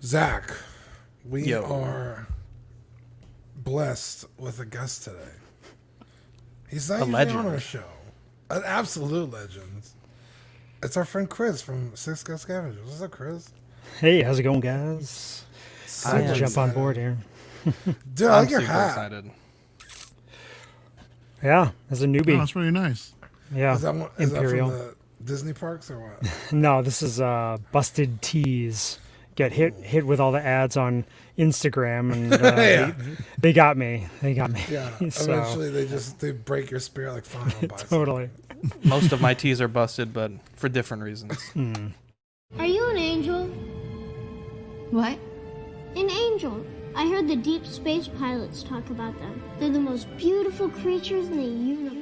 Zach, we Yo. are blessed with a guest today. He's not A usually legend. on our show. An absolute legend. It's our friend Chris from Six Gun Scavengers. What's up, Chris? Hey, how's it going, guys? Super Glad to jump on excited. board here. Dude, I I'm like your super hat. excited. Yeah, as a Oh, newbie. that's really nice. Yeah, Is that from Imperial. the Disney parks or what? No, this is Busted Tees. Get hit with all the ads on Instagram, and Yeah. they got me. They got me. Yeah. So, Eventually, they break your spirit like fine. I'll buy some. totally. Most of my tees are busted, but for different reasons. Are you an angel? What? An angel. I heard the deep space pilots talk about them. They're the most beautiful creatures in the universe.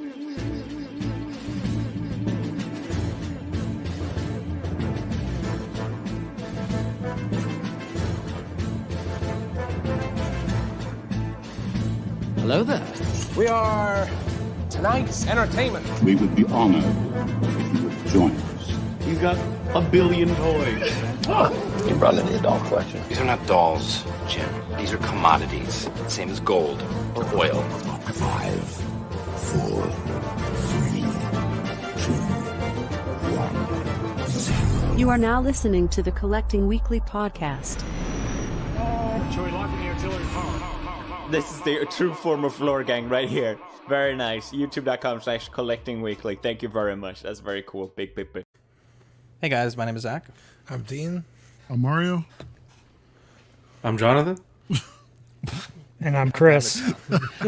Hello there. We are tonight's entertainment. We would be honored if you would join us. He's got a billion toys. You brought in the doll collection. These are not dolls, Jim. These are commodities. Same as gold or oil. 5, 4, 3, 2, 1, 0. You are now listening to the Collecting Weekly podcast. This is the true form of floor gang right here. Very nice. YouTube.com/collectingweekly. Thank you very much. That's very cool. Big. Hey guys, my name is Zach. I'm Dean. I'm Mario. I'm Jonathan. And I'm Chris.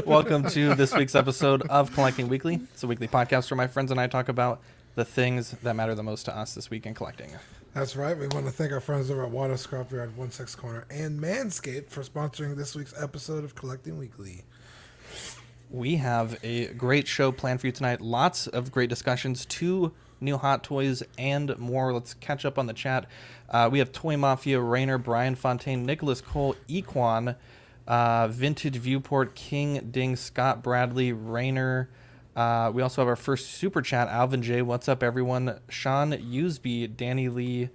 Welcome to this week's episode of Collecting Weekly. It's a weekly podcast where my friends and I talk about the things that matter the most to us this week in collecting. That's right. We want to thank our friends over at Water Scrapyard, 16 Corner, and Manscaped for sponsoring this week's episode of Collecting Weekly. We have a great show planned for you tonight. Lots of great discussions, 2 new hot toys, and more. Let's catch up on the chat. We have Toy Mafia, Rainer, Brian Fontaine, Nicholas Cole, Equan, Vintage Viewport, King, Ding, Scott Bradley, Rainer. We also have our first super chat, Alvin J. What's up, everyone? Sean Usby, Danny Lee.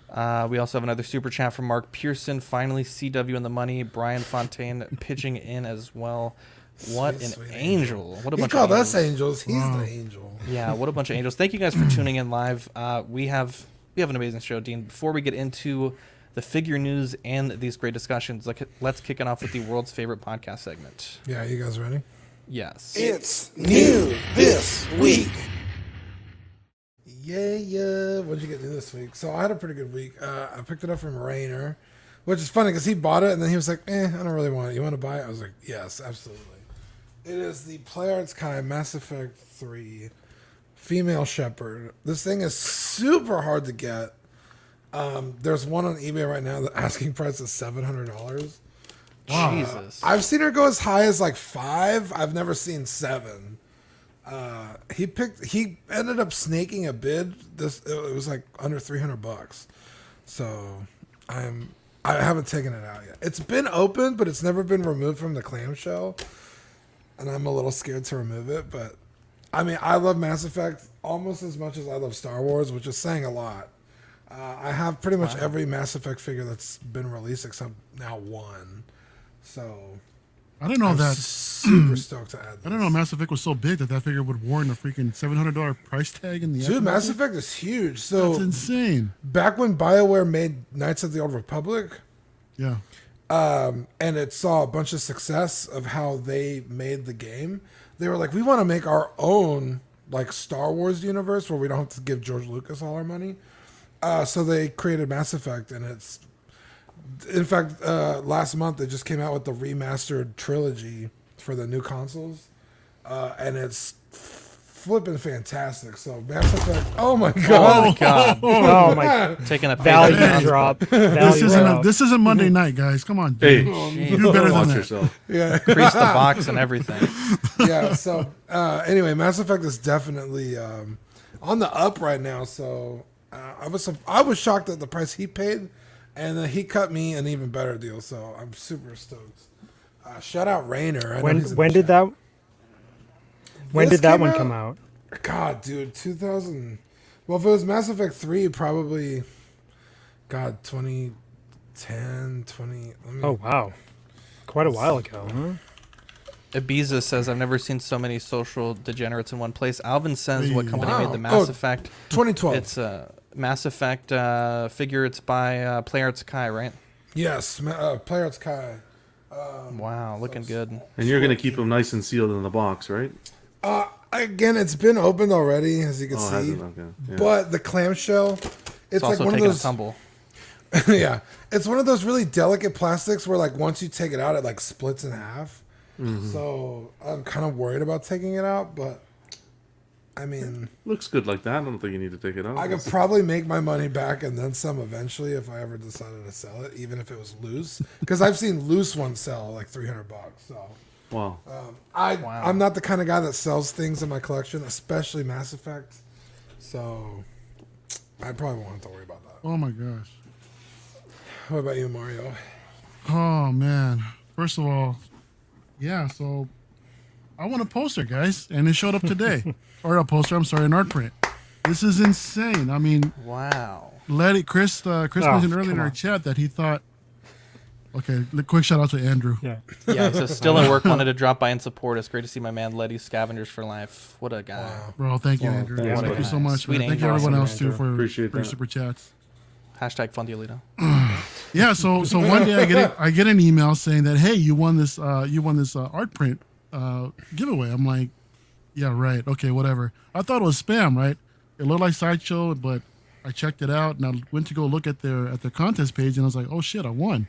We also have another super chat from Mark Pearson. Finally, CW in the money. Brian Fontaine pitching in as well. What Sweet an angel. What a He bunch called of us angels. angels. He's the angel. Yeah, what a bunch of angels. Thank you guys for tuning in live. We have an amazing show, Dean. Before we get into the figure news and these great discussions, let's kick it off with the world's favorite podcast segment. Yeah, you guys ready? Yes. It's new this week. Yeah. What'd you get to this week? So I had a pretty good week. I picked it up from Rainer, which is funny because he bought it and then he was like, I don't really want it. You want to buy it? I was like, yes, absolutely. It is the Playarts Kai Mass Effect 3 Female Shepherd. This thing is super hard to get. There's one on eBay right now. The asking price is $700. Jesus. I've seen her go as high as like 5. I've never seen 7. He ended up snaking a bid. It was like under $300. So I haven't taken it out yet. It's been opened, but it's never been removed from the clamshell. And I'm a little scared to remove it, but I mean, I love Mass Effect almost as much as I love Star Wars, which is saying a lot. I have pretty much every Mass Effect figure that's been released except now 1. So I didn't know I'm that. super stoked to add this. I didn't know Mass Effect was so big that figure would warrant a freaking $700 price tag in the. Dude, Mass Effect is huge. So that's insane. Back when BioWare made Knights of the Old Republic, Yeah. and it saw a bunch of success of how they made the game, they were like, we want to make our own like Star Wars universe where we don't have to give George Lucas all our money. So they created Mass Effect, and it's, in fact, last month they just came out with the remastered trilogy for the new consoles, and it's flipping fantastic. So Mass Effect, oh my god, Oh my! Taking a Value page. drop. This isn't Monday night, guys. Come on. Hey, You do better than watch that. yourself. Yeah, Increase the box and everything. yeah. So anyway, Mass Effect is definitely on the up right now. So I was shocked at the price he paid, and then he cut me an even better deal. So I'm super stoked. Shout out Rainer. When did that? When did that one come out? God, dude, 2000. Well, if it was Mass Effect 3, probably, God, 10, 20. Oh, wow. Quite a while ago, huh? Ibiza says, I've never seen so many social degenerates in one place. Alvin says, what company Wow. made the Mass Oh, Effect? 2012. It's Mass Effect figure. It's by PlayArts Kai, right? Yes, PlayArts Kai. Wow, looking good. And you're going to keep them nice and sealed in the box, right? Again, it's been opened already, as you can Oh, see. has it? Okay. Yeah. But the clamshell, it's like also one of taking those. a tumble. Yeah, it's one of those really delicate plastics where, like, once you take it out, it like splits in half. So I'm kind of worried about taking it out, but I mean, Looks good like that. I don't think you need to take it out. I could probably make my money back and then some eventually if I ever decided to sell it, even if it was loose. Because I've seen loose ones sell like $300. So Wow. I'm not the kind of guy that sells things in my collection, especially Mass Effect. So I probably won't have to worry about that. Oh my gosh. What about you, Mario? Oh man. First of all, yeah. So I want a poster, guys, and it showed up today. Or a poster. I'm sorry, an art print. This is insane. I mean, wow. Chris mentioned earlier in our chat that he thought. Okay, quick shout out to Andrew. Yeah. Yeah, he says, still at work, wanted to drop by and support. It's great to see my man Letty, Scavengers for Life. What a guy. Wow. Bro, thank you, Andrew. thanks, Thank you so man. much. Sweet Man. Thank you angel. everyone else Awesome, too for Appreciate that. super chats. Hashtag Fundiolito. Yeah, so one day I get an email saying that, hey, you won this art print giveaway. I'm like, yeah, right, okay, whatever. I thought it was spam, right? It looked like Sideshow, but I checked it out and I went to go look at their contest page and I was like, oh shit, I won.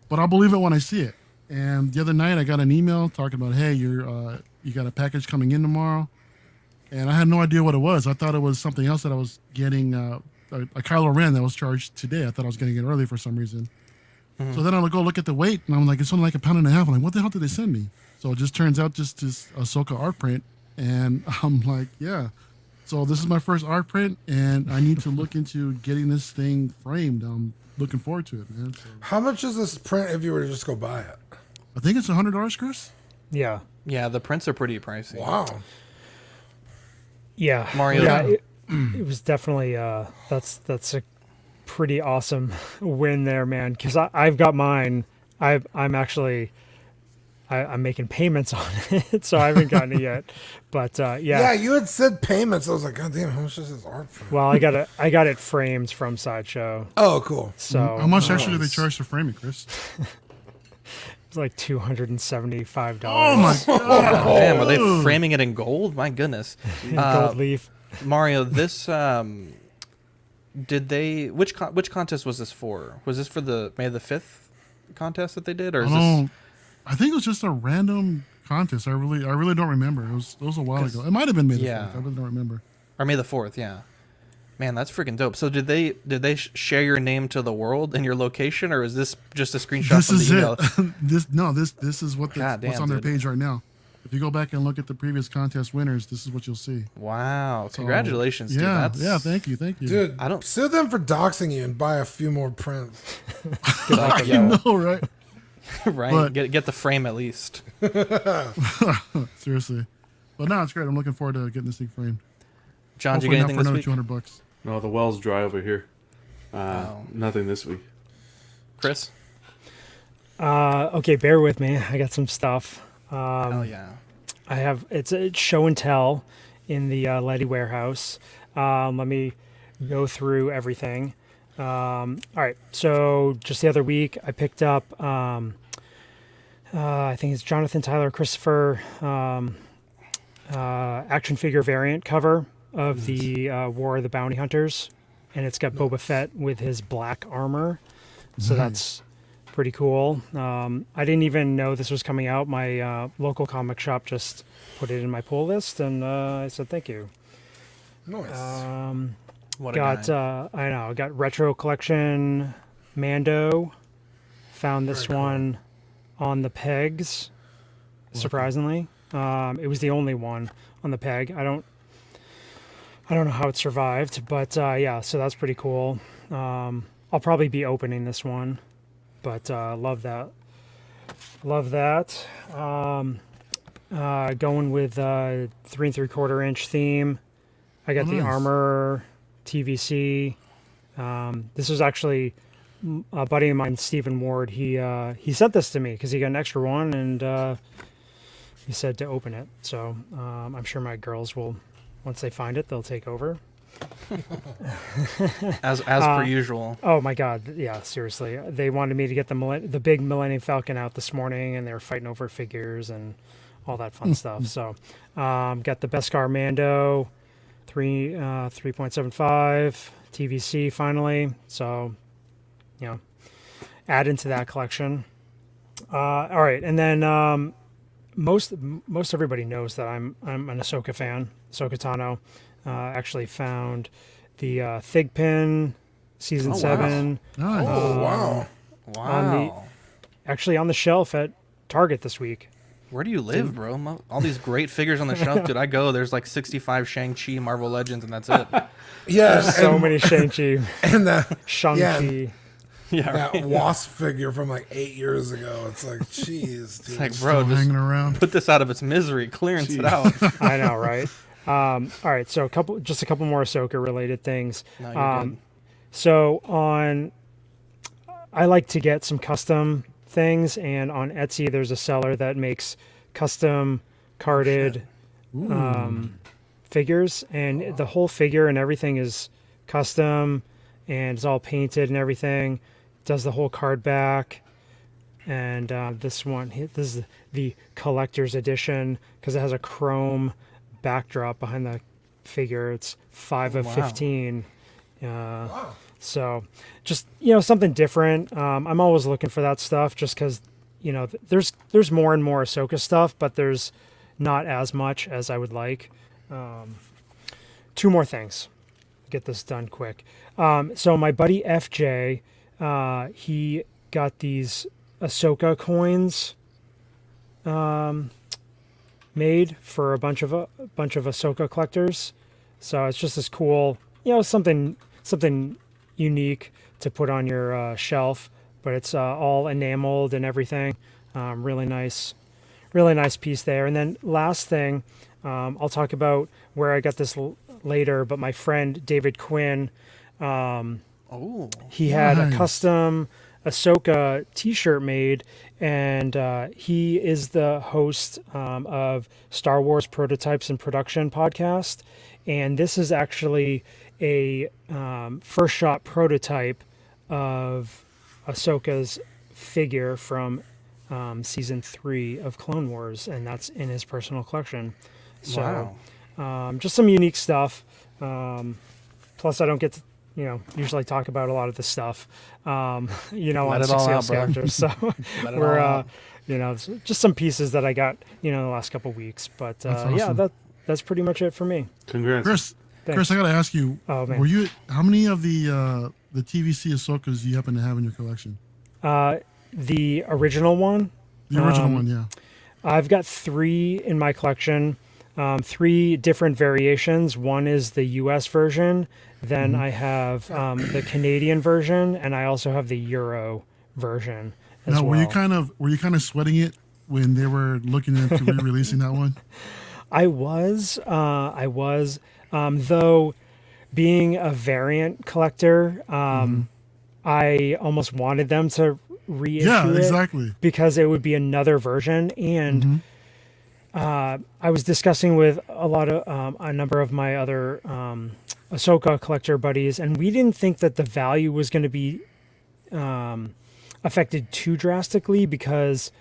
But I'll believe it when I see it. And the other night I got an email talking about, hey, you got a package coming in tomorrow, and I had no idea what it was. I thought it was something else that I was getting. A Kylo Ren that was charged today. I thought I was getting it early for some reason. So then I go look at the weight, and I'm like, it's only like 1.5 pounds. I'm like, what the hell did they send me? So it just turns out just this Ahsoka art print, and I'm like, yeah. So this is my first art print, and I need to look into getting this thing framed. I'm looking forward to it, man. So How much is this print if you were to just go buy it? I think it's $100, Chris. Yeah. Yeah, the prints are pretty pricey. Wow. Yeah. Mario. Yeah, it was definitely that's a pretty awesome win there, man. Because I've got mine. I'm making payments on it, so I haven't gotten it yet. But yeah. Yeah, you had said payments. I was like, God damn, how much is this art print? Well, I got it framed from Sideshow. Oh, cool. So How much actually do they charge to frame it, Chris? It's like $275. Oh my god! Damn, are they framing it in gold? My goodness. Gold leaf. Mario, this did they which contest was this for? Was this for the May the 5th contest that they did, or is this? I think it was just a random contest. I really don't remember. It was a while ago. It might have been May the 5th. I really don't remember. Or May the 4th, yeah. Man, that's freaking dope. So did they share your name to the world and your location, or is this just a screenshot This from is the email? it. This is what's on their page right now. If you go back and look at the previous contest winners, this is what you'll see. Wow! So, Congratulations, dude. Yeah, That's... Thank you. Dude, I don't sue them for doxing you and buy a few more prints. I know, right? Right. But, get the frame at least. Seriously, but no, it's great. I'm looking forward to getting this thing framed. John, did you Hopefully get anything not this for week? another $200. No, the well's dry over here. Nothing this week. Chris? Okay, bear with me. I got some stuff. Hell yeah. I have it's show and tell in the Letty warehouse. Let me go through everything. All right. So just the other week, I picked up. I think it's Jonathan Tyler Christopher action figure variant cover of the War of the Bounty Hunters, and it's got Boba Fett with his black armor. So that's pretty cool. I didn't even know this was coming out. My local comic shop just put it in my pull list, and I said thank you. Nice. What a guy. I know. I got Retro Collection Mando. Found this one on the pegs. Surprisingly, it was the only one on the peg. I don't know how it survived, but yeah. So that's pretty cool. I'll probably be opening this one, but love that. Love that. Going with 3 3/4 inch theme. I got the Armor TVC. This was actually a buddy of mine, Stephen Ward, he sent this to me because he got an extra one, and he said to open it. So I'm sure my girls will, once they find it, they'll take over. as per usual. Oh my God, yeah, seriously. They wanted me to get the big Millennium Falcon out this morning, and they were fighting over figures and all that fun stuff. So got the Beskar Mando 3.75 TVC finally. So, add into that collection. All right, and then most everybody knows that I'm an Ahsoka fan. Ahsoka Tano. Actually found the Thigpen season 7. Nice. Wow. Actually on the shelf at Target this week. Where do you live, bro? All these great figures on the shelf. Dude, I go. There's like 65 Shang-Chi Marvel Legends, and that's it. Yeah, there's so many Shang-Chi. And that Shang-Chi. That Wasp figure from like 8 years ago. It's like, jeez, dude. It's like, bro, just hanging around. Put this out of its misery. Clearance it out. I know, right? All right, so a couple more Ahsoka related things. No, you're good. So I like to get some custom things, and on Etsy there's a seller that makes custom carded figures, and the whole figure and everything is custom, and it's all painted and everything. Does the whole card back, and this is the collector's edition because it has a chrome backdrop behind the figure. It's 5 of 15. So just something different. I'm always looking for that stuff just because there's more and more Ahsoka stuff, but there's not as much as I would like. 2 more things, get this done quick. So my buddy FJ, he got these Ahsoka coins made for a bunch of Ahsoka collectors. So it's just this cool, something unique to put on your shelf, but it's all enameled and everything. Really nice piece there. And then last thing, I'll talk about where I got this later, but my friend David Quinn, he had a custom Ahsoka t-shirt made, and he is the host of Star Wars Prototypes and Production podcast, and this is actually a first shot prototype of Ahsoka's figure from season 3 of Clone Wars, and that's in his personal collection. So just some unique stuff. Plus I don't get to usually talk about a lot of the stuff, on Six Characters. So we're, just some pieces that I got, the last couple of weeks. But awesome. That's pretty much it for me. Congrats. Chris, I got to ask you, man. How many of the TVC Ahsokas do you happen to have in your collection? The original one. The original one, yeah. I've got 3 in my collection. 3 different variations. One is the US version. Then I have the Canadian version, and I also have the Euro version as well. Were you kind of sweating it when they were looking into re-releasing that one? I was, though, being a variant collector, I almost wanted them to reissue it because it would be another version. And I was discussing with a number of my other Ahsoka collector buddies, and we didn't think that the value was going to be affected too drastically because,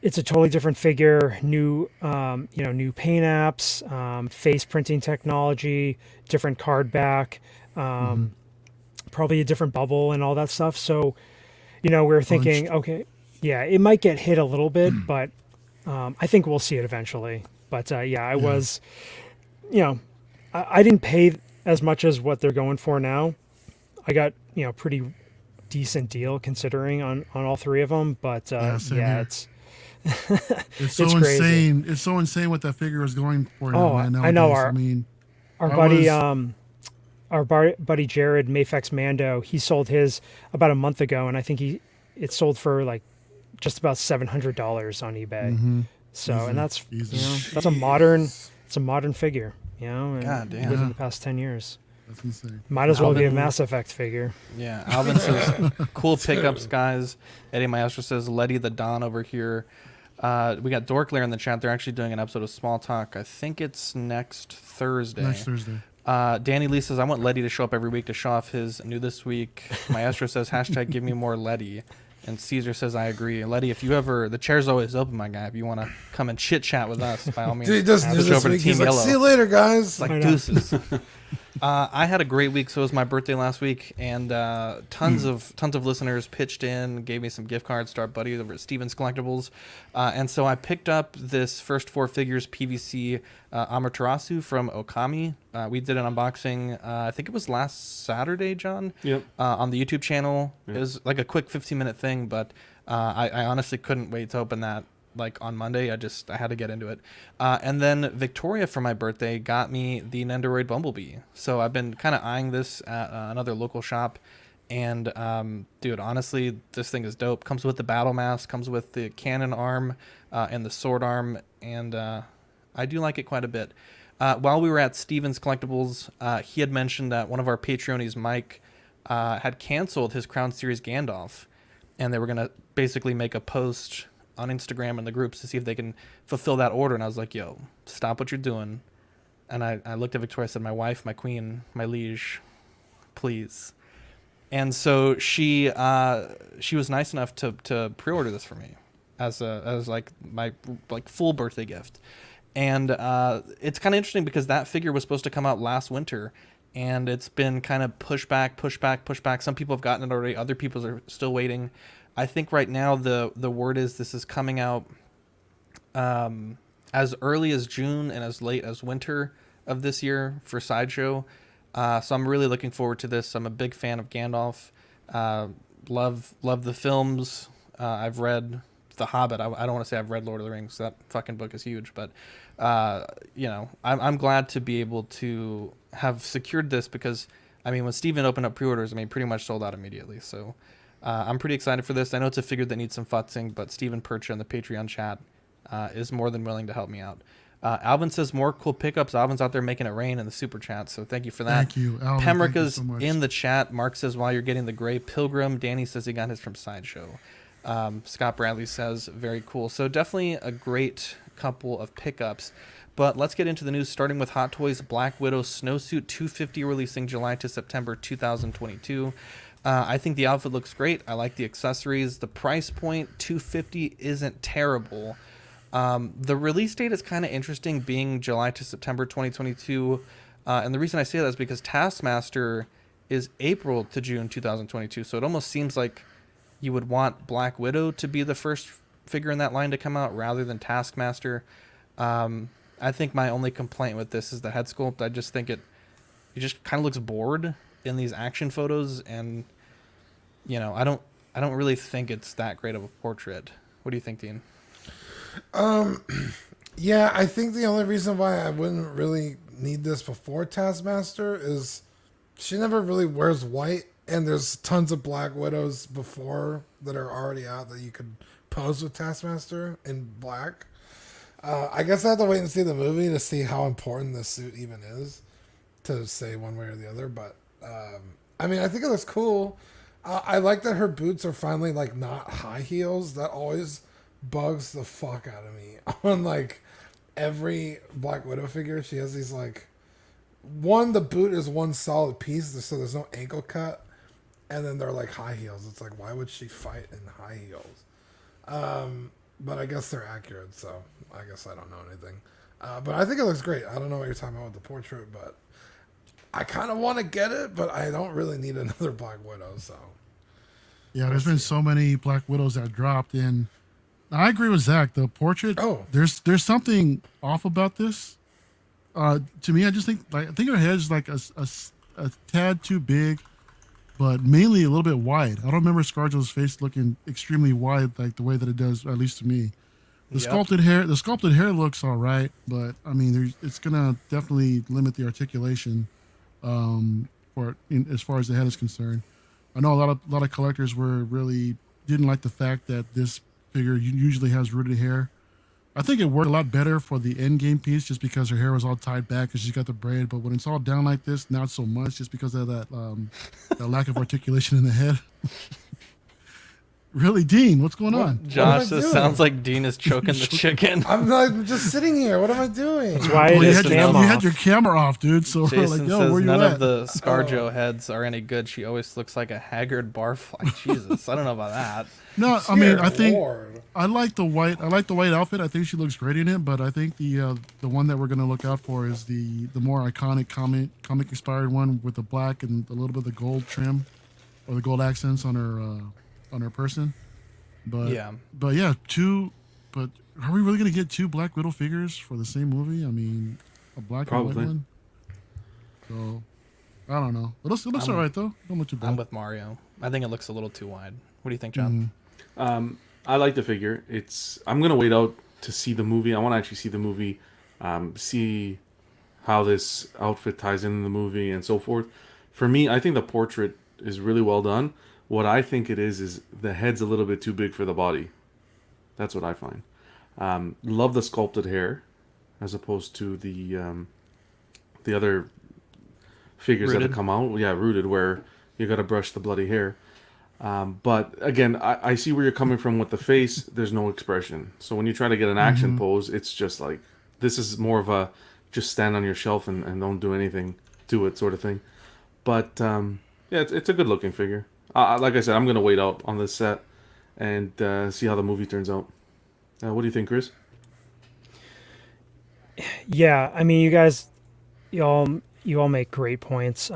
it's a totally different figure, new paint apps, face printing technology, different card back, probably a different bubble and all that stuff. So, we were thinking, okay, yeah, it might get hit a little bit, but I think we'll see it eventually. But I was, I didn't pay as much as what they're going for now. I got, pretty decent deal considering on all 3 of them. But it's it's so it's crazy. insane. It's so insane what that figure is going for now. I know our buddy Jared Mayfex Mando, he sold his about a month ago, and I think it sold for like just about $700 on eBay. So Easy. And that's Easy. that's a modern figure, God damn. within the past 10 years. That's insane. Might as well be a Alvin- Mass Effect figure. Yeah, Alvin says, cool pickups, guys. Eddie Maestro says, Letty the Don over here. We got Dorklair in the chat. They're actually doing an episode of Small Talk. I think it's next Thursday. Next Thursday. Danny Lee says, I want Letty to show up every week to show off his new this week. Maestro says, hashtag give me more Letty. And Caesar says, I agree. Letty, if you ever, the chair's always open, my guy. If you want to come and chit chat with us, by all means. Dude, he does switch this over to week. Team He's like, Yellow. see you later, guys. It's like deuces. I had a great week. So it was my birthday last week, and tons of listeners pitched in, gave me some gift cards to our buddies over at Stevens Collectibles, and so I picked up this first four figures PVC Amaterasu from Okami. We did an unboxing. I think it was last Saturday, John. Yep. On the YouTube channel. Yep. It was like a quick 15-minute thing, but I honestly couldn't wait to open that. Like on Monday, I had to get into it. And then Victoria for my birthday got me the Nendoroid Bumblebee. So I've been kind of eyeing this at another local shop. And dude, honestly, this thing is dope. Comes with the battle mask, comes with the cannon arm and the sword arm. And I do like it quite a bit. While we were at Stevens Collectibles, he had mentioned that one of our Patreonies, Mike, had canceled his Crown Series Gandalf. And they were going to basically make a post on Instagram and the groups to see if they can fulfill that order. And I was like, yo, stop what you're doing. And I looked at Victoria, said, my wife, my queen, my liege, please. And so she was nice enough to pre-order this for me as like my like full birthday gift. And it's kind of interesting because that figure was supposed to come out last winter, and it's been kind of pushed back. Some people have gotten it already. Other people are still waiting. I think right now the word is this is coming out as early as June and as late as winter of this year for Sideshow. So I'm really looking forward to this. I'm a big fan of Gandalf. Love the films. I've read The Hobbit. I don't want to say I've read Lord of the Rings. That fucking book is huge. But I'm glad to be able to have secured this because I mean when Steven opened up pre-orders, I mean pretty much sold out immediately. So I'm pretty excited for this. I know it's a figure that needs some futzing, but Steven Percha in the Patreon chat is more than willing to help me out. Alvin says more cool pickups. Alvin's out there making it rain in the super chat, so thank you for that. Thank you, Alvin. Pemrica's Thank you so much. in the chat. Mark says while you're getting the Gray Pilgrim. Danny says he got his from Sideshow. Scott Bradley says very cool. So definitely a great couple of pickups. But let's get into the news, starting with Hot Toys Black Widow Snowsuit 250 releasing July to September 2022. I think the outfit looks great. I like the accessories. The price point, $250, isn't terrible. The release date is kind of interesting, being July to September 2022. And the reason I say that is because Taskmaster is April to June 2022. So it almost seems like you would want Black Widow to be the first figure in that line to come out rather than Taskmaster. I think my only complaint with this is the head sculpt. I just think it just kind of looks bored in these action photos, and I don't really think it's that great of a portrait. What do you think, Dean? Yeah, I think the only reason why I wouldn't really need this before Taskmaster is she never really wears white, and there's tons of Black Widows before that are already out that you could pose with Taskmaster in black. I guess I have to wait and see the movie to see how important this suit even is to say one way or the other. But I mean, I think it looks cool. I like that her boots are finally like not high heels. That always bugs the fuck out of me on like every Black Widow figure. She has these like the boot is one solid piece, so there's no ankle cut, and then they're like high heels. It's like, why would she fight in high heels? But I guess they're accurate, so I guess I don't know anything. But I think it looks great. I don't know what you're talking about with the portrait, but I kind of want to get it, but I don't really need another Black Widow, so. Yeah, there's been so many Black Widows that dropped in. I agree with Zach. The portrait, there's something off about this. To me, I just think I think her head is like a tad too big, but mainly a little bit wide. I don't remember ScarJo's face looking extremely wide like the way that it does, at least to me. The sculpted hair looks all right, but I mean, it's gonna definitely limit the articulation as far as the head is concerned. I know a lot of collectors didn't like the fact that this figure usually has rooted hair. I think it worked a lot better for the end game piece just because her hair was all tied back because she's got the braid. But when it's all down like this, not so much just because of that lack of articulation in the head. Really, Dean, what's going on? Josh, this sounds like Dean is choking the chicken. I'm like just sitting here. What am I doing? That's why You you had your camera off, dude. So we're Jason like, yo, says where you none at? of the ScarJo heads are any good. She always looks like a haggard barfly. Jesus, I don't know about that. No, I mean, I think Lord. I like the white. I like the white outfit. I think she looks great in it. But I think the one that we're gonna look out for is the more iconic comic inspired one with the black and a little bit of the gold trim or the gold accents on her person. But yeah, But are we really gonna get 2 Black Widow figures for the same movie? I mean, a black and white one. So I don't know. It looks all right though. Don't look too bad. I'm with Mario. I think it looks a little too wide. What do you think, John? I like the figure. I'm gonna wait out to see the movie. I want to actually see the movie, see how this outfit ties in the movie and so forth. For me, I think the portrait is really well done. What I think it is the head's a little bit too big for the body. That's what I find. Love the sculpted hair, as opposed to the other figures that have come out. Yeah, Rooted, where you got to brush the bloody hair. But again, I see where you're coming from with the face. There's no expression. So when you try to get an action pose, it's just like, this is more of a just stand on your shelf and don't do anything to it sort of thing. But yeah, it's a good looking figure. Like I said, I'm going to wait out on this set and see how the movie turns out. What do you think, Chris? Yeah, I mean, you all make great points.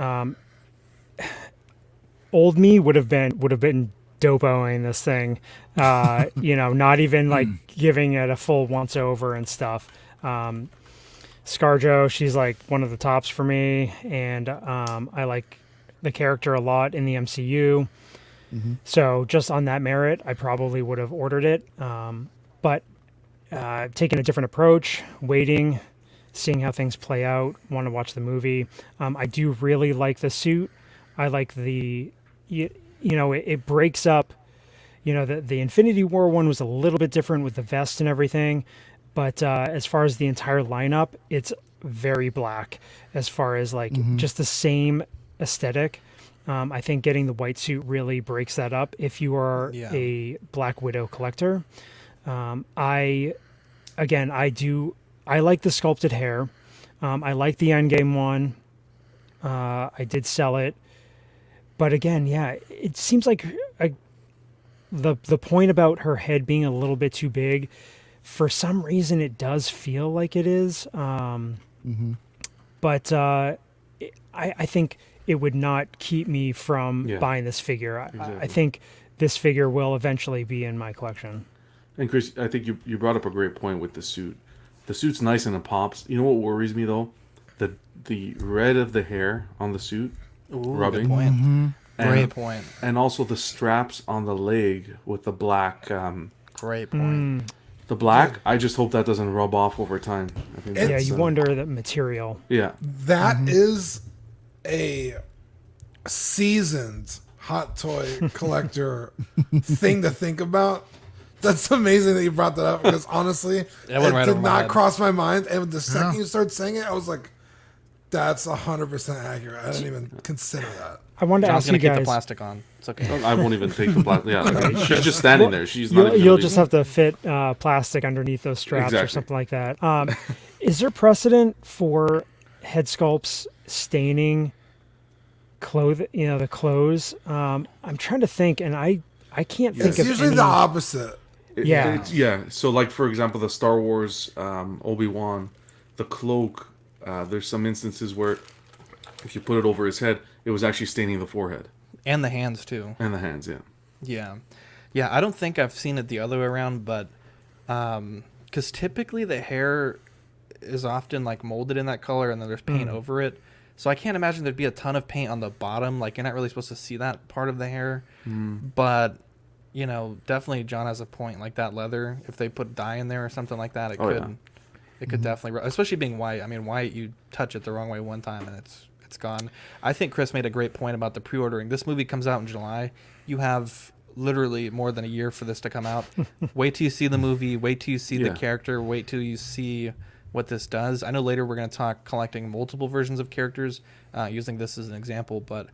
Old me would have been dopoing this thing, not even like giving it a full once over and stuff. ScarJo, she's like one of the tops for me, and I like the character a lot in the MCU. So just on that merit, I probably would have ordered it. But taking a different approach, waiting, seeing how things play out, want to watch the movie. I do really like the suit. I like it breaks up, the Infinity War one was a little bit different with the vest and everything. But as far as the entire lineup, it's very black as far as just the same aesthetic. I think getting the white suit really breaks that up if you are a Black Widow collector. I like the sculpted hair. I like the Endgame one. I did sell it. But again, it seems like the point about her head being a little bit too big, for some reason it does feel like it is. But I think it would not keep me from buying this figure. Exactly. I think this figure will eventually be in my collection. And Chris, I think you brought up a great point with the suit. The suit's nice and it pops. You know what worries me though? The red of the hair on the suit. Rubbing. Good point. Great point. And also the straps on the leg with the black. Great point. The black, I just hope that doesn't rub off over time. I think you wonder the material. Yeah. That is a seasoned hot toy collector thing to think about. That's amazing that you brought that up because honestly, it did not cross my mind. And the second you started saying it, I was like, that's 100% accurate. I didn't even consider that. I wanted to ask you guys. Keep the plastic on. It's okay. I won't even take the plastic. Yeah, she's just standing there. She's not. You'll just have to fit plastic underneath those straps or something like that. Is there precedent for head sculpts staining the clothes? I'm trying to think, and I can't think of. It's usually the opposite. Yeah. So, like for example, the Star Wars Obi-Wan, the cloak. There's some instances where if you put it over his head, it was actually staining the forehead. And the hands, too. And the hands, yeah. Yeah, I don't think I've seen it the other way around, but... Because typically the hair is often, molded in that color, and then there's paint over it. So I can't imagine there'd be a ton of paint on the bottom. You're not really supposed to see that part of the hair. But, definitely John has a point. That leather, if they put dye in there or something like that, it could... Yeah. It could definitely, especially being white. I mean, white, you touch it the wrong way one time and it's gone. I think Chris made a great point about the pre-ordering. This movie comes out in July. You have literally more than a year for this to come out. Wait till you see the movie. Wait till you see the Yeah. character. Wait till you see what this does. I know later we're going to talk collecting multiple versions of characters, using this as an example, but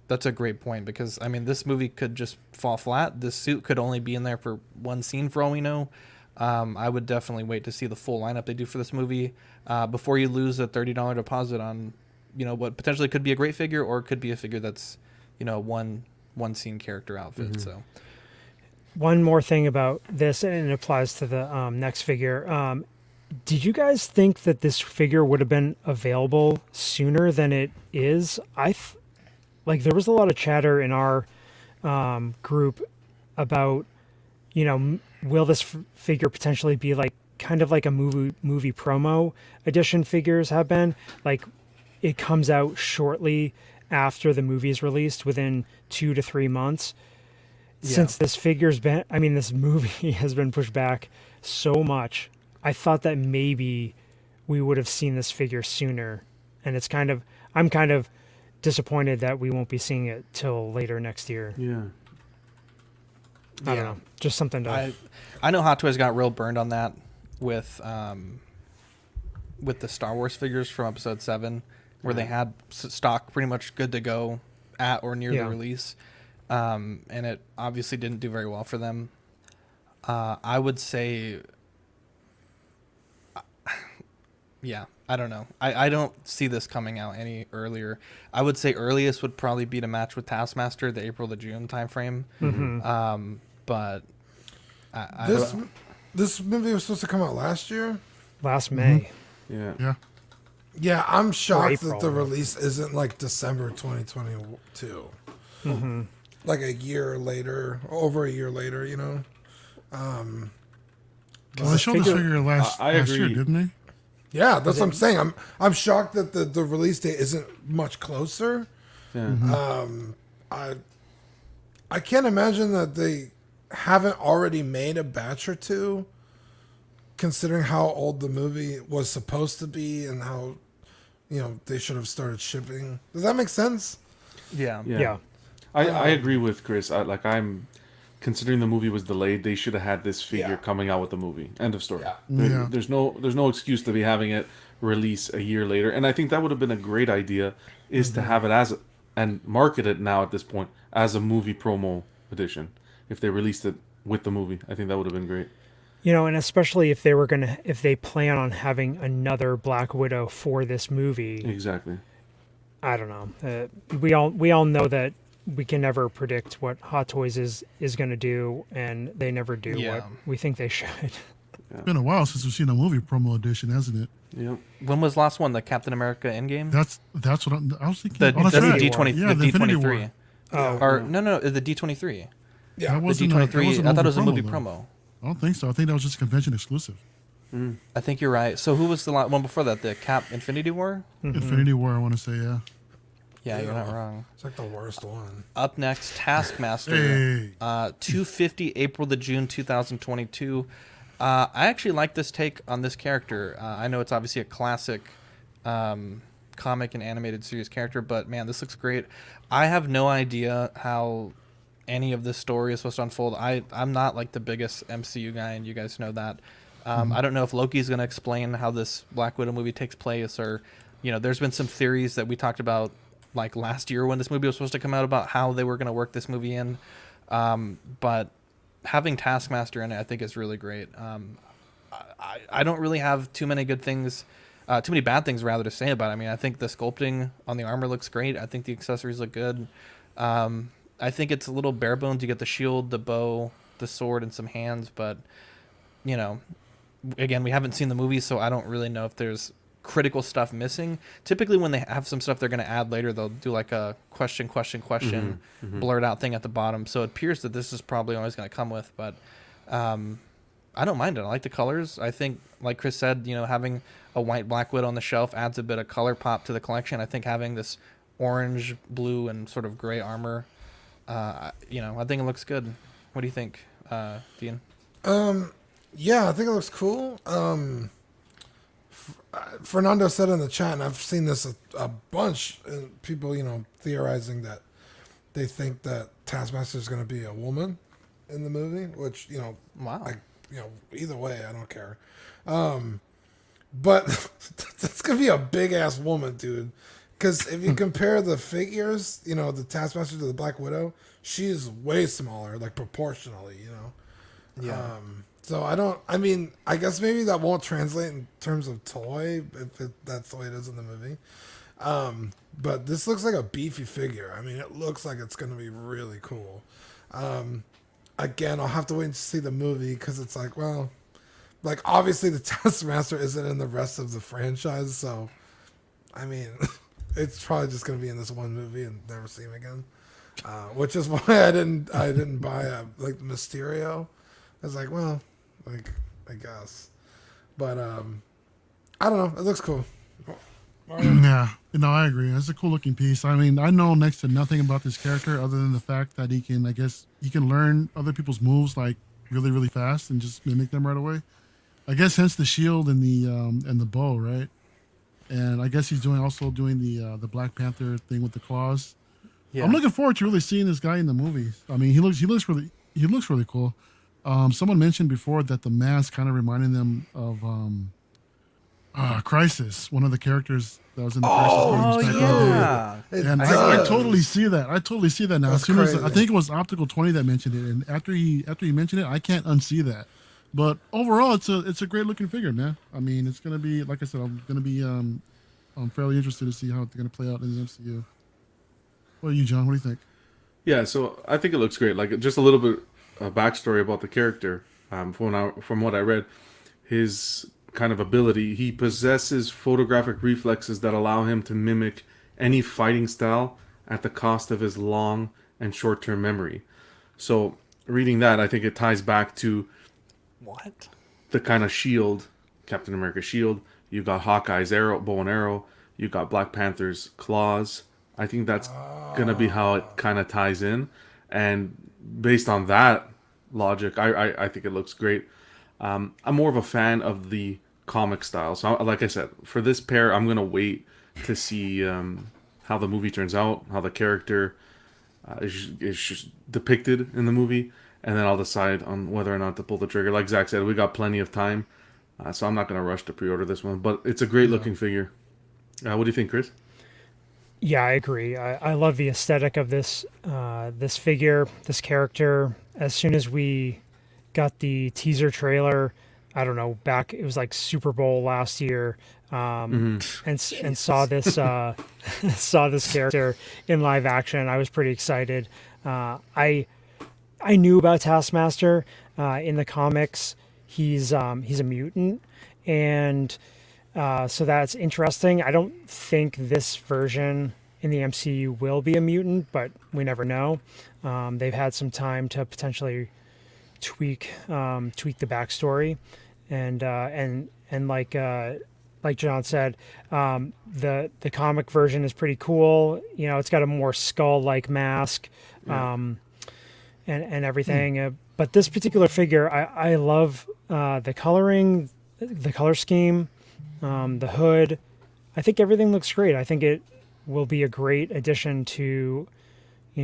that's a great point because, I mean, this movie could just fall flat. This suit could only be in there for one scene for all we know. I would definitely wait to see the full lineup they do for this movie before you lose a $30 deposit on, what potentially could be a great figure or could be a figure that's, one scene character outfit. So One more thing about this, and it applies to the next figure. Did you guys think that this figure would have been available sooner than it is? There was a lot of chatter in our group about, will this figure potentially be kind of like a movie promo edition figures have been? Like, it comes out shortly after the movie is released, within 2 to 3 months. Yeah. Since this movie has been pushed back so much, I thought that maybe we would have seen this figure sooner. And I'm kind of disappointed that we won't be seeing it till later next year. Yeah. I don't know. Just something to... I know Hot Toys got real burned on that with the Star Wars figures from Episode 7, where they had stock pretty much good to go at or near the release. And it obviously didn't do very well for them. I would say... Yeah, I don't know. I don't see this coming out any earlier. I would say earliest would probably be to match with Taskmaster, the April to June timeframe. Mm-hmm. But this movie was supposed to come out last year? Last May. Yeah. Yeah. Yeah, I'm shocked April. that the release isn't like December 2022. Mm-hmm. Like a year later, over a year later, Well, they showed this figure last year, agree. didn't they? Yeah, that's what I'm saying. I'm shocked that the release date isn't much closer. Yeah. I can't imagine that they haven't already made a batch or two, considering how old the movie was supposed to be and how they should have started shipping. Does that make sense? Yeah. I agree with Chris. I'm considering the movie was delayed, they should have had this figure coming out with the movie. End of story. There's no excuse to be having it release a year later. And I think that would have been a great idea, is to have it and market it now at this point as a movie promo edition. If they released it with the movie, I think that would have been great. And especially if they plan on having another Black Widow for this movie. Exactly. I don't know. We all know that we can never predict what Hot Toys is going to do, and they never do what we think they should. It's been a while since we've seen a movie promo edition, hasn't it? Yeah. When was the last one? The Captain America Endgame? That's what I was thinking. The right. D20, the Infinity D23. War. Or no, the D23. Yeah, That The wasn't D23. I thought it was a movie though. promo. I don't think so. I think that was just convention exclusive. I think you're right. So who was the one before that? The Cap Infinity War? Infinity War, I want to say, yeah. Yeah, you're not wrong. It's like the worst one. Up next, Taskmaster. Hey. 250 April to June 2022. I actually like this take on this character. I know it's obviously a classic comic and animated series character, but man, this looks great. I have no idea how any of this story is supposed to unfold. I'm not like the biggest MCU guy, and you guys know that. I don't know if Loki's going to explain how this Black Widow movie takes place, or there's been some theories that we talked about like last year when this movie was supposed to come out about how they were going to work this movie in. But having Taskmaster in it, I think is really great. I don't really have too many good things, too many bad things rather to say about it. I mean, I think the sculpting on the armor looks great. I think the accessories look good. I think it's a little bare bones. You get the shield, the bow, the sword, and some hands. But, again, we haven't seen the movie, so I don't really know if there's critical stuff missing. Typically when they have some stuff they're going to add later, they'll do like a question blurred out thing at the bottom. So it appears that this is probably always going to come with, but I don't mind it. I like the colors. I think, like Chris said, having a white Black Widow on the shelf adds a bit of color pop to the collection. I think having this orange, blue, and sort of gray armor, I think it looks good. What do you think, Dean? Yeah, I think it looks cool. Fernando said in the chat, and I've seen this a bunch, people, theorizing that they think that Taskmaster is going to be a woman in the movie, which, wow. Either way, I don't care. But that's going to be a big ass woman, dude. Because if you compare the figures, the Taskmaster to the Black Widow, she's way smaller, like proportionally, Yeah. So I guess maybe that won't translate in terms of toy, if that's the way it is in the movie. But this looks like a beefy figure. I mean, it looks like it's going to be really cool. Again, I'll have to wait to see the movie because it's like, well, like obviously the Taskmaster isn't in the rest of the franchise, so I mean, it's probably just going to be in this one movie and never see him again. Which is why I didn't buy like Mysterio. I was like, well, like I guess, but I don't know. It looks cool. Yeah, no, I agree. It's a cool looking piece. I mean, I know next to nothing about this character other than the fact that he can learn other people's moves like really, really fast and just mimic them right away. I guess hence the shield and the bow, right? And I guess he's also doing the Black Panther thing with the claws. Yeah. I'm looking forward to really seeing this guy in the movies. I mean, he looks really cool. Someone mentioned before that the mask kind of reminded them of Crisis, one of the characters that was in the Crisis games. Yeah. And I totally see that. I totally see that now. That's as soon as crazy. I think it was Optical 20 that mentioned it, and after he mentioned it, I can't unsee that. But overall, it's a great looking figure, man. I mean, it's gonna be, like I said, I'm fairly interested to see how it's gonna play out in the MCU. What are you, John? What do you think? Yeah, so I think it looks great. Like just a little bit of backstory about the character. From what I read, his kind of ability, he possesses photographic reflexes that allow him to mimic any fighting style at the cost of his long and short-term memory. So reading that, I think it ties back to what the kind of shield, Captain America's shield. You got Hawkeye's bow and arrow. You got Black Panther's claws. I think that's gonna be how it kind of ties in, and based on that logic, I think it looks great. I'm more of a fan of the comic style. So, like I said, for this pair, I'm gonna wait to see how the movie turns out, how the character is depicted in the movie, and then I'll decide on whether or not to pull the trigger. Like Zach said, we got plenty of time, so I'm not gonna rush to pre-order this one. But it's a great looking figure. What do you think, Chris? Yeah, I agree. I love the aesthetic of this figure, this character. As soon as we got the teaser trailer, I don't know, it was like Super Bowl last year, and saw this saw this character in live action. I was pretty excited. I knew about Taskmaster in the comics. He's a mutant, and so that's interesting. I don't think this version in the MCU will be a mutant, but we never know. They've had some time to potentially tweak the backstory, and like John said, the comic version is pretty cool. It's got a more skull-like mask, and everything. But this particular figure, I love the coloring, the color scheme. The hood, I think everything looks great. I think it will be a great addition to, a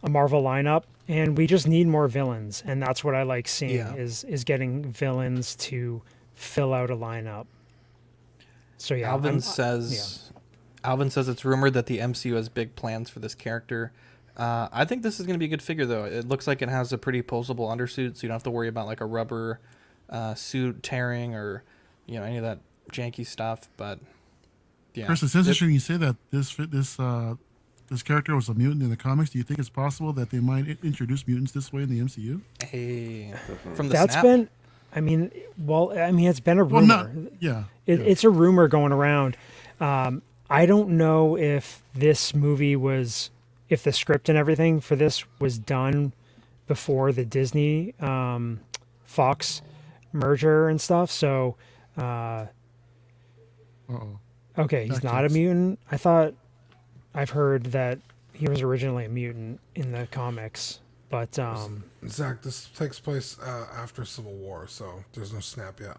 Marvel lineup. And we just need more villains, and that's what I like seeing is getting villains to fill out a lineup. So yeah, Alvin says it's rumored that the MCU has big plans for this character. I think this is going to be a good figure, though. It looks like it has a pretty posable undersuit, so you don't have to worry about like a rubber suit tearing or any of that janky stuff. But yeah, Chris, it's interesting you say that this character was a mutant in the comics. Do you think it's possible that they might introduce mutants this way in the MCU? Hey, from the that's snap? been, it's been a rumor. It's a rumor going around. I don't know if this movie if the script and everything for this was done before the Disney Fox merger and stuff. So, okay, he's not a mutant. I've heard that he was originally a mutant in the comics, but Zach, this takes place after Civil War, so there's no snap yet.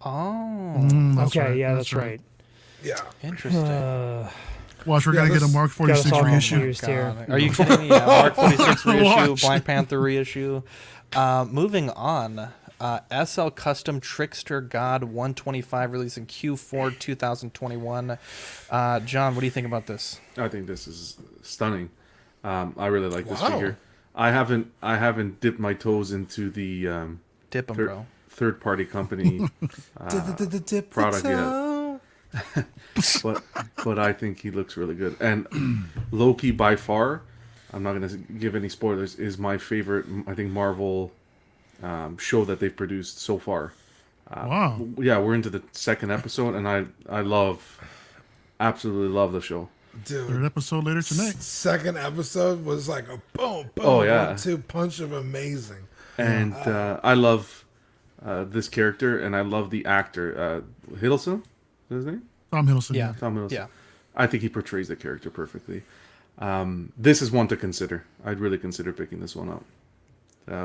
Oh, okay, right. That's right. Yeah, interesting. Watch, we're gonna get a Mark 46 all reissue. confused here. Are you kidding me? Yeah, Mark 46 reissue, Watch. Black Panther reissue. Moving on, SL Custom Trickster God 125 releasing Q4 2021. John, what do you think about this? I think this is stunning. I really like this Wow. figure. I haven't dipped my toes into the Dip 'em, bro. third party company product yet. but I think he looks really good. And Loki, by far, I'm not going to give any spoilers, is my favorite, I think, Marvel show that they've produced so far. Wow. Yeah, we're into the second episode, and I absolutely love the show. Dude, Third episode later tonight. second episode was like a boom, boom, Oh, yeah. 1-2 punch of amazing. And I love this character, and I love the actor. Hiddleston? Is his name? Tom Hiddleston. Yeah. Tom Hiddleston. Yeah. I think he portrays the character perfectly. This is one to consider. I'd really consider picking this one up.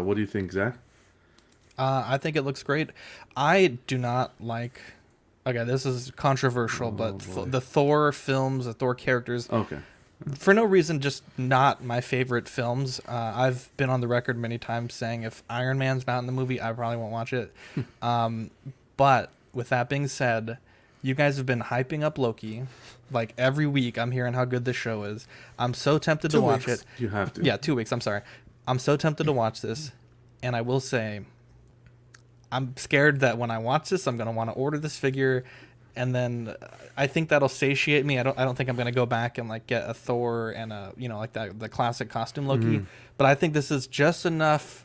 What do you think, Zach? I think it looks great. I do not like. Okay, this is controversial, but the Thor films, the Thor characters, Okay. for no reason, just not my favorite films. I've been on the record many times saying if Iron Man's not in the movie, I probably won't watch it. But with that being said, you guys have been hyping up Loki. Like every week, I'm hearing how good this show is. I'm so tempted to watch it. You have to. Yeah, 2 weeks. I'm sorry. I'm so tempted to watch this, and I will say, I'm scared that when I watch this, I'm gonna want to order this figure, and then I think that'll satiate me. I don't think I'm gonna go back and like get a Thor and a like the classic costume Loki. But I think this is just enough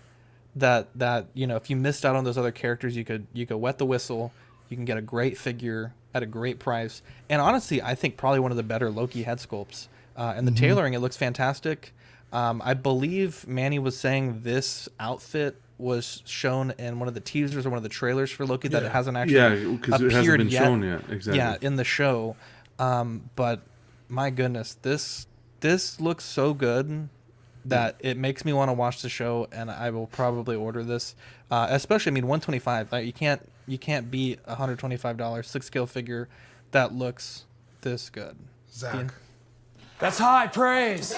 that if you missed out on those other characters, you could wet the whistle. You can get a great figure at a great price, and honestly, I think probably one of the better Loki head sculpts. And the tailoring, it looks fantastic. I believe Manny was saying this outfit was shown in one of the teasers or one of the trailers for Loki that it hasn't actually because it hasn't been shown yet. Exactly. Yeah, in the show. But my goodness, this looks so good that it makes me want to watch the show, and I will probably order this. Especially, I mean, 125. Like, you can't beat a $125 6-scale figure that looks this good. Zach. That's high praise.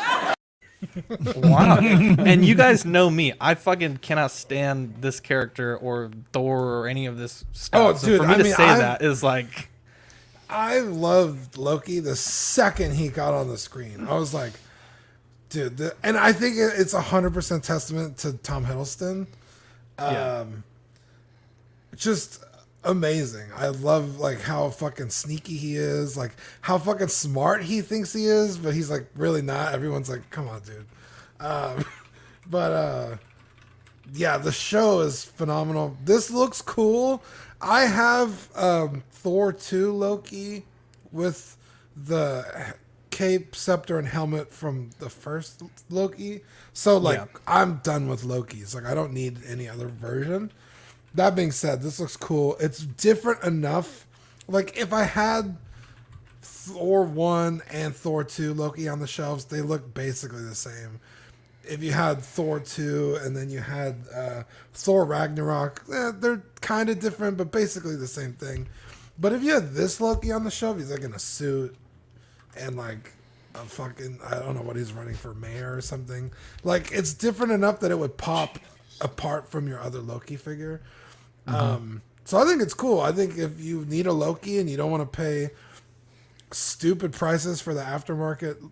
Wow. And you guys know me. I fucking cannot stand this character or Thor or any of this stuff. Oh, So dude, for me I to mean, say that is like... I loved Loki the second he got on the screen. I was like, dude, and I think it's 100% testament to Tom Hiddleston. Just amazing. I love like how fucking sneaky he is, like how fucking smart he thinks he is, but he's like really not. Everyone's like, come on, dude. Yeah, the show is phenomenal. This looks cool. I have Thor 2 Loki with the cape, scepter, and helmet from the first Loki. So like I'm done with Loki's. Like I don't need any other version. That being said, this looks cool. It's different enough. Like if I had Thor 1 and Thor 2 Loki on the shelves, they look basically the same. If you had Thor 2 and then you had Thor Ragnarok, they're kind of different, but basically the same thing. But if you had this Loki on the shelf, he's like in a suit and like a fucking, I don't know what he's running for, mayor or something. Like it's different enough that it would pop apart from your other Loki figure. So I think it's cool. I think if you need a Loki and you don't want to pay stupid prices for the aftermarket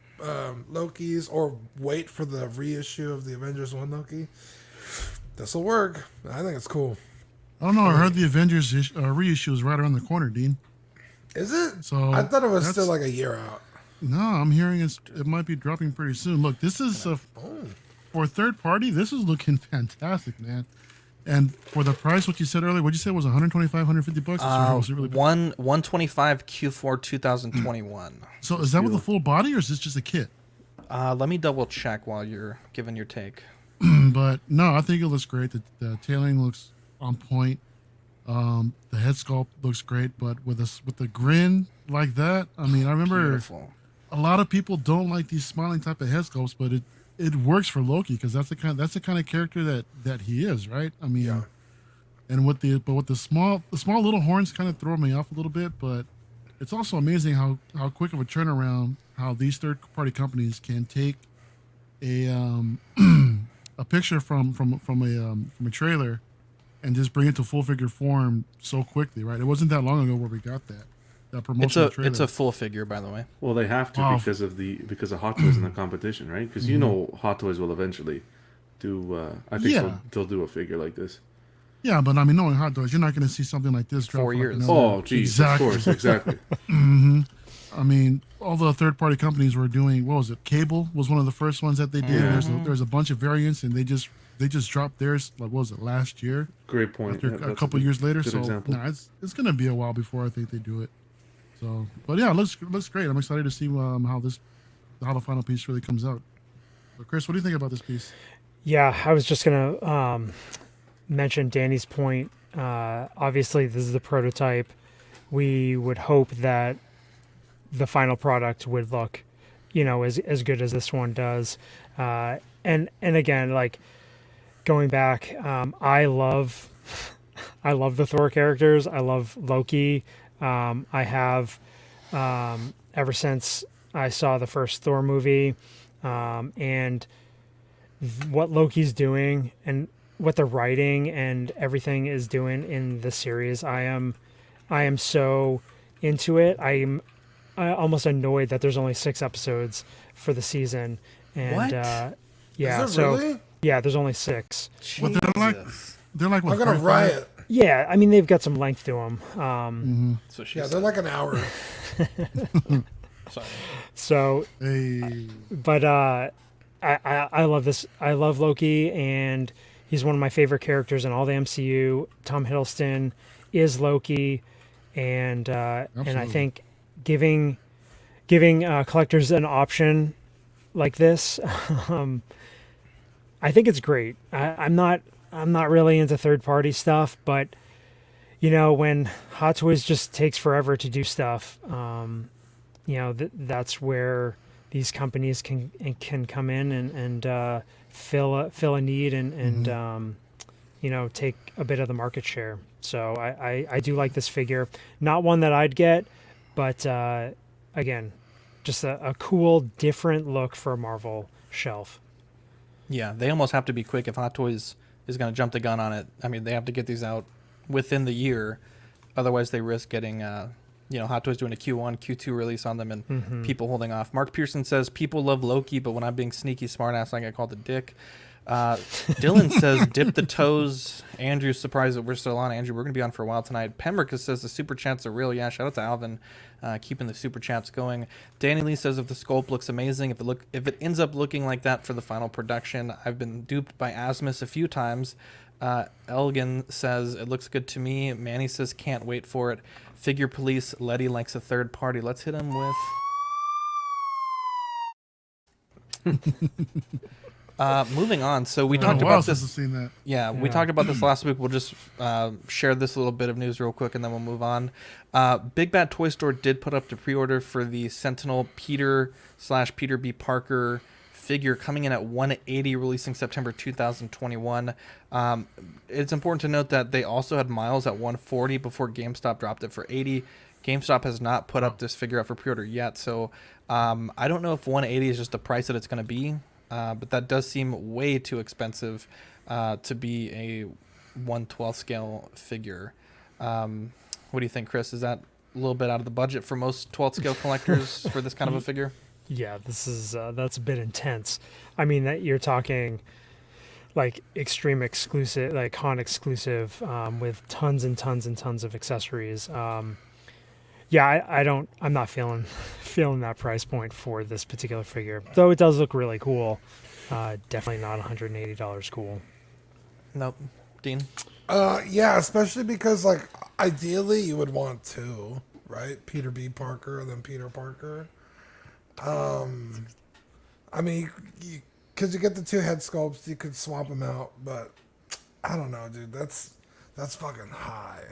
Lokis or wait for the reissue of the Avengers 1 Loki, this will work. I think it's cool. I don't know. I heard the Avengers reissue is right around the corner, Dean. Is it? So I thought it was still like a year out. No, I'm hearing it might be dropping pretty soon. Look, this is for a third party. This is looking fantastic, man. And for the price, what you said earlier, what you said was 125, 150 bucks. Was it really 125 Q4 2021. So is that with the full body, or is this just a kit? Let me double check while you're giving your take. But no, I think it looks great. The tailoring looks on point. The head sculpt looks great, but with the grin like that, I mean, I remember a lot of people don't like these smiling type of head sculpts, but it works for Loki because that's the kind of character that he is, right? I mean, and with the small little horns kind of throw me off a little bit, but it's also amazing how quick of a turnaround how these third party companies can take a a picture from a trailer and just bring it to full figure form so quickly, right? It wasn't that long ago where we got that promotional trailer. It's a full figure, by the way. Well, they have to because of Hot Toys in the competition, right? Because you know Hot Toys will eventually do. I think they'll do a figure like this. Yeah, but I mean, knowing Hot Toys, you're not going to see something like this drop 4 years. Like Oh, geez, exactly. Of course, exactly. I mean, all the third-party companies were doing. What was it? Cable was one of the first ones that they did. There's a bunch of variants, and they just dropped theirs. Like, what was it, last year? Great point. After a couple years later, so it's going to be a while before I think they do it. So, but yeah, it looks great. I'm excited to see how the final piece really comes out. But Chris, what do you think about this piece? Yeah, I was just gonna mention Danny's point. Obviously, this is the prototype. We would hope that the final product would look, as good as this one does. And again, like going back, I love the Thor characters. I love Loki. I have ever since I saw the first Thor movie, and what Loki's doing and what the writing and everything is doing in the series. I am so into it. I'm almost annoyed that there's only 6 episodes for the season. And What? Yeah, Is there really? Yeah, there's only 6. What they're like I'm gonna riot. Yeah, I mean they've got some length to them. So They're like an hour. Sorry. So, hey. But I love this. I love Loki, and he's one of my favorite characters in all the MCU. Tom Hiddleston is Loki, and I think giving collectors an option like this, I think it's great. I'm not really into third party stuff, but when Hot Toys just takes forever to do stuff, that's where these companies can come in and fill a need and take a bit of the market share. So I do like this figure. Not one that I'd get, but again, just a cool, different look for a Marvel shelf. Yeah, they almost have to be quick if Hot Toys is going to jump the gun on it. I mean, they have to get these out within the year. Otherwise, they risk getting, Hot Toys doing a Q1, Q2 release on them and people holding off. Mark Pearson says, people love Loki, but when I'm being sneaky smartass, I get called a dick. Dylan says, dip the toes. Andrew's surprised that we're still on. Andrew, we're going to be on for a while tonight. Pembroke says the super chats are real. Yeah, shout out to Alvin keeping the super chats going. Danny Lee says if the sculpt looks amazing, if it ends up looking like that for the final production. I've been duped by Asmus a few times. Elgin says it looks good to me. Manny says can't wait for it. Figure Police, Letty likes a third party. Let's hit him with... moving on. So we talked about this. Yeah, we talked about this last week. We'll just share this little bit of news real quick, and then we'll move on. Big Bad Toy Store did put up the pre-order for the Sentinel Peter/Peter B. Parker figure coming in at $180, releasing September 2021. It's important to note that they also had Miles at $140 before GameStop dropped it for $80. GameStop has not put up this figure up for pre-order yet, so I don't know if $180 is just the price that it's going to be. But that does seem way too expensive to be a 1/12 scale figure. What do you think, Chris? Is that a little bit out of the budget for most 12 scale collectors for this kind of a figure? Yeah, this is that's a bit intense. I mean, that you're talking like extreme exclusive, like con exclusive, with tons and tons and tons of accessories. Yeah, I'm not feeling that price point for this particular figure, though it does look really cool. Definitely not $180 cool. Nope. Dean? Yeah, especially because like ideally you would want 2, right? Peter B. Parker and then Peter Parker. I mean, because you get the 2 head sculpts, you could swap them out, but I don't know, dude. That's fucking high.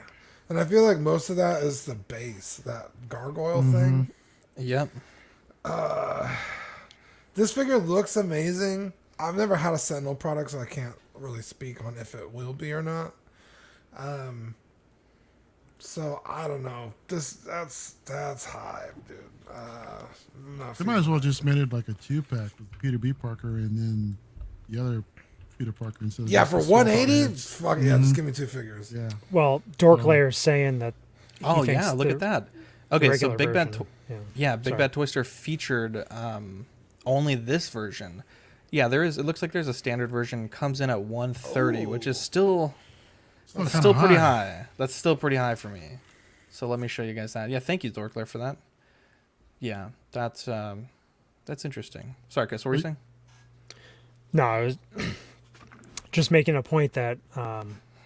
And I feel like most of that is the base, that gargoyle thing. Yep. This figure looks amazing. I've never had a Sentinel product, so I can't really speak on if it will be or not. So I don't know. That's hype, dude. They might as well just made it like a 2-pack with Peter B. Parker and then the other Peter Parker instead of Yeah, just for the swap out 180, heads. fuck yeah, just give me 2 figures. Yeah. Well, Dorklayer's saying that. Oh yeah, look at that. Okay, so Big Bad, Big Bad Toy Store featured only this version. Yeah, there is. It looks like there's a standard version comes in at 130, which is still pretty high. That's still pretty high for me. So let me show you guys that. Yeah, thank you, Dorkler, for that. Yeah, that's interesting. Sorry, Chris, what were you saying? No, I was just making a point that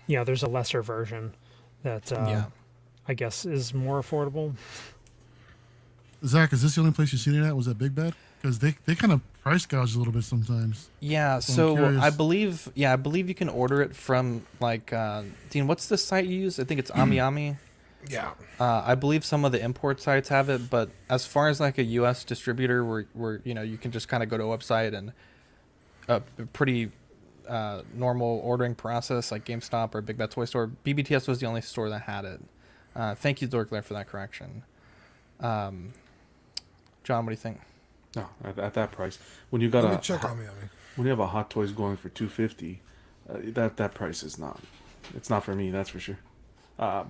there's a lesser version that I guess is more affordable. Zach, is this the only place you've seen it at? Was that Big Bad? Because they kind of price gouge a little bit sometimes. Yeah, so I believe you can order it from like Dean. What's the site you use? I think it's AmiAmi. Yeah. I believe some of the import sites have it, but as far as like a U.S. distributor, where you can just kind of go to a website and a pretty normal ordering process like GameStop or Big Bad Toy Store. BBTS was the only store that had it. Thank you, Dorkler, for that correction. John, what do you think? No, at that price, when you got when you have a Hot Toys going for $250, that price is not. It's not for me, that's for sure.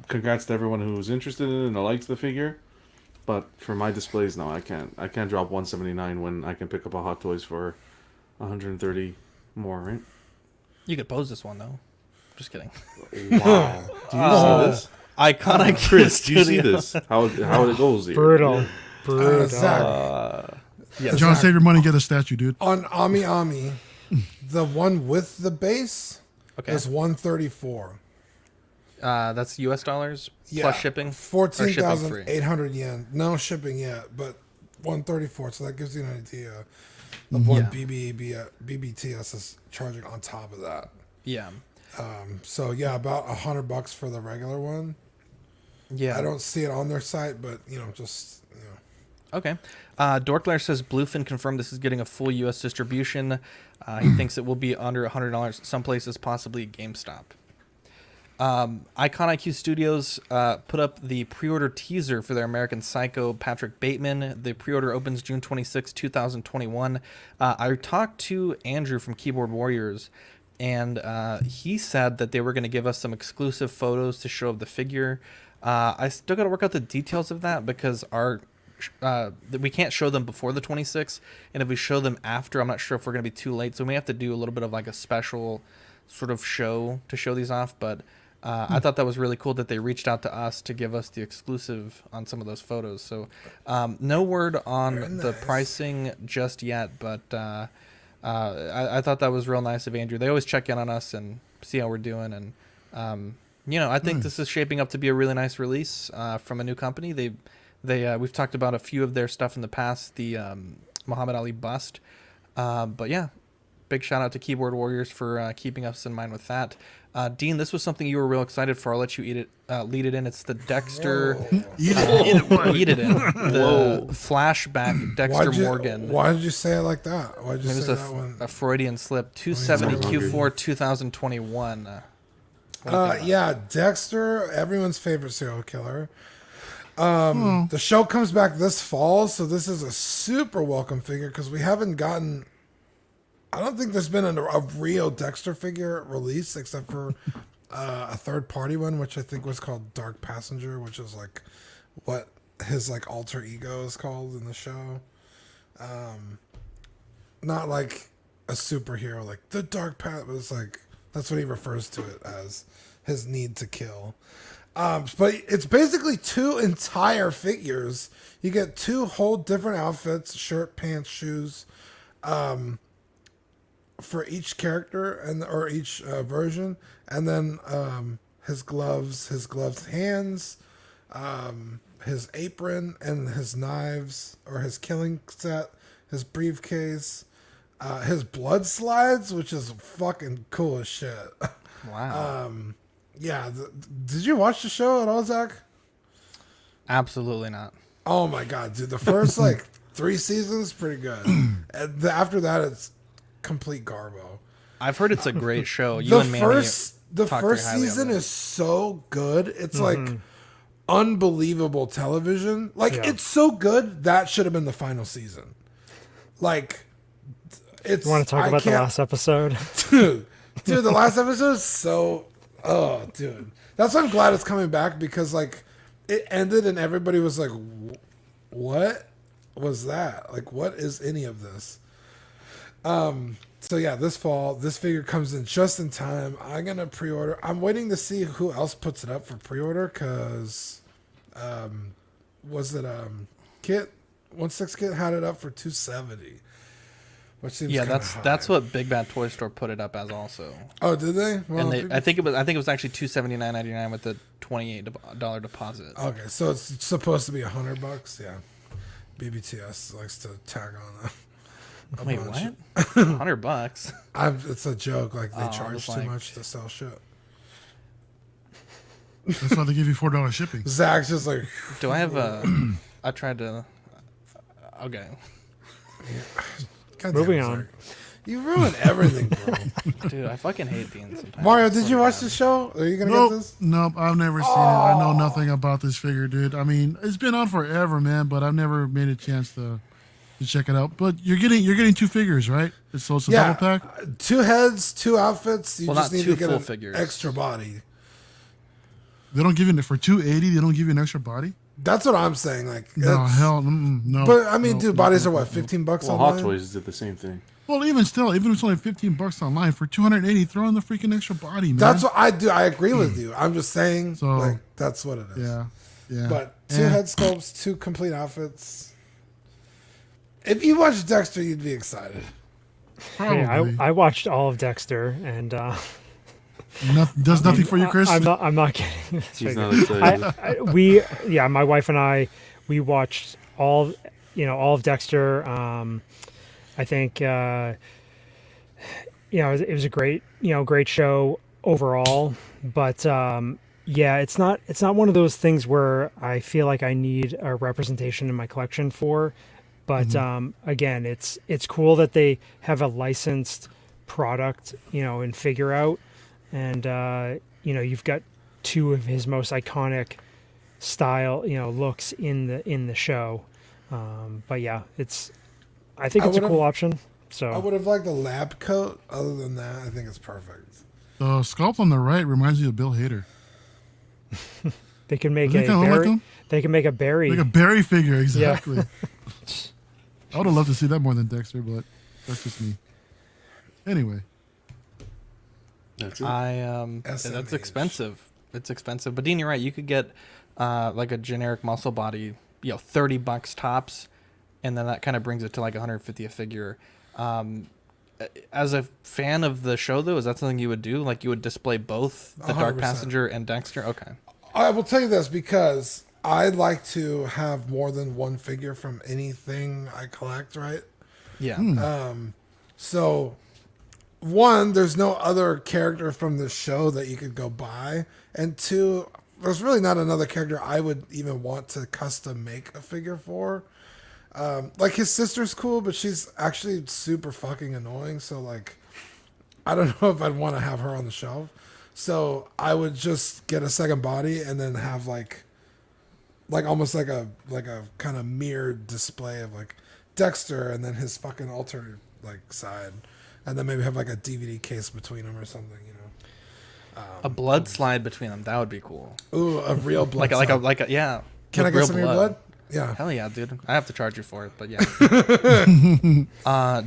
Congrats to everyone who's interested in it and likes the figure, but for my displays, no, I can't drop $179 when I can pick up a Hot Toys for $130 more, right? You could pose this one though. Just kidding. Wow. Do you see this? Iconic Chris, do you see this? How it goes here? Brutal. Yes. John, save your money, get a statue, dude. On AmiAmi, the one with the base is 134. That's US dollars plus shipping. 14,800 yen. No shipping yet, but 134. So that gives you an idea of what BBTS is charging on top of that. Yeah. So yeah, about $100 for the regular one. Yeah. I don't see it on their site, but Okay. Dorkler says Bluefin confirmed this is getting a full U.S. distribution. He thinks it will be under $100. Some places, possibly GameStop. Icon IQ Studios put up the pre-order teaser for their American Psycho Patrick Bateman. The pre-order opens June 26, 2021. I talked to Andrew from Keyboard Warriors, and he said that they were going to give us some exclusive photos to show of the figure. I still got to work out the details of that because we can't show them before the 26th, and if we show them after, I'm not sure if we're going to be too late. So we may have to do a little bit of like a special sort of show to show these off. But I thought that was really cool that they reached out to us to give us the exclusive on some of those photos. So no word on the pricing just yet, but I thought that was real nice of Andrew. They always check in on us and see how we're doing, and I think this is shaping up to be a really nice release from a new company. We've talked about a few of their stuff in the past, the Muhammad Ali bust, but yeah, big shout out to Keyboard Warriors for keeping us in mind with that. Dean, this was something you were real excited for. I'll let you lead it in. It's the Dexter eat it in the flashback Dexter Morgan. Why did you say it like that? Why did you say that one? A Freudian slip. 270 Q4 2021. Yeah, Dexter, everyone's favorite serial killer. The show comes back this fall, so this is a super welcome figure because we haven't gotten. I don't think there's been a real Dexter figure released except for a third-party one, which I think was called Dark Passenger, which is like what his like alter ego is called in the show. Not like a superhero like the Dark Path, but it's like that's what he refers to it as, his need to kill. But it's basically two entire figures. You get two whole different outfits, shirt, pants, shoes, for each character or each version, and then his gloved hands, his apron, and his knives or his killing set, his briefcase, his blood slides, which is fucking cool as shit. Wow. Yeah. Did you watch the show at all, Zach? Absolutely not. Oh my god, dude! The first like 3 seasons pretty good, and after that it's complete garbo. I've heard it's a great show. The first season is so good. It's like unbelievable television. Like, it's so good that should have been the final season. Like, it's. You want to talk about the last episode? Dude, the last episode is so. Oh, dude. That's why I'm glad it's coming back, because, like, it ended and everybody was like, what was that? Like, what is any of this? So yeah, this fall, this figure comes in just in time. I'm gonna pre-order. I'm waiting to see who else puts it up for pre-order, because was it Kit 16 Kit had it up for $270, which seems that's what Big Bad Toy Store put it up as also. Oh, did they? Well, and I think it was actually $279.99 with the $28 deposit. Okay, so it's supposed to be $100. Yeah, BBTS likes to tag on a Wait, bunch. what? $100? It's a joke. Like, they charge too much to sell shit. That's why they give you $4 shipping. Zach's just like. Do I have I tried to. Okay. Moving on. You ruin everything, bro. Dude, I fucking hate Dean sometimes. Mario, did you watch the show? Are you gonna get this? Nope, I've never seen it. I know nothing about this figure, dude. I mean, it's been on forever, man, but I've never made a chance to check it out. But you're getting 2 figures, right? So it's a double pack? 2 heads, 2 outfits. You just need to get an figures. extra body. They don't give you for $280. They don't give you an extra body. That's what I'm saying. Like, no, hell, no. But I mean, dude, bodies are what, $15 well, online? Hot Toys did the same thing. Well, even still, even if it's only $15 online, for $280, throw in the freaking extra body, man. That's what I do. I agree with you. I'm just saying, so, like, that's what it is. Yeah. But 2 head sculpts, 2 complete outfits. If you watch Dexter, you'd be excited. Hey, I watched all of Dexter, and does nothing for you, Chris. I'm not kidding. He's not excited. My wife and I, we watched all of Dexter. I think it was a great show overall, but it's not one of those things where I feel like I need a representation in my collection for. But again, it's cool that they have a licensed product, in Figure Out, and you've got 2 of his most iconic style, looks in the show. But yeah, I think it's a cool option. So I would have liked a lab coat. Other than that, I think it's perfect. The sculpt on the right reminds me of Bill Hader. They can make a Barry. They can make a Barry. Like a Barry figure, exactly. Yeah. I would have loved to see that more than Dexter, but that's just me. Anyway. That's it. That's expensive. It's expensive. But Dean, you're right. You could get like a generic muscle body, $30 tops, and then that kind of brings it to like $150 a figure. As a fan of the show, though, is that something you would do? Like, you would display both the 100%. Dark Passenger and Dexter? Okay. I will tell you this, because I'd like to have more than 1 figure from anything I collect, right? Yeah. So, 1, there's no other character from the show that you could go buy. And 2, there's really not another character I would even want to custom make a figure for. Like, his sister's cool, but she's actually super fucking annoying. So, like, I don't know if I'd want to have her on the shelf. So I would just get a second body and then have like almost like a kind of mirrored display of like Dexter and then his fucking alter like side, and then maybe have like a DVD case between them or something, a blood slide between them, that would be cool. Ooh, a real blood like a yeah. Can I get some of your blood? Yeah. Hell yeah, dude. I have to charge you for it, but yeah.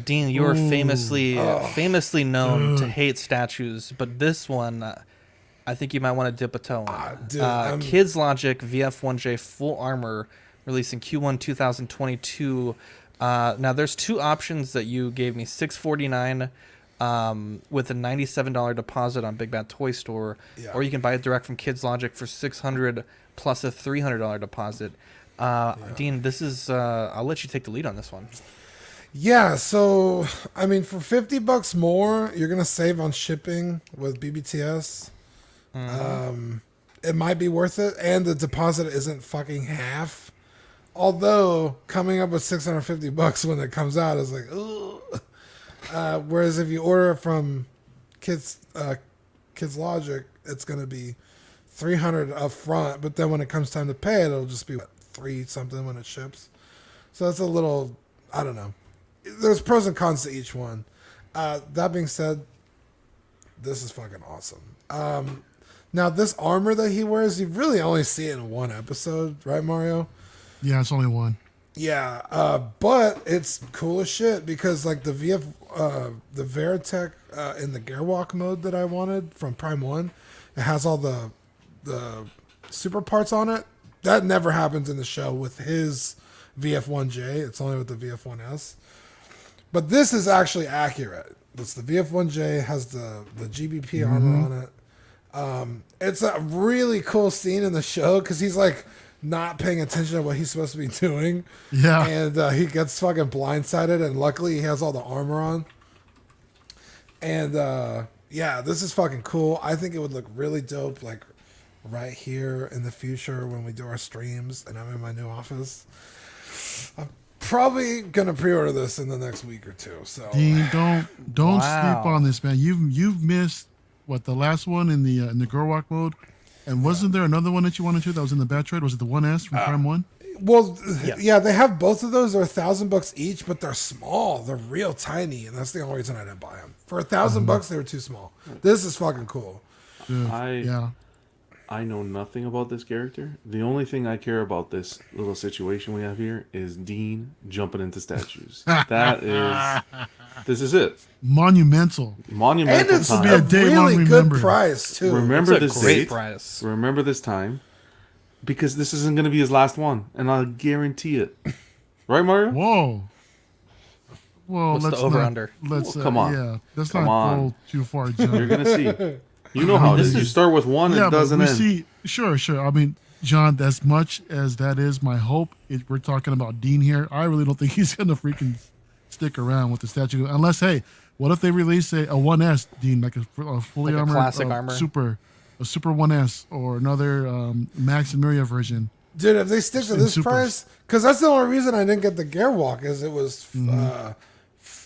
Dean, you are famously known to hate statues, but this one, I think you might want to dip a toe in. Kids Logic VF1J Full Armor, releasing Q1 2022. Now, there's 2 options that you gave me: $649 with a $97 deposit on Big Bad Toy Store, or you can buy it direct from Kids Logic for $600 plus a $300 deposit. Dean, this is I'll let you take the lead on this one. Yeah, so I mean, for $50 more, you're gonna save on shipping with BBTS. It might be worth it, and the deposit isn't fucking half. Although coming up with $650 when it comes out is like, ooh. Whereas if you order it from Kids Logic, it's gonna be $300 up front, but then when it comes time to pay it, it'll just be what, $3 something when it ships. So that's a little, I don't know. There's pros and cons to each one. That being said, this is fucking awesome. Now this armor that he wears, you really only see it in one episode, right, Mario? Yeah, it's only one. Yeah, but it's cool as shit because like the the Veritech in the Gearwalk mode that I wanted from Prime 1, it has all the super parts on it. That never happens in the show with his VF1J. It's only with the VF1S. But this is actually accurate. It's the VF1J, has the GBP armor on it. It's a really cool scene in the show because he's like not paying attention to what he's supposed to be doing. Yeah. And he gets fucking blindsided, and luckily he has all the armor on. And yeah, this is fucking cool. I think it would look really dope, like right here in the future when we do our streams and I'm in my new office. I'm probably gonna pre-order this in the next week or two. So Dean, don't sleep on this, man. You've missed what, the last one in the Gerwalk mode, and wasn't there another one that you wanted to that was in the Batroid? Was it the 1S from Prime 1? Well, yeah, they have both of those. They're $1,000 each, but they're small. They're real tiny, and that's the only reason I didn't buy them. For $1,000, they were too small. This is fucking cool. I know nothing about this character. The only thing I care about this little situation we have here is Dean jumping into statues. This is it. Monumental. And it's time. a really good price too. Remember this great date. price. Remember this time, because this isn't going to be his last one, and I'll guarantee it. Right, Mario? Whoa. Well, What's let's the over not, under? Let's come on. Yeah, let's Come not on. go too far, John. You're going to see. You know how it is. You start with one, yeah, it doesn't but we end. see. Sure. I mean, John, as much as that is my hope, we're talking about Dean here. I really don't think he's going to freaking stick around with the statue, unless, hey, what if they release a 1S Dean, like a fully Like a armored classic armor, a super 1S, or another Max and Miria version? Dude, if they stick to this price, because that's the only reason I didn't get the Gearwalk, is it was was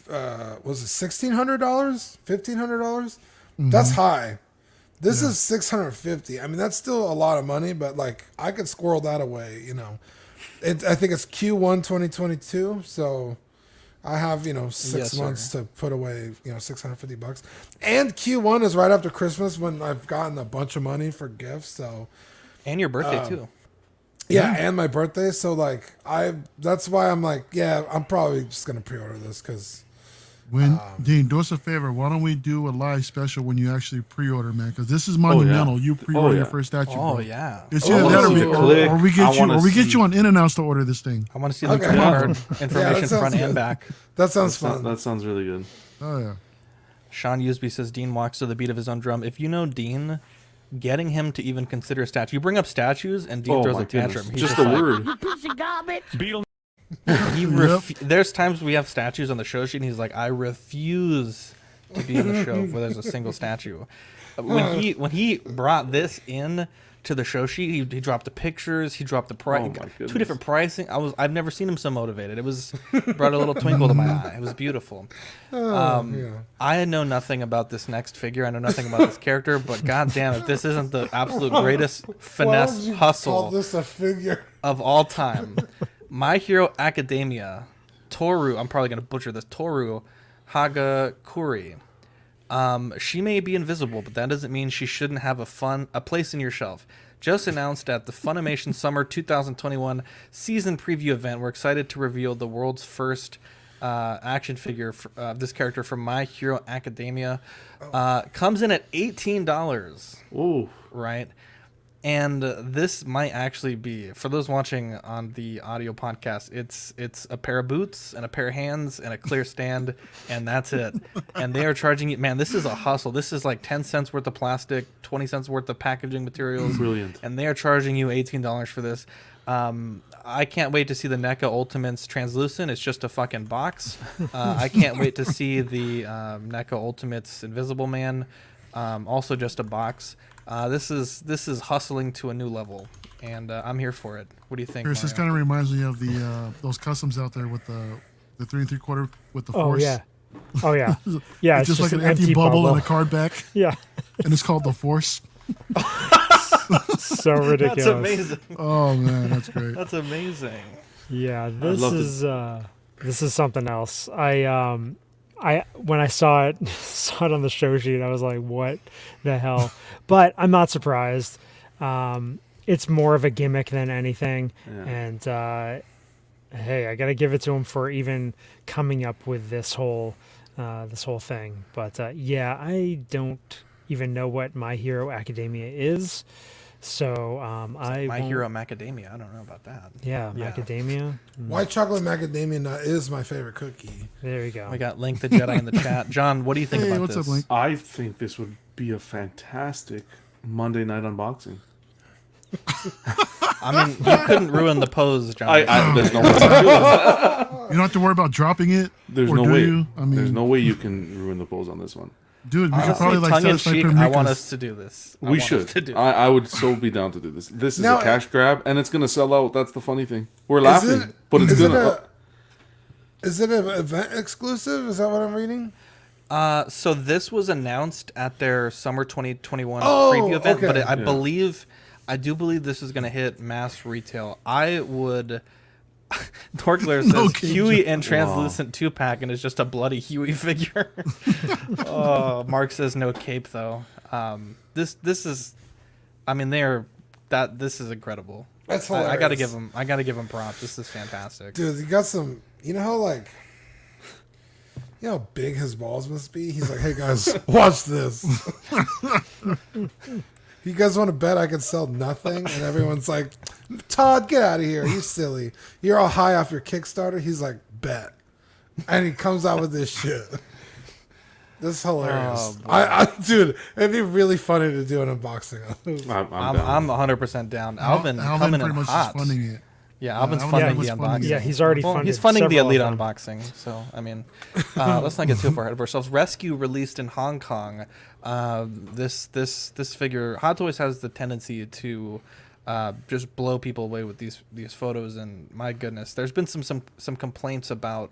it $1,600, $1,500? That's high. This is $650. I mean, that's still a lot of money, but like I could squirrel that away. You know, I think it's Q1 2022, so I have 6 months to put away $650. And Q1 is right after Christmas when I've gotten a bunch of money for gifts. So and your birthday too. Yeah, and my birthday. So like that's why I'm like, yeah, I'm probably just gonna pre-order this because. Dean, do us a favor. Why don't we do a live special when you actually pre-order, man? Because this is monumental. You pre-order your first statue. Oh, bro. yeah. It's either that or we get you on In-N-Outs to order this thing. I want to see the card information front and back. That sounds fun. That sounds really good. Oh yeah. Sean Usby says Dean walks to the beat of his own drum. If you know Dean, getting him to even consider a statue, you bring up statues and Dean throws a tantrum. He's just the word. Piece of garbage. Beetle. There's times we have statues on the show sheet and he's like, I refuse to be in the show where there's a single statue. When he brought this in to the show sheet, he dropped the pictures, he dropped the price, two different pricing. I've never seen him so motivated. It brought a little twinkle to my eye. It was beautiful. I know nothing about this next figure. I know nothing about this character, but goddamn, if this isn't the absolute greatest finesse hustle call this a figure of all time. My Hero Academia, Toru, I'm probably going to butcher this, Toru Hagakure. She may be invisible, but that doesn't mean she shouldn't have a place in your shelf. Just announced at the Funimation Summer 2021 season preview event, we're excited to reveal the world's first action figure of this character from My Hero Academia. Comes in at $18. Ooh. Right? And this might actually be, for those watching on the audio podcast, it's a pair of boots and a pair of hands and a clear stand, and that's it. And they are charging you, man, this is a hustle. This is like 10 cents worth of plastic, 20 cents worth of packaging materials. Brilliant. And they are charging you $18 for this. I can't wait to see the NECA Ultimates Translucent. It's just a fucking box. I can't wait to see the NECA Ultimates Invisible Man. Also just a box. This is hustling to a new level, and I'm here for it. What do you think, Chris, this Mario? kind of reminds me of the those customs out there with the 3 3/4 with the Oh force. yeah. Oh yeah. Yeah. It's just like an empty bubble and a card back. Yeah. And it's called the force. So ridiculous. That's amazing. Oh man, that's great. That's amazing. Yeah, this is something else. I when I saw it on the show sheet, I was like, "What the hell?" But I'm not surprised. It's more of a gimmick than anything, and hey, I gotta give it to him for even coming up with this whole thing. But yeah, I don't even know what My Hero Academia is. So My Hero Macadamia. I don't know about that. Yeah, Macadamia. White chocolate macadamia nut is my favorite cookie. There you go. We got Link the Jedi in the chat. John, what do you think about what's this? up, Link? I think this would be a fantastic Monday night unboxing. I mean, you couldn't ruin the pose, John. There's no way to do it. You don't have to worry about dropping it. There's or no do way. you? I mean, There's no way you can ruin the pose on this one. Dude, we could Honestly, probably like tongue in satisfy cheek, Puerto I want Ricans. us to do this. We should. I would so be down to do this. This is Now, a cash grab, and it's gonna sell out. That's the funny thing. We're laughing, but it's gonna. Is it an event exclusive? Is that what I'm reading? So this was announced at their summer 2021 Oh, preview event, okay. but I do believe this is going to hit mass retail. I would. Dorkler says No kidding. Huey and translucent 2-pack, and it's just a bloody Huey figure. Oh, Mark says no cape though. This is, I mean, this is incredible. That's hilarious. I gotta give him props. This is fantastic, Dude, you got some. You know how like. You know how big his balls must be? He's like, hey guys, watch this. You guys want to bet I can sell nothing? And everyone's like, Todd, get out of here. You silly. You're all high off your Kickstarter. He's like, bet. And he comes out with this shit. This is hilarious. Oh, Dude, it'd be really funny to do an unboxing. I'm 100% down. Alvin coming pretty in much hot. is funding it. Yeah, Alvin's Alvin funding was the funding unboxing. it. Yeah, he's already funded. He's funding the several elite of them. unboxing. So I mean, let's not get too far ahead of ourselves. Rescue released in Hong Kong. This figure, Hot Toys has the tendency to just blow people away with these photos, and my goodness, there's been some complaints about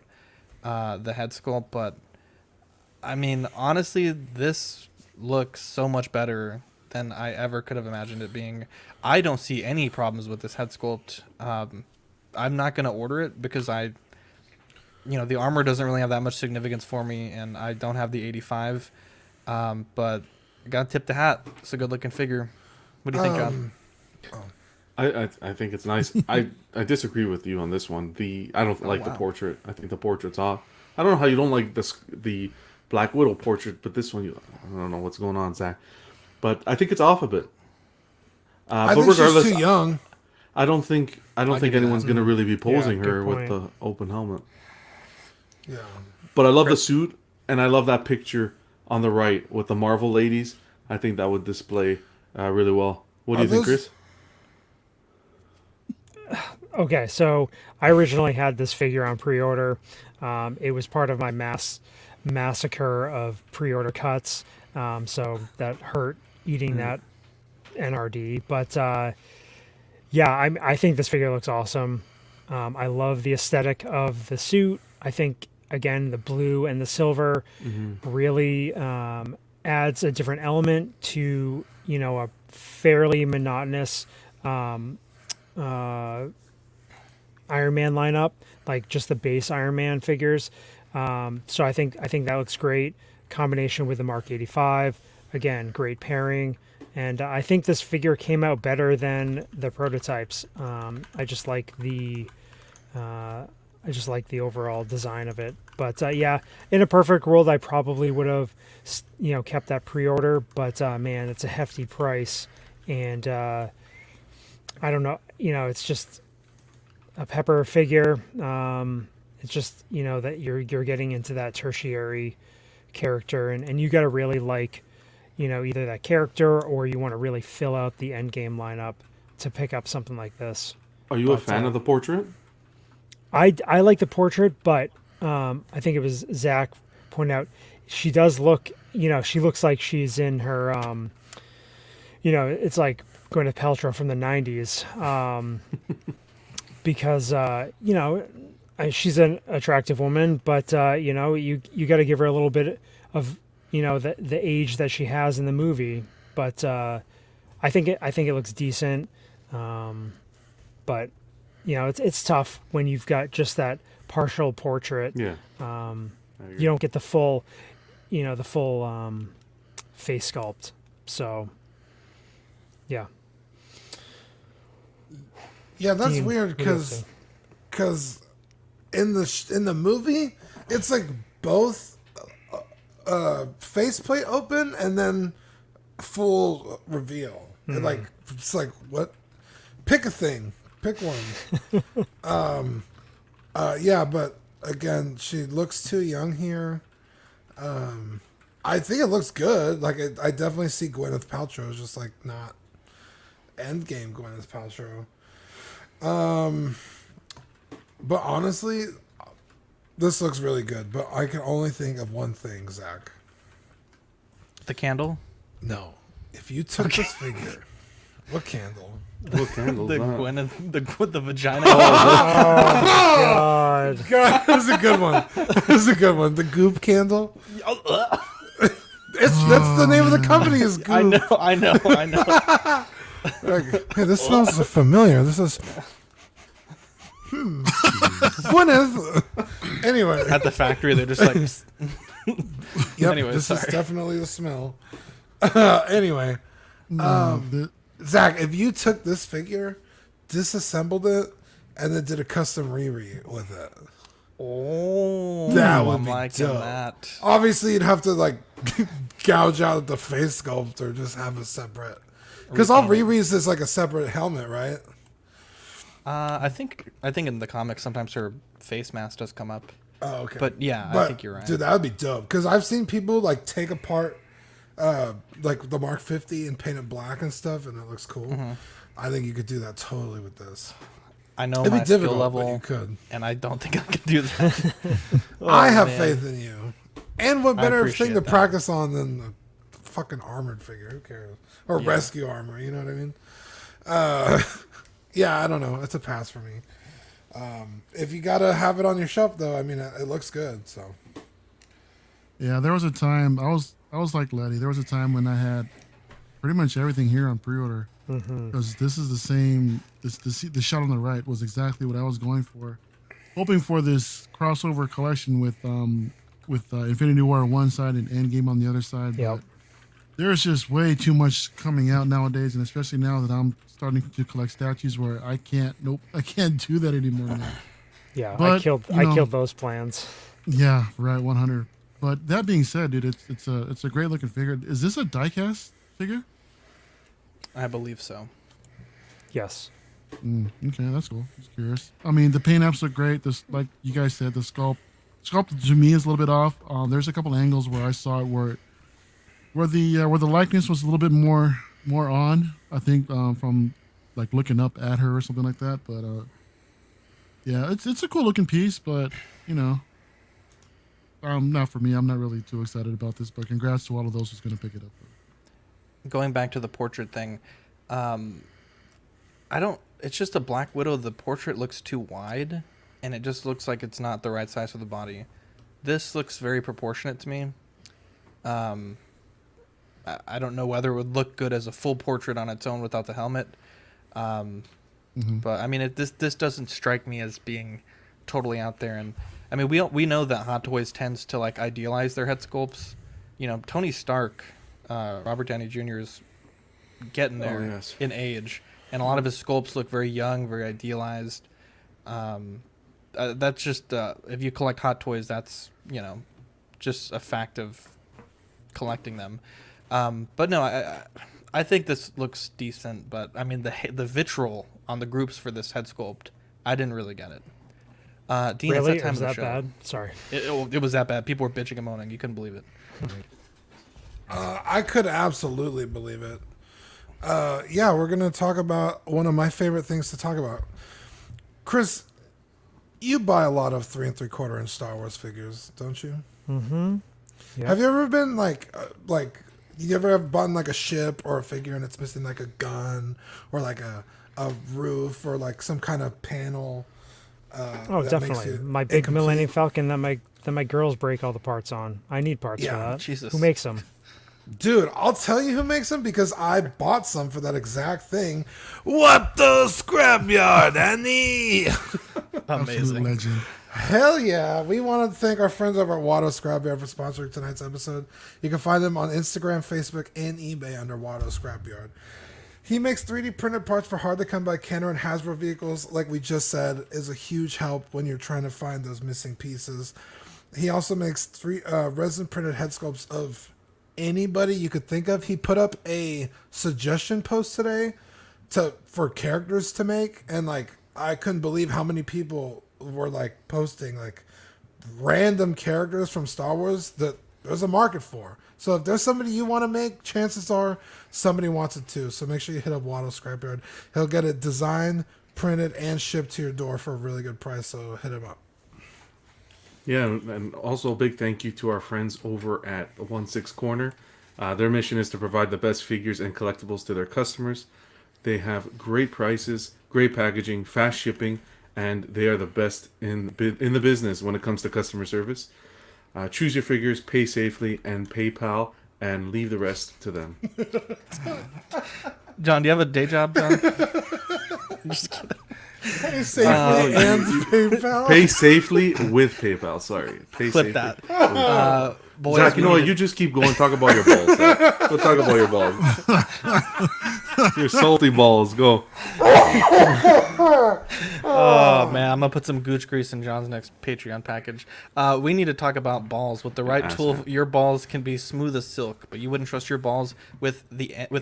the head sculpt, but I mean, honestly, this looks so much better than I ever could have imagined it being. I don't see any problems with this head sculpt. I'm not going to order it because the armor doesn't really have that much significance for me, and I don't have the 85. But I got to tip the hat. It's a good looking figure. What do you think, John? I think it's nice. I disagree with you on this one. I don't like the portrait. I think the portrait's off. I don't know how you don't like the Black Widow portrait, but this one, I don't know what's going on, Zach. But I think it's off a bit. I but think regardless, she's too young. I don't think anyone's going to really be posing good her with point. the open helmet. Yeah. But I love the suit, and I love that picture on the right with the Marvel ladies. I think that would display really well. What do you think, Chris? Okay, so I originally had this figure on pre-order. It was part of my massacre of pre-order cuts, so that hurt eating that NRD. But yeah, I think this figure looks awesome. I love the aesthetic of the suit. I think, again, the blue and the silver really adds a different element to, a fairly monotonous Iron Man lineup, like just the base Iron Man figures. So I think that looks great. Combination with the Mark 85, again, great pairing. And I think this figure came out better than the prototypes. I just like the overall design of it. But yeah, in a perfect world, I probably would have, kept that pre-order. But man, it's a hefty price, and I don't know. It's just a Pepper figure. It's just that you're getting into that tertiary character, and you got to really like, either that character or you want to really fill out the end game lineup to pick up something like this. Are you a fan of the portrait? I like the portrait, but I think it was Zach pointed out she does look. She looks like she's in her. It's like Gwyneth Paltrow from the '90s. Because she's an attractive woman, but you got to give her a little bit of the age that she has in the movie. But I think it looks decent, but it's tough when you've got just that partial portrait. Yeah. You don't get the full, face sculpt. So, yeah. Yeah, that's Dean, weird because in the movie it's like both faceplate open and then full reveal. And like it's like what? Pick a thing. Pick one. Yeah, but again, she looks too young here. I think it looks good. Like I definitely see Gwyneth Paltrow as just like not Endgame Gwyneth Paltrow. But honestly, this looks really good. But I can only think of one thing, Zach. The candle? No. If you took this figure, what candle? What candle? The Gwyneth, with the vagina. God. God, that was a good one. That was a good one. The Goop candle. That's the name of the company. Is Goop. I know. Like, hey, this smells familiar. This is. Gwyneth. Anyway, At the factory, they're just like. yep, Anyway, this is sorry. definitely the smell. Anyway, Zach, if you took this figure, disassembled it, and then did a custom Riri with it, that would I'm be liking dope. that. Obviously, you'd have to like gouge out the face sculpt or just have a separate. Because all Riri's is like a separate helmet, right? I think in the comics sometimes her face mask does come up. Oh, okay. But yeah, I think you're right. Dude, that would be dope. Because I've seen people like take apart like the Mark 50 and paint it black and stuff, and it looks cool. I think you could do that totally with this. I know It'd my be skill difficult, level, but you could. and I don't think I can do that. I have man. faith in you. And what I better appreciate thing to that. practice on than a fucking armored figure? Who cares? Or rescue armor, you know what I mean? Yeah, I don't know. It's a pass for me. If you gotta have it on your shelf, though, I mean, it looks good. So. Yeah, there was a time I was like Letty. There was a time when I had pretty much everything here on pre-order because this is the same. The shot on the right was exactly what I was going for, hoping for this crossover collection with Infinity War on one side and Endgame on the other side. Yep. But there's just way too much coming out nowadays, and especially now that I'm starting to collect statues where I can't do that anymore now. Yeah, But, I killed those plans. Yeah, right, 100. But that being said, dude, it's a great looking figure. Is this a diecast figure? I believe so. Yes. Okay, that's cool. Just curious. I mean, the paint apps look great. This, like you guys said, the sculpt to me is a little bit off. There's a couple angles where I saw it where the likeness was a little bit more on. I think from like looking up at her or something like that. But yeah, it's a cool looking piece, but not for me. I'm not really too excited about this. But congrats to all of those who's going to pick it up. Going back to the portrait thing, it's just a Black Widow. The portrait looks too wide, and it just looks like it's not the right size for the body. This looks very proportionate to me. I don't know whether it would look good as a full portrait on its own without the helmet. But I mean, this doesn't strike me as being totally out there. And I mean, we know that Hot Toys tends to like idealize their head sculpts. Tony Stark, Robert Downey Jr. is getting there in age, and a lot of his sculpts look very young, very idealized. That's just if you collect Hot Toys, that's just a fact of collecting them. But no, I think this looks decent. But I mean, the vitriol on the groups for this head sculpt, I didn't really get it. Dean, Really? it's that time Was of the that show. bad? Sorry. It was that bad. People were bitching and moaning. You couldn't believe it. I could absolutely believe it. Yeah, we're going to talk about one of my favorite things to talk about. Chris, you buy a lot of 3 3/4 inch Star Wars figures, don't you? Mm-hmm. Yep. Have you ever been like you ever have bought like a ship or a figure and it's missing like a gun or like a roof or like some kind of panel? Oh, that makes definitely. it My big incomplete? Millennium Falcon that my girls break all the parts on. I need parts for that. Jesus. Who makes them? Dude, I'll tell you who makes them because I bought some for that exact thing. What the scrapyard, Annie? Amazing. Legend. Hell yeah. We want to thank our friends over at Watto Scrapyard for sponsoring tonight's episode. You can find them on Instagram, Facebook, and eBay under Watto Scrapyard. He makes 3D printed parts for hard-to-come-by Kenner and Hasbro vehicles, like we just said, is a huge help when you're trying to find those missing pieces. He also makes resin-printed head sculpts of anybody you could think of. He put up a suggestion post today for characters to make, and like I couldn't believe how many people were like posting like random characters from Star Wars that there's a market for. So if there's somebody you want to make, chances are somebody wants it too. So make sure you hit up Watto Scrapyard. He'll get it designed, printed, and shipped to your door for a really good price. So hit him up. Yeah, and also a big thank you to our friends over at 1/6 Corner. Their mission is to provide the best figures and collectibles to their customers. They have great prices, great packaging, fast shipping, and they are the best in the business when it comes to customer service. Choose your figures, pay safely, and PayPal, and leave the rest to them. John, do you have a day job, John? Just kidding. Pay safely and PayPal. Pay safely with PayPal. Sorry, pay Clip safely. that. Boys, Zach, you know what? You just keep going. Talk about your balls. Zach. Go talk about your balls. Your salty balls. Go. Oh man, I'm gonna put some gooch grease in John's next Patreon package. We need to talk about balls. With the right tool, your balls can be smooth as silk, but you wouldn't trust your balls with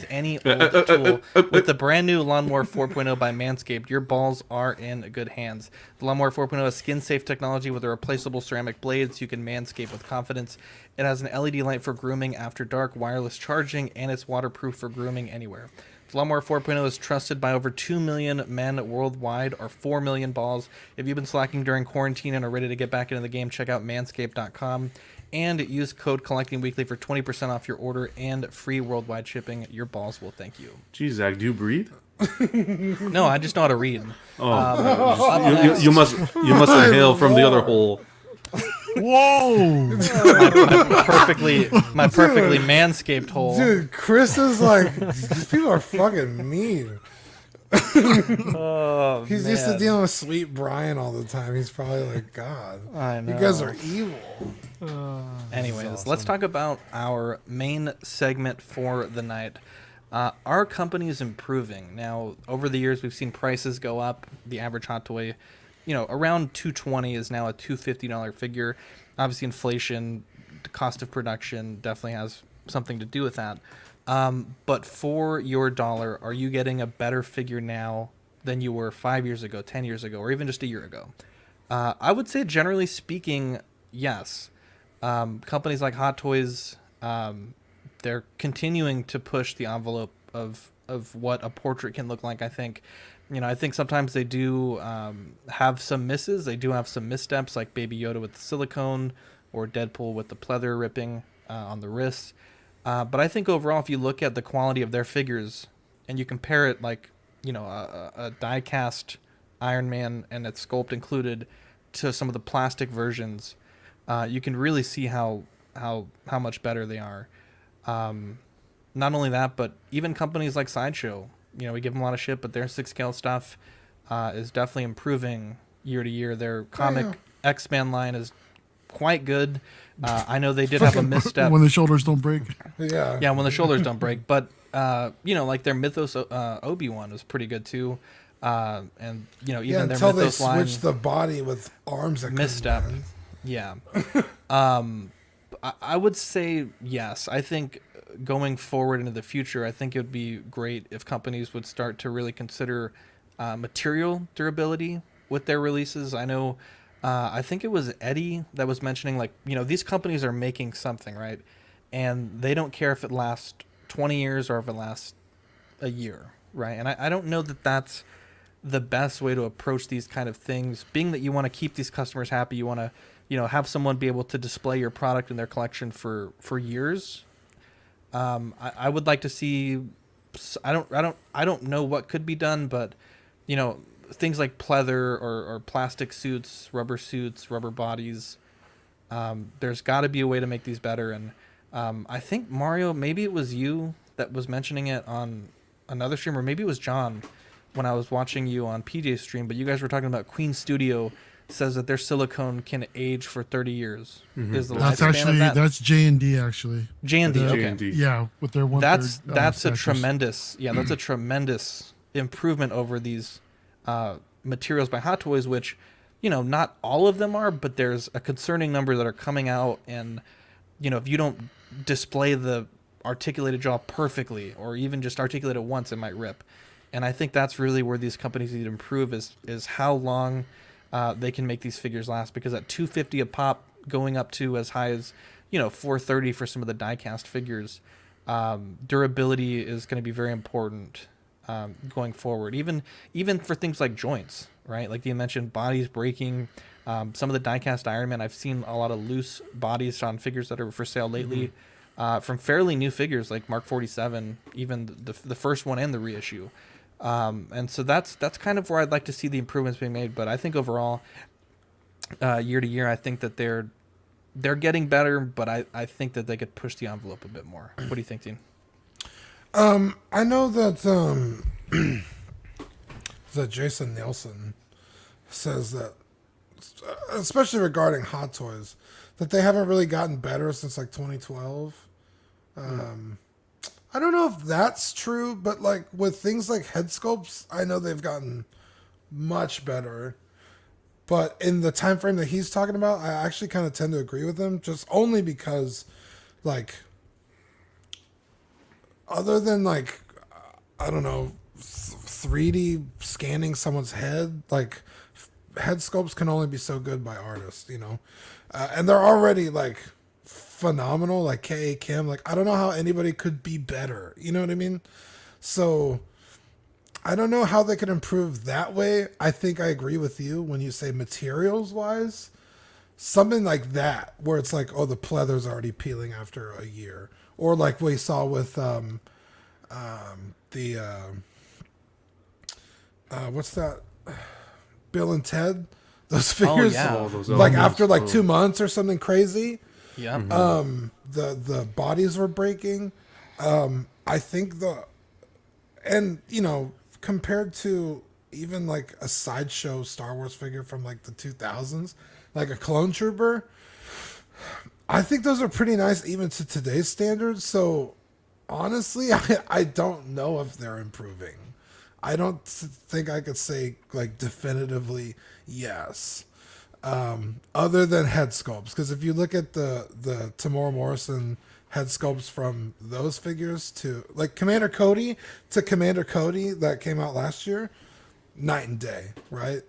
any old tool. With the brand new Lawnmower 4.0 by Manscaped, your balls are in good hands. The Lawnmower 4.0 has skin-safe technology with a replaceable ceramic blades. You can manscape with confidence. It has an LED light for grooming after dark, wireless charging, and it's waterproof for grooming anywhere. The Lawnmower 4.0 is trusted by over 2 million men worldwide, or 4 million balls. If you've been slacking during quarantine and are ready to get back into the game, check out manscaped.com and use code CollectingWeekly for 20% off your order and free worldwide shipping. Your balls will thank you. Geez, Zach, do you breathe? No, I just know how to read. Oh, you must inhale from the other hole. Whoa! my perfectly manscaped hole. Dude, Chris is like, these people are fucking mean. Oh, He's used to dealing with Sweet Brian all the time. He's probably like, God, I know. you guys are evil. Anyways, awesome. let's talk about our main segment for the night. Our company is improving. Now, over the years, we've seen prices go up. The average hot toy, around $220 is now a $250 figure. Obviously, inflation, the cost of production definitely has something to do with that. But for your dollar, are you getting a better figure now than you were 5 years ago, 10 years ago, or even just a year ago? I would say, generally speaking, yes. Companies like Hot Toys, they're continuing to push the envelope of what a portrait can look like, I think. I think sometimes they do have some misses. They do have some missteps, like Baby Yoda with the silicone or Deadpool with the pleather ripping on the wrists. But I think overall, if you look at the quality of their figures and you compare it like, a die-cast Iron Man and its sculpt included to some of the plastic versions, you can really see how much better they are. Not only that, but even companies like Sideshow, we give them a lot of shit, but their 6-scale stuff is definitely improving year to year. Their comic X-Men line is quite good. I know they did have a misstep. When the shoulders don't break. Yeah, when the shoulders don't break. But, like their Mythos Obi-Wan is pretty good too. And, even their until Mythos they line. switch the body with arms that misstep. Yeah. I would say yes. I think going forward into the future, I think it would be great if companies would start to really consider material durability with their releases. I know, I think it was Eddie that was mentioning, like, these companies are making something, right? And they don't care if it lasts 20 years or if it lasts a year, right? And I don't know that that's the best way to approach these kind of things, being that you want to keep these customers happy. You want to, have someone be able to display your product in their collection for years. I would like to see, I don't know what could be done, but, things like pleather or plastic suits, rubber bodies. There's got to be a way to make these better. And I think Mario, maybe it was you that was mentioning it on another stream, or maybe it was John when I was watching you on PJ's stream. But you guys were talking about Queen Studio says that their silicone can age for 30 years. Is the That's lifespan actually of that? that's J&D actually. J&D, okay. J&D. Yeah, with their one. That's a statues. tremendous that's a tremendous improvement over these materials by Hot Toys, which not all of them are, but there's a concerning number that are coming out, and if you don't display the articulated jaw perfectly, or even just articulate it once, it might rip. And I think that's really where these companies need to improve is how long they can make these figures last, because at $250 a pop, going up to as high as $430 for some of the die-cast figures, durability is going to be very important going forward. Even for things like joints, right? Like you mentioned, bodies breaking. Some of the die-cast Iron Man, I've seen a lot of loose bodies on figures that are for sale lately, from fairly new figures like Mark 47, even the first one and the reissue. And so that's kind of where I'd like to see the improvements being made. But I think overall, year to year, I think that they're getting better, but I think that they could push the envelope a bit more. What do you think, Dean? I know that that Jason Nielsen says that, especially regarding Hot Toys, that they haven't really gotten better since like 2012. I don't know if that's true, but like with things like head sculpts, I know they've gotten much better. But in the time frame that he's talking about, I actually kind of tend to agree with him, just only because, like, other than like, I don't know, 3D scanning someone's head, like head sculpts can only be so good by artists, and they're already like phenomenal, like K.A. Kim. Like, I don't know how anybody could be better. You know what I mean? So I don't know how they could improve that way. I think I agree with you when you say materials wise, something like that, where it's like, oh, the pleather's already peeling after a year, or like we saw with what's that? Bill and Ted, those figures, like after like 2 months or something crazy. Yeah. The bodies were breaking. I think compared to even like a sideshow Star Wars figure from like the 2000s, like a clone trooper, I think those are pretty nice even to today's standards. So honestly, I don't know if they're improving. I don't think I could say like definitively yes. Other than head sculpts, because if you look at the Tamora Morrison head sculpts from those figures to like Commander Cody that came out last year, night and day, right?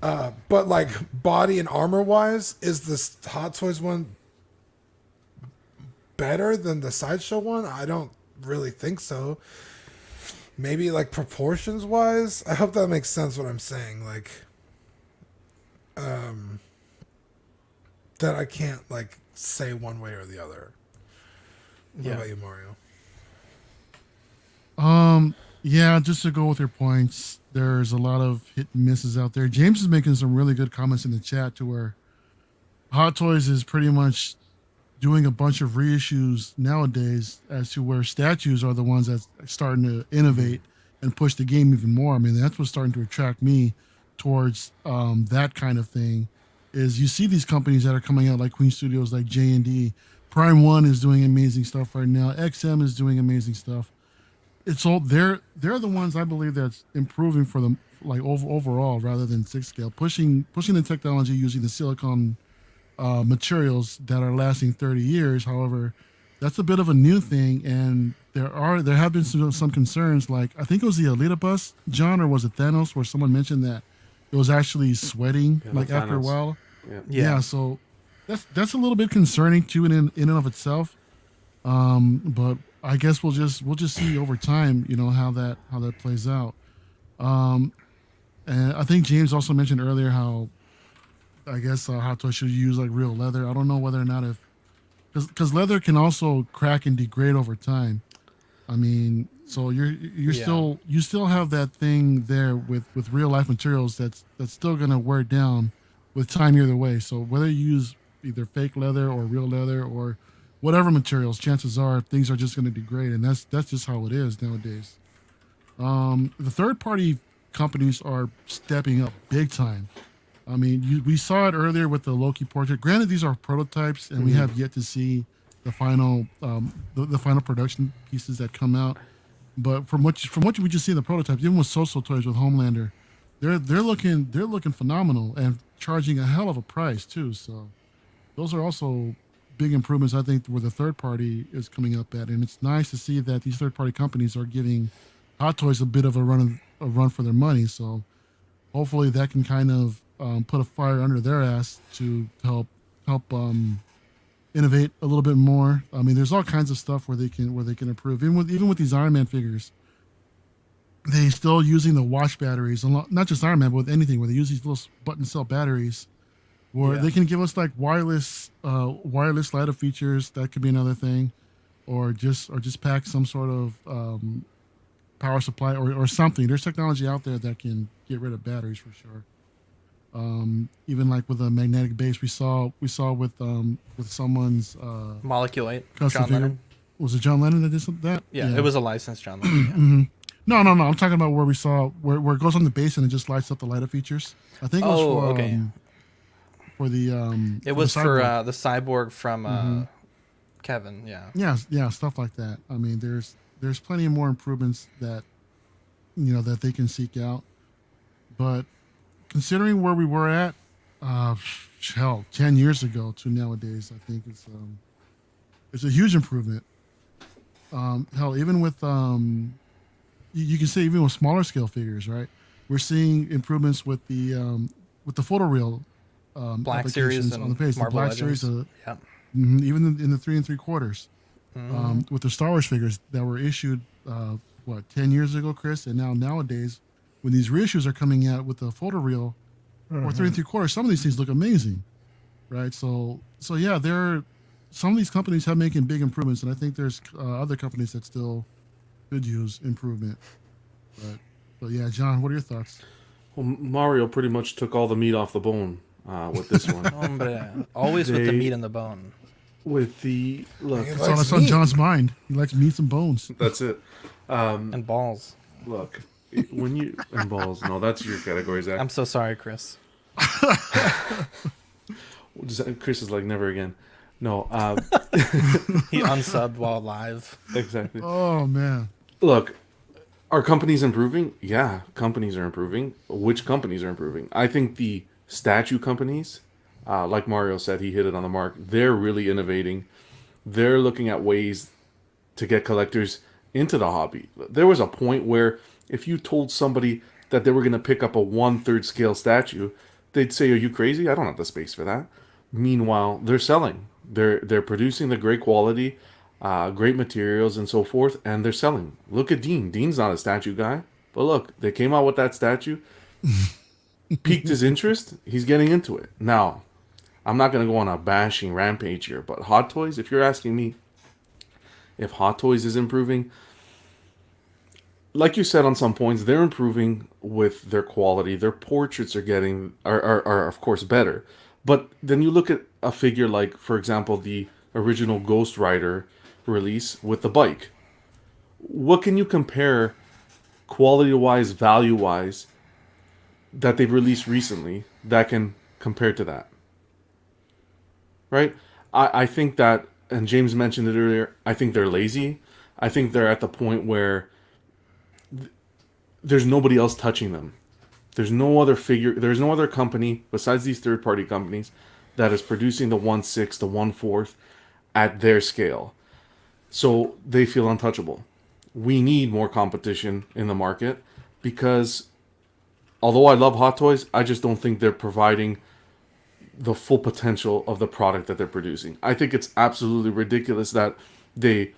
But like body and armor wise, is this Hot Toys one better than the Sideshow one? I don't really think so. Maybe like proportions wise. I hope that makes sense what I'm saying. Like, that I can't like say one way or the other. What about you, Mario? Yeah, just to go with your points, there's a lot of hit and misses out there. James is making some really good comments in the chat to where Hot Toys is pretty much doing a bunch of reissues nowadays, as to where statues are the ones that's starting to innovate and push the game even more. I mean, that's what's starting to attract me towards that kind of thing. Is you see these companies that are coming out like Queen Studios, like J&D. Prime One is doing amazing stuff right now. XM is doing amazing stuff. It's all they're the ones I believe that's improving for them, like overall, rather than 6-scale, pushing the technology using the silicone materials that are lasting 30 years. However, that's a bit of a new thing, and there have been some concerns. Like, I think it was the Alita bus, John, or was it Thanos, where someone mentioned that it was actually sweating like after a while. Yeah. So that's a little bit concerning too in and of itself. But I guess we'll just see over time, how that plays out. And I think James also mentioned earlier how I guess Hot Toys should use like real leather. I don't know whether or not because leather can also crack and degrade over time. I mean, so you still have that thing there with real life materials that's still gonna wear down with time either way. So whether you use either fake leather or real leather or whatever materials, chances are things are just going to degrade, and that's just how it is nowadays. The third party companies are stepping up big time. I mean, we saw it earlier with the Loki portrait. Granted, these are prototypes, and we have yet to see the final the final production pieces that come out. But from what we just see in the prototypes, even with Social Toys with Homelander, they're looking phenomenal and charging a hell of a price too. So those are also big improvements, I think, where the third party is coming up at, and it's nice to see that these third party companies are giving Hot Toys a bit of a run for their money. So hopefully that can kind of put a fire under their ass to help innovate a little bit more. I mean, there's all kinds of stuff where they can improve. Even with these Iron Man figures, they still using the watch batteries. Not just Iron Man, but with anything where they use these little button cell batteries, where they can give us like wireless light up features. That could be another thing, or just pack some sort of power supply or something. There's technology out there that can get rid of batteries for sure. Even like with a magnetic base, we saw with someone's Molecule 8, custom John figure. Lennon. Was it John Lennon that did that? Yeah, it was a licensed John Lennon. Yeah. Mm-hmm. No. I'm talking about where we saw where it goes on the base and it just lights up the light up features. I think it was for the it was for the cyborg from Kevin. Yeah, stuff like that. I mean, there's plenty of more improvements that that they can seek out, but considering where we were at, 10 years ago to nowadays, I think it's a huge improvement. Even with you can say even with smaller scale figures, right? We're seeing improvements with the photoreal Black Series on the page. Marvel The Black Legends. Series, Yep. even in the 3 3/4, with the Star Wars figures that were issued 10 years ago, Chris, and nowadays when these reissues are coming out with the photoreal or 3 3/4, some of these things look amazing, right? So yeah, some of these companies have making big improvements, and I think there's other companies that still could use improvement. But yeah, John, what are your thoughts? Well, Mario pretty much took all the meat off the bone with this one. Always with the meat and the bone. With the look, that's on John's mind. He likes meats and bones. That's it. And balls. Look, when you and balls. No, that's your category, Zach. I'm so sorry, Chris. Chris is like never again. No, he unsubbed while live. Exactly. Oh man. Look, are companies improving? Yeah, companies are improving. Which companies are improving? I think the statue companies, like Mario said, he hit it on the mark. They're really innovating. They're looking at ways to get collectors into the hobby. There was a point where if you told somebody that they were going to pick up a 1/3 scale statue, they'd say, "Are you crazy? I don't have the space for that." Meanwhile, they're selling. They're producing the great quality, great materials and so forth, and they're selling. Look at Dean. Dean's not a statue guy, but look, they came out with that statue, piqued his interest. He's getting into it. Now, I'm not going to go on a bashing rampage here, but Hot Toys, if you're asking me if Hot Toys is improving, like you said on some points, they're improving with their quality. Their portraits are of course better. But then you look at a figure like, for example, the original Ghost Rider release with the bike. What can you compare quality-wise, value-wise, that they've released recently that can compare to that? Right? I think that, and James mentioned it earlier, I think they're lazy. I think they're at the point where there's nobody else touching them. There's no other company besides these third-party companies that is producing the 1/6, the 1/4 at their scale. So they feel untouchable. We need more competition in the market because although I love Hot Toys, I just don't think they're providing the full potential of the product that they're producing. I think it's absolutely ridiculous that they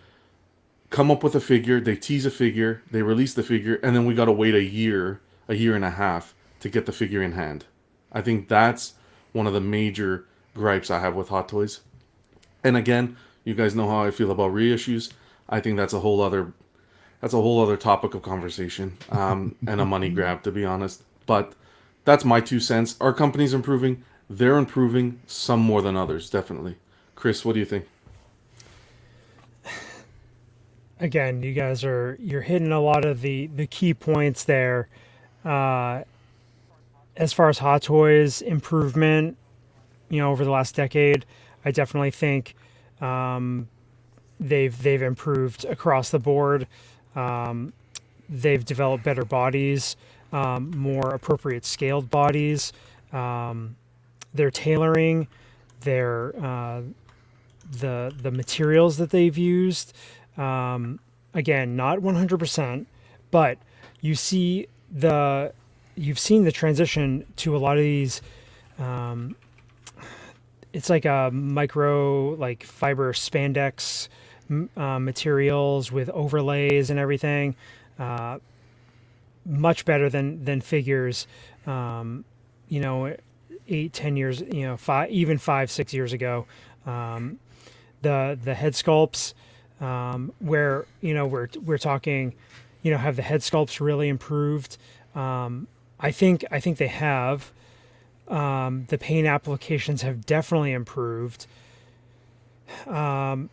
come up with a figure, they tease a figure, they release the figure, and then we got to wait a year and a half to get the figure in hand. I think that's one of the major gripes I have with Hot Toys. And again, you guys know how I feel about reissues. I think that's a whole other topic of conversation, and a money grab, to be honest. But that's my 2 cents. Are companies improving? They're improving, some more than others, definitely. Chris, what do you think? again, you're hitting a lot of the key points there. As far as Hot Toys improvement, over the last decade, I definitely think they've improved across the board. They've developed better bodies, more appropriate scaled bodies. Their tailoring, their the materials that they've used. Again, not 100%, but you've seen the transition to a lot of these. It's like a micro, like fiber spandex materials with overlays and everything. Much better than figures. 8-10 years, 5-6 years ago. The head sculpts, where we're talking, have the head sculpts really improved? I think they have. The paint applications have definitely improved. But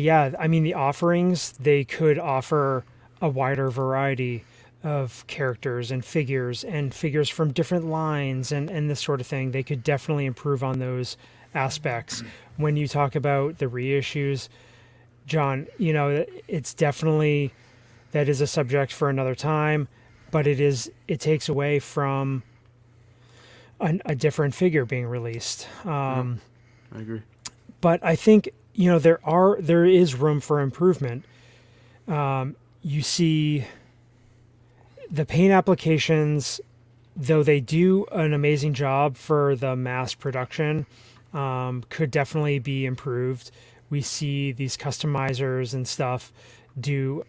yeah, I mean, the offerings, they could offer a wider variety of characters and figures from different lines and this sort of thing. They could definitely improve on those aspects. When you talk about the reissues, John, it's definitely, that is a subject for another time, but it takes away from a different figure being released. I agree. But I think, there is room for improvement. You see the paint applications, though they do an amazing job for the mass production, could definitely be improved. We see these customizers and stuff do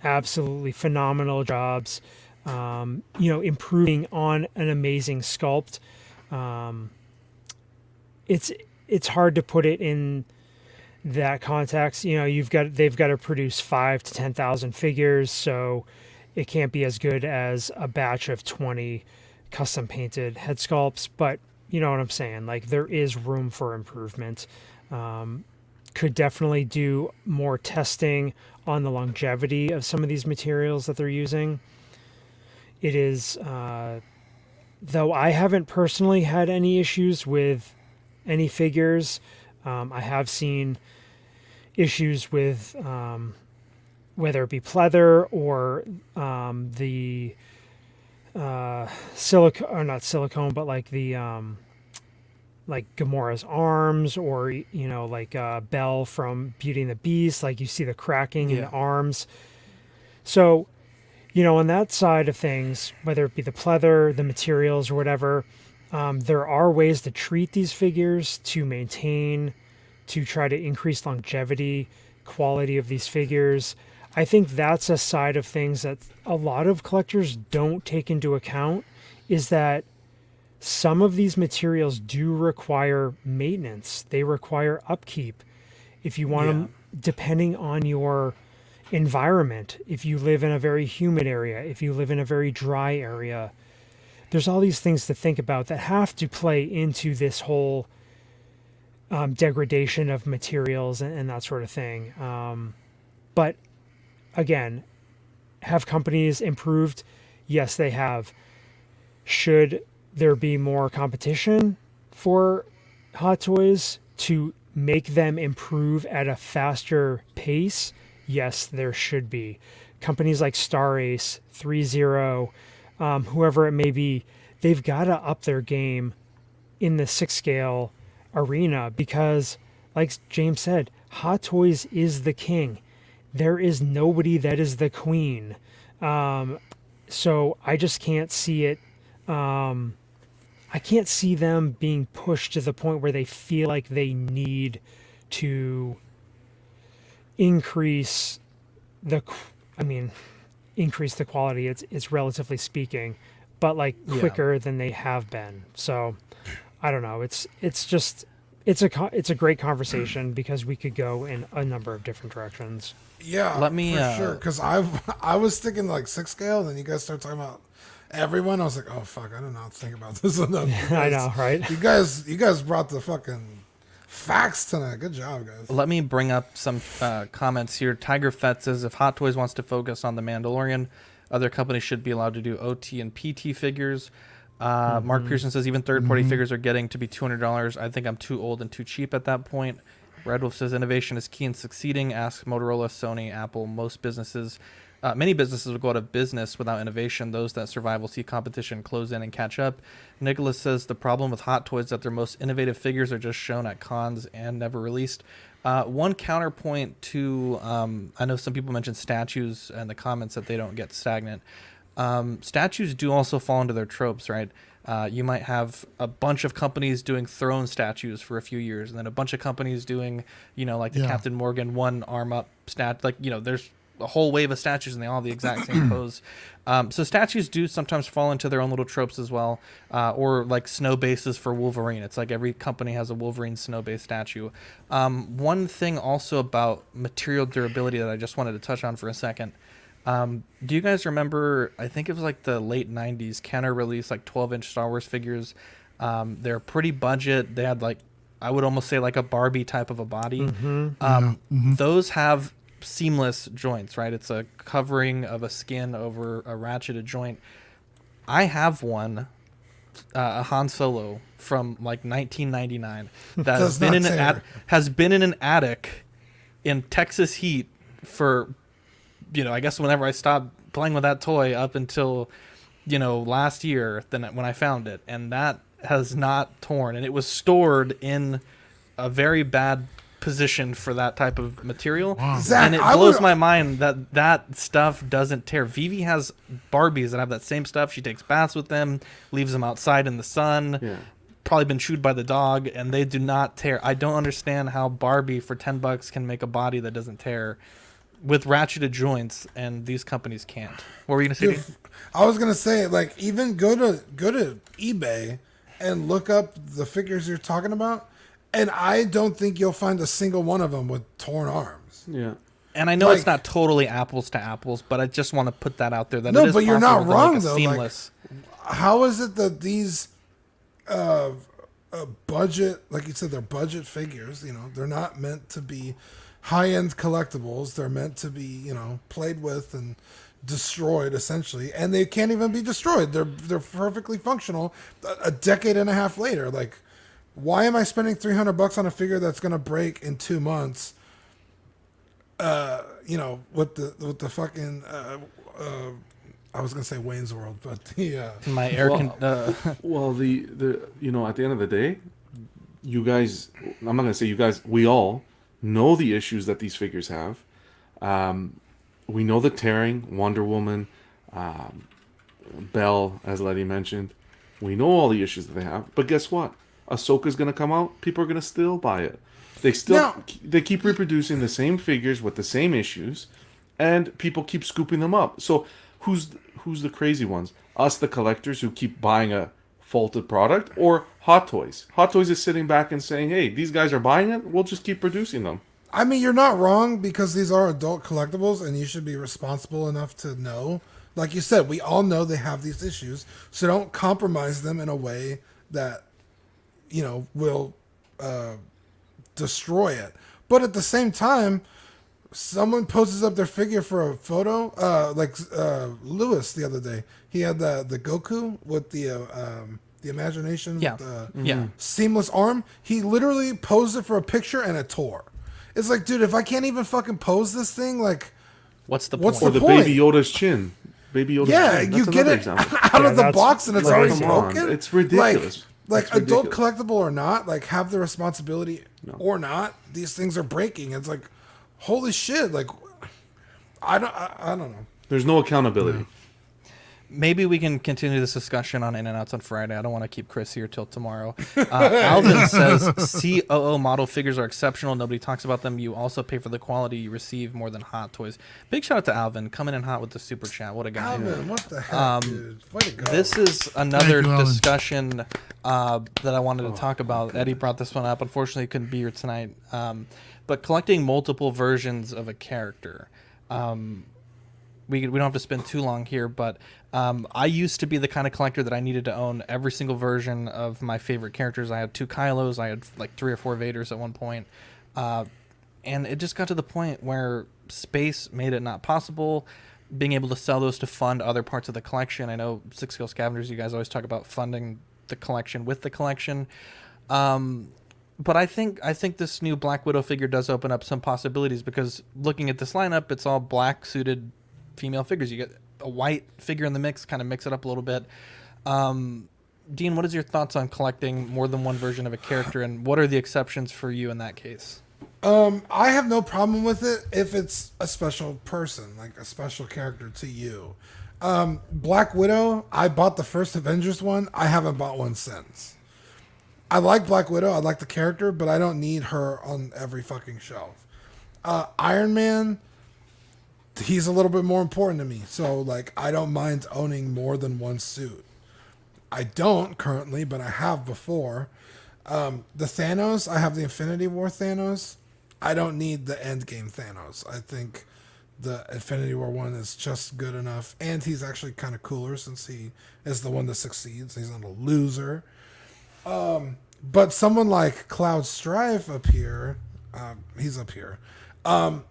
absolutely phenomenal jobs, improving on an amazing sculpt. It's hard to put it in that context. They've got to produce 5,000 to 10,000 figures, so it can't be as good as a batch of 20 custom painted head sculpts. But you know what I'm saying? Like, there is room for improvement. Could definitely do more testing on the longevity of some of these materials that they're using. It is, though I haven't personally had any issues with any figures. I have seen issues with whether it be pleather or the silicone, or not silicone, but like the like Gamora's arms, or like Belle from Beauty and the Beast. Like, you see the cracking in the arms. So, on that side of things, whether it be the pleather, the materials, or whatever, there are ways to treat these figures to try to increase longevity, quality of these figures. I think that's a side of things that a lot of collectors don't take into account, is that some of these materials do require maintenance. They require upkeep. If you want them, depending on your environment, if you live in a very humid area, if you live in a very dry area, there's all these things to think about that have to play into this whole degradation of materials and that sort of thing. But again, have companies improved? Yes, they have. Should there be more competition for Hot Toys to make them improve at a faster pace? Yes, there should be. Companies like Star Ace, 3-0, whoever it may be, they've got to up their game in the 6 scale arena, because, like James said, Hot Toys is the king. There is nobody that is the queen. So I just can't see it. I can't see them being pushed to the point where they feel like they need to increase the quality. It's relatively speaking, but like quicker than they have been. So I don't know. It's a great conversation, because we could go in a number of different directions. Yeah, Let me, for sure. Because I was thinking like 6 scale, then you guys start talking about everyone. I was like, oh fuck, I don't know how to think about this enough. I know, right? You guys brought the fucking facts tonight. Good job, guys. Let me bring up some comments here. Tiger Fett says if Hot Toys wants to focus on the Mandalorian, other companies should be allowed to do OT and PT figures. Mark Pearson says even third-party figures are getting to be $200. I think I'm too old and too cheap at that point. Red Wolf says innovation is key in succeeding. Ask Motorola, Sony, Apple. Many businesses will go out of business without innovation. Those that survive will see competition close in and catch up. Nicholas says the problem with Hot Toys is that their most innovative figures are just shown at cons and never released. One counterpoint to, I know some people mentioned statues and the comments that they don't get stagnant. Statues do also fall into their tropes, right? You might have a bunch of companies doing throne statues for a few years, and then a bunch of companies doing, like the Captain Morgan one arm up there's a whole wave of statues and they all have the exact same pose. So statues do sometimes fall into their own little tropes as well, or like snow bases for Wolverine. It's like every company has a Wolverine snow base statue. One thing also about material durability that I just wanted to touch on for a second. Do you guys remember, I think it was like the late 90s, Kenner released like 12-inch Star Wars figures. They're pretty budget. They had like, I would almost say like a Barbie type of a body. Those have seamless joints, right? It's a covering of a skin over a ratcheted joint. I have one, a Han Solo from like 1999 that has been in an attic in Texas heat for, I guess whenever I stopped playing with that toy up until, last year, then when I found it, and that has not torn, and it was stored in a very bad position for that type of material. Wow. Zach, and it blows my mind that stuff doesn't tear. Vivi has Barbies that have that same stuff. She takes baths with them, leaves them outside in the sun. Yeah. Probably been chewed by the dog, and they do not tear. I don't understand how Barbie for $10 can make a body that doesn't tear with ratcheted joints, and these companies can't. What were you gonna say? Dude, I was gonna say, like, even go to eBay and look up the figures you're talking about, and I don't think you'll find a single one of them with torn arms. Yeah. And I know it's not totally apples to apples, but I just want to put that out there. That no, it is but you're not possible to wrong make a though. seamless. Like, how is it that these budget, like you said, they're budget figures? They're not meant to be high-end collectibles. They're meant to be, played with and destroyed essentially, and they can't even be destroyed. They're perfectly functional a decade and a half later. Like, why am I spending $300 on a figure that's going to break in 2 months? With the fucking I was going to say Wayne's World, but the My air well, the at the end of the day, you guys, I'm not going to say you guys, we all know the issues that these figures have. We know the tearing, Wonder Woman, Belle, as Letty mentioned. We know all the issues that they have. But guess what? Ahsoka's going to come out. People are going to still buy it. They keep reproducing the same figures with the same issues, and people keep scooping them up. So who's the crazy ones? Us, the collectors, who keep buying a faulted product, or Hot Toys? Hot Toys is sitting back and saying, hey, these guys are buying it. We'll just keep producing them. I mean, you're not wrong, because these are adult collectibles, and you should be responsible enough to know. Like you said, we all know they have these issues, so don't compromise them in a way that, will destroy it. But at the same time, someone poses up their figure for a photo, like Lewis the other day. He had the Goku with the imagination, with the seamless arm. He literally posed it for a picture, and it tore. It's like, dude, if I can't even fucking pose this thing, like, what's the point? Or the Baby Yoda's chin. Baby Yoda's chin. That's you get it out of the box and it's already broken. It's ridiculous. Like adult collectible or not, like, have the responsibility or not, these things are breaking. It's like, holy shit! Like, I don't know. There's no accountability. Maybe we can continue this discussion on In and Outs on Friday. I don't want to keep Chris here till tomorrow. Alvin says COO model figures are exceptional. Nobody talks about them. You also pay for the quality you receive more than Hot Toys. Big shout out to Alvin, coming in hot with the super chat. What a guy! Alvin, what the heck, dude? Way to go. This is another discussion that I wanted to talk about. Eddie brought this one up. Unfortunately, he couldn't be here tonight. But collecting multiple versions of a character. we don't have to spend too long here, but I used to be the kind of collector that I needed to own every single version of my favorite characters. I had 2 Kylos, I had like 3 or 4 Vaders at one point, and it just got to the point where space made it not possible. Being able to sell those to fund other parts of the collection. I know Six Scale Scavengers, you guys always talk about funding the collection with the collection. But I think this new Black Widow figure does open up some possibilities, because looking at this lineup, it's all black suited female figures. You get a white figure in the mix, kind of mix it up a little bit. Dean, what is your thoughts on collecting more than one version of a character, and what are the exceptions for you in that case? I have no problem with it if it's a special person, like a special character to you. Black Widow, I bought the first Avengers one. I haven't bought one since. I like Black Widow. I like the character, but I don't need her on every fucking shelf. Iron Man, he's a little bit more important to me. So, like, I don't mind owning more than one suit. I don't currently, but I have before. The Thanos, I have the Infinity War Thanos. I don't need the Endgame Thanos. I think the Infinity War one is just good enough. And he's actually kind of cooler since he is the one that succeeds. He's not a loser. But someone like Cloud Strife up here, he's up here.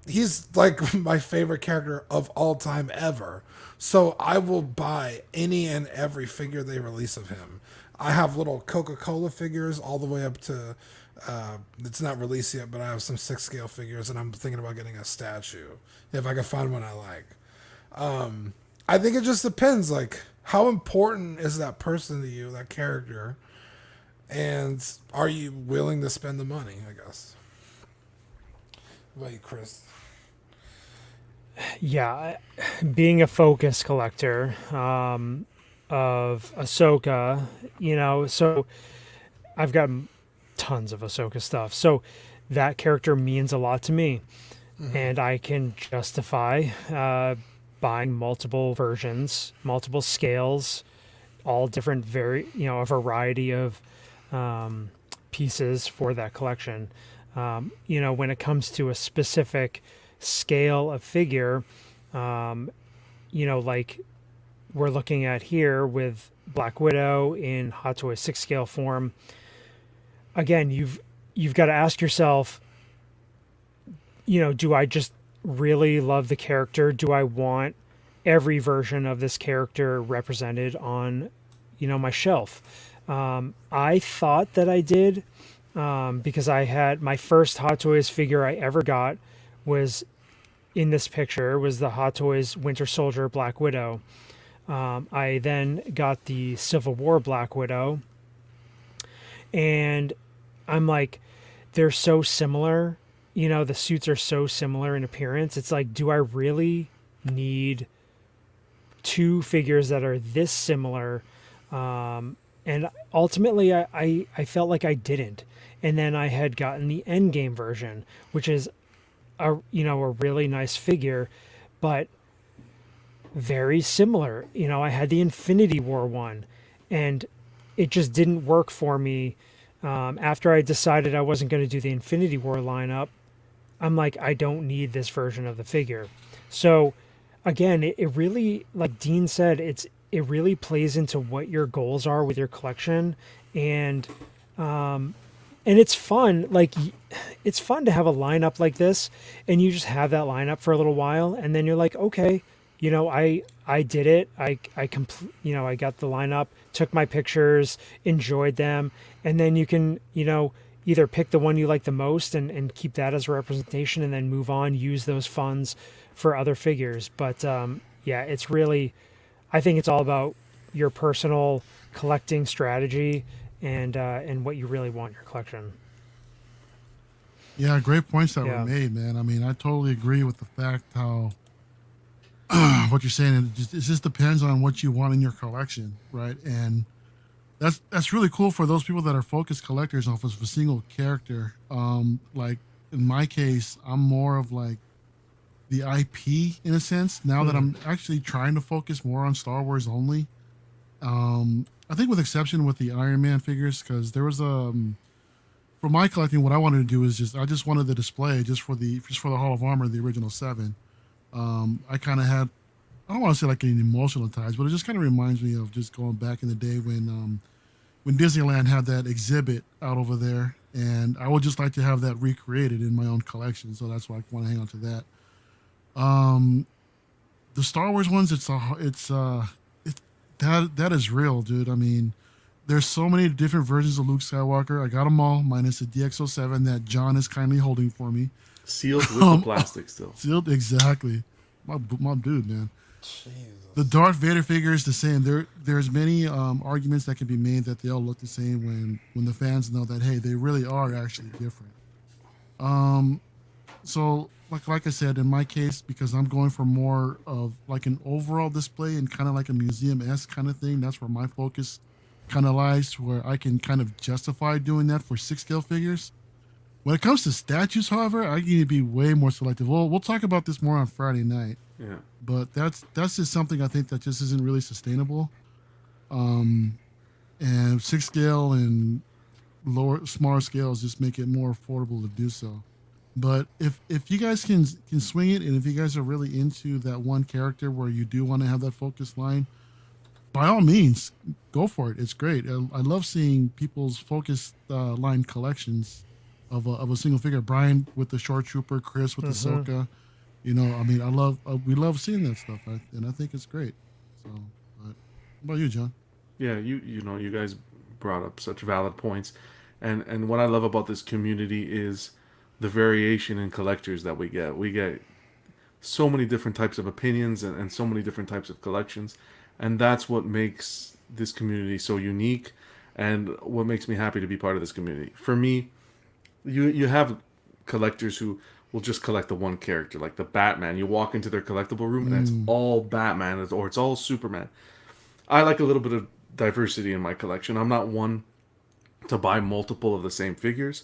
He's like my favorite character of all time ever. So I will buy any and every figure they release of him. I have little Coca-Cola figures all the way up to, it's not released yet, but I have some 6 scale figures, and I'm thinking about getting a statue if I can find one I like. I think it just depends, like, how important is that person to you, that character? And are you willing to spend the money, I guess? What about you, Chris? Yeah, being a Focus collector of Ahsoka, so I've got tons of Ahsoka stuff. So that character means a lot to me. Mm-hmm. And I can justify buying multiple versions, multiple scales, all different, a variety of pieces for that collection. When it comes to a specific scale of figure, like we're looking at here with Black Widow in Hot Toys 6 scale form. Again, you've got to ask yourself, do I just really love the character? Do I want every version of this character represented on, my shelf? I thought that I did, because I had my first Hot Toys figure I ever got was in this picture, was the Hot Toys Winter Soldier Black Widow. I then got the Civil War Black Widow, and I'm like, they're so similar. The suits are so similar in appearance. It's like, do I really need 2 figures that are this similar? And ultimately, I felt like I didn't. And then I had gotten the Endgame version, which is a really nice figure, but very similar. I had the Infinity War one, and it just didn't work for me. After I decided I wasn't going to do the Infinity War lineup, I'm like, I don't need this version of the figure. So again, it really, like Dean said, it really plays into what your goals are with your collection, and it's fun. Like, it's fun to have a lineup like this, and you just have that lineup for a little while, and then you're like, okay, I did it. I got the lineup, took my pictures, enjoyed them, and then you can, either pick the one you like the most and keep that as a representation, and then move on, use those funds for other figures. But it's really, I think it's all about your personal collecting strategy and what you really want in your collection. Yeah, great points that were made, man. I mean, I totally agree with the fact how what you're saying. It just depends on what you want in your collection, right? And that's really cool for those people that are focused collectors off of a single character. Like in my case, I'm more of like the IP in a sense. Now that I'm actually trying to focus more on Star Wars only. I think with exception with the Iron Man figures, because there was for my collecting, what I wanted to do is I just wanted the display just for the Hall of Armor, the original 7. I kind of had I don't want to say like an emotional ties, but it just kind of reminds me of just going back in the day when Disneyland had that exhibit out over there, and I would just like to have that recreated in my own collection. So that's why I want to hang on to that. The Star Wars ones, that is real, dude. I mean, there's so many different versions of Luke Skywalker. I got them all, minus the DX07 that John is kindly holding for me. Sealed with the plastic still. Sealed, exactly. My dude, man. The Darth Vader figure is the same. There's many arguments that can be made that they all look the same when the fans know that, hey, they really are actually different. So like I said, in my case, because I'm going for more of like an overall display and kind of like a museum-esque kind of thing, that's where my focus kind of lies, where I can kind of justify doing that for 6-scale figures. When it comes to statues, however, I need to be way more selective. We'll talk about this more on Friday night. Yeah. But that's just something I think that just isn't really sustainable. And 6-scale and smaller scales just make it more affordable to do so. But if you guys can swing it, and if you guys are really into that one character where you do want to have that focus line, by all means, go for it. It's great. I love seeing people's focus line collections of a single figure. Brian with the Short Trooper, Chris with the Ahsoka. You know, I mean, we love seeing that stuff, and I think it's great. So, but what about you, John? Yeah, you know, you guys brought up such valid points, and what I love about this community is the variation in collectors that we get. We get so many different types of opinions and so many different types of collections, and that's what makes this community so unique, and what makes me happy to be part of this community. For me, you have collectors who will just collect the one character, like the Batman. You walk into their collectible room and it's all Batman or it's all Superman. I like a little bit of diversity in my collection. I'm not one to buy multiple of the same figures.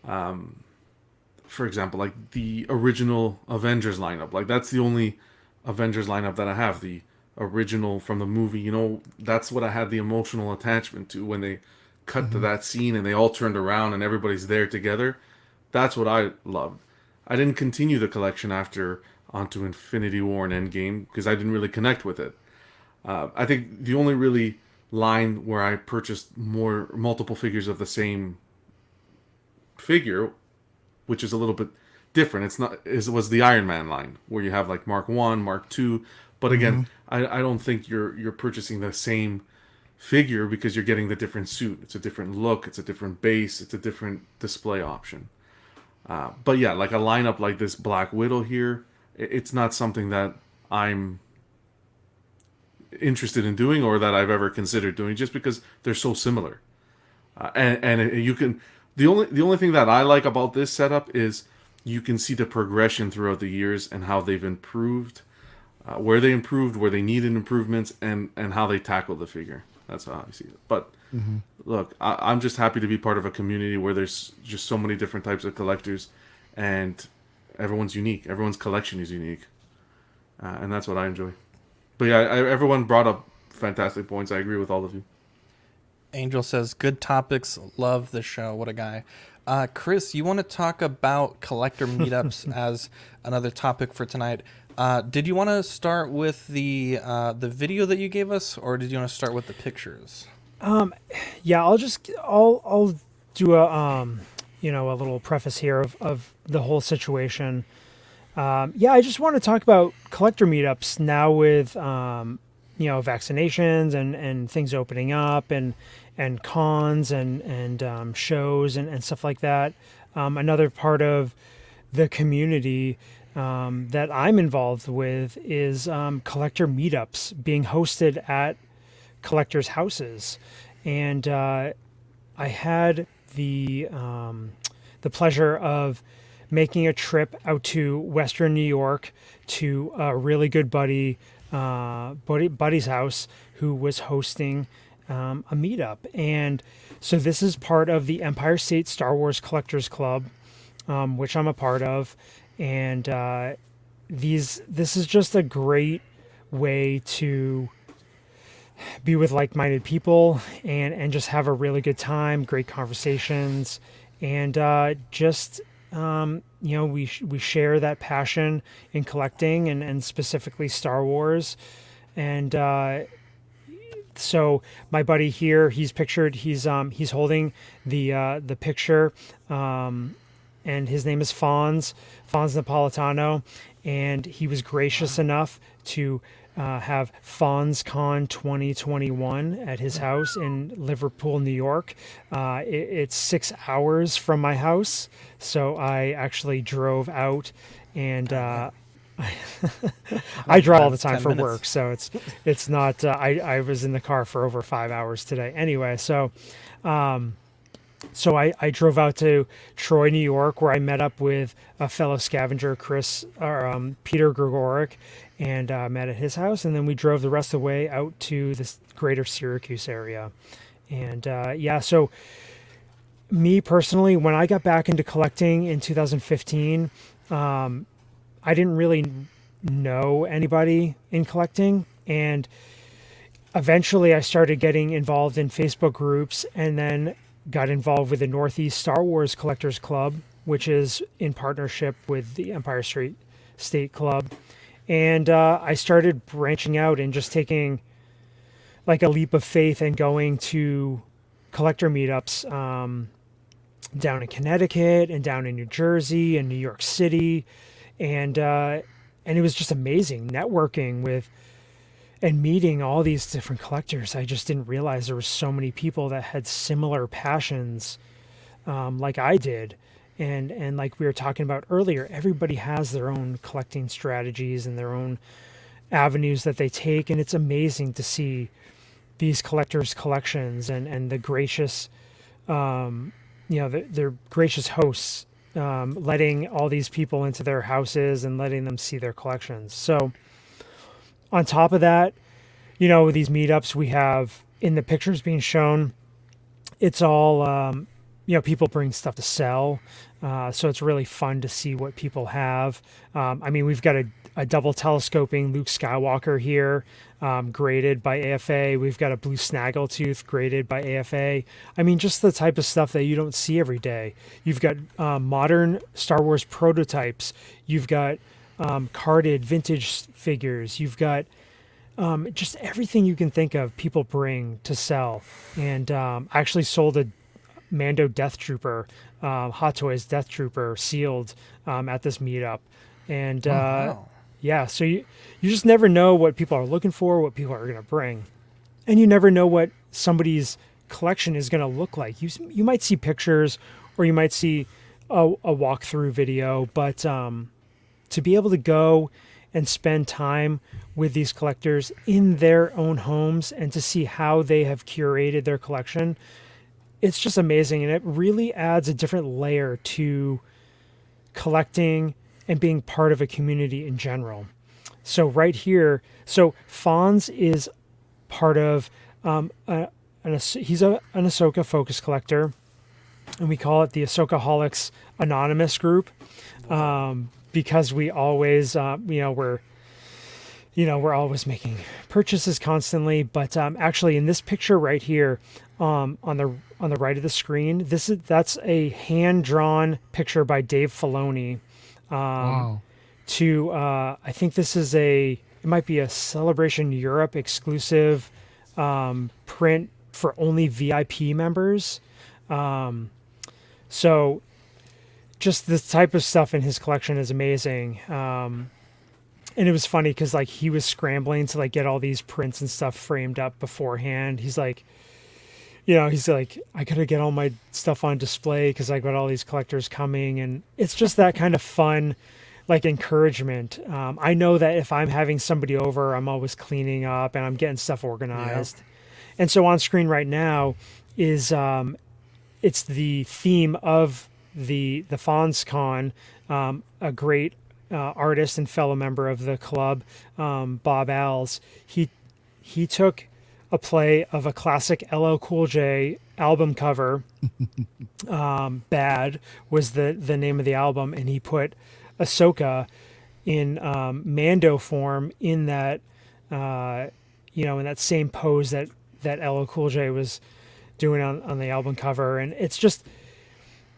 For example, like the original Avengers lineup. Like that's the only Avengers lineup that I have. The original from the movie. You know, that's what I had the emotional attachment to when they cut to that scene and they all turned around and everybody's there together. That's what I loved. I didn't continue the collection onto Infinity War and Endgame because I didn't really connect with it. I think the only really line where I purchased multiple figures of the same figure, which is a little bit different, was the Iron Man line where you have like Mark 1, Mark 2. But again, I don't think you're purchasing the same figure because you're getting the different suit. It's a different look. It's a different base. It's a different display option. But yeah, like a lineup like this Black Widow here, it's not something that I'm interested in doing or that I've ever considered doing, just because they're so similar. You can the only thing that I like about this setup is you can see the progression throughout the years and how they've improved, where they improved, where they needed improvements, and how they tackled the figure. That's how I see it. But look, I'm just happy to be part of a community where there's just so many different types of collectors, and everyone's unique. Everyone's collection is unique, and that's what I enjoy. But yeah, everyone brought up fantastic points. I agree with all of you. Angel says, good topics. Love the show. What a guy. Chris, you want to talk about collector meetups as another topic for tonight. Did you want to start with the video that you gave us, or did you want to start with the pictures? Yeah, I'll do a little preface here of the whole situation. I just want to talk about collector meetups now with vaccinations and things opening up and cons and shows and stuff like that. Another part of the community that I'm involved with is collector meetups being hosted at collectors' houses, and I had the pleasure of making a trip out to Western New York to a really good buddy's house who was hosting a meetup. And so this is part of the Empire State Star Wars Collectors Club, which I'm a part of. And this is just a great way to be with like-minded people and just have a really good time, great conversations, and just we share that passion in collecting and specifically Star Wars. And so my buddy here, he's pictured. He's holding the picture, and his name is Fonz Napolitano, and he was gracious enough to have FonzCon 2021 at his house in Liverpool, New York. It's 6 hours from my house, so I actually drove out, and I drive all the time for work, so it's not. I was in the car for over 5 hours today. Anyway, so I drove out to Troy, New York, where I met up with a fellow scavenger, Peter Gregoric, and met at his house. And then we drove the rest of the way out to the greater Syracuse area. And so me personally, when I got back into collecting in 2015, I didn't really know anybody in collecting. And eventually I started getting involved in Facebook groups, and then got involved with the Northeast Star Wars Collectors Club, which is in partnership with the Empire State Club. And I started branching out and just taking like a leap of faith and going to collector meetups down in Connecticut and down in New Jersey and New York City. And it was just amazing networking with and meeting all these different collectors. I just didn't realize there were so many people that had similar passions like I did. And like we were talking about earlier, everybody has their own collecting strategies and their own avenues that they take. And it's amazing to see these collectors' collections and the gracious, their gracious hosts letting all these people into their houses and letting them see their collections. So on top of that, with these meetups we have in the pictures being shown, it's all, people bring stuff to sell. So it's really fun to see what people have. We've got a double telescoping Luke Skywalker here, graded by AFA. We've got a blue snaggletooth graded by AFA. Just the type of stuff that you don't see every day. You've got modern Star Wars prototypes. You've got carded vintage figures. You've got just everything you can think of people bring to sell. And I actually sold a Mando Death Trooper, Hot Toys Death Trooper sealed at this meetup. And wow. So you just never know what people are looking for, what people are going to bring. And you never know what somebody's collection is going to look like. You might see pictures or you might see a walkthrough video, but to be able to go and spend time with these collectors in their own homes and to see how they have curated their collection, it's just amazing. And it really adds a different layer to collecting and being part of a community in general. So right here, Fonz is part of, he's an Ahsoka focus collector, and we call it the Ahsoka-holics Anonymous group. Because we always, we're always making purchases constantly. But actually, in this picture right here, on the right of the screen, that's a hand drawn picture by Dave Filoni. Wow. I think this is it might be a Celebration Europe exclusive print for only VIP members. So just this type of stuff in his collection is amazing. And it was funny because he was scrambling to get all these prints and stuff framed up beforehand. He's like, I gotta get all my stuff on display because I got all these collectors coming. And it's just that kind of fun, encouragement. I know that if I'm having somebody over, I'm always cleaning up and I'm getting stuff organized. Yep. And so on screen right now is, it's the theme of the FonzCon, a great artist and fellow member of the club, Bob Alls. He took a play of a classic LL Cool J album cover. Bad was the name of the album, and he put Ahsoka in Mando form in that in that same pose that LL Cool J was doing on the album cover. And it's just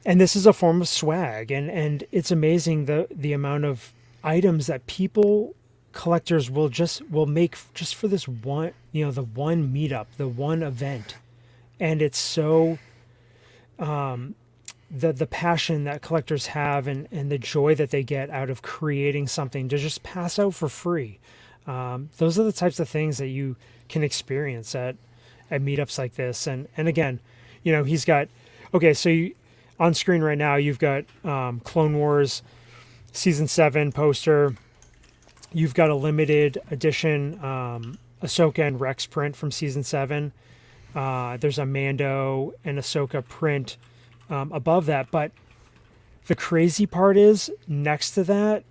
and this is a form of swag, and it's amazing the amount of items that collectors will make just for this one, the one meetup, the one event. And it's so the passion that collectors have, and the joy that they get out of creating something to just pass out for free. Those are the types of things that you can experience at meetups like this. And again, he's got, okay, so on screen right now, you've got Clone Wars Season 7 poster. You've got a limited edition Ahsoka and Rex print from Season 7. There's a Mando and Ahsoka print above that. But the crazy part is, next to that,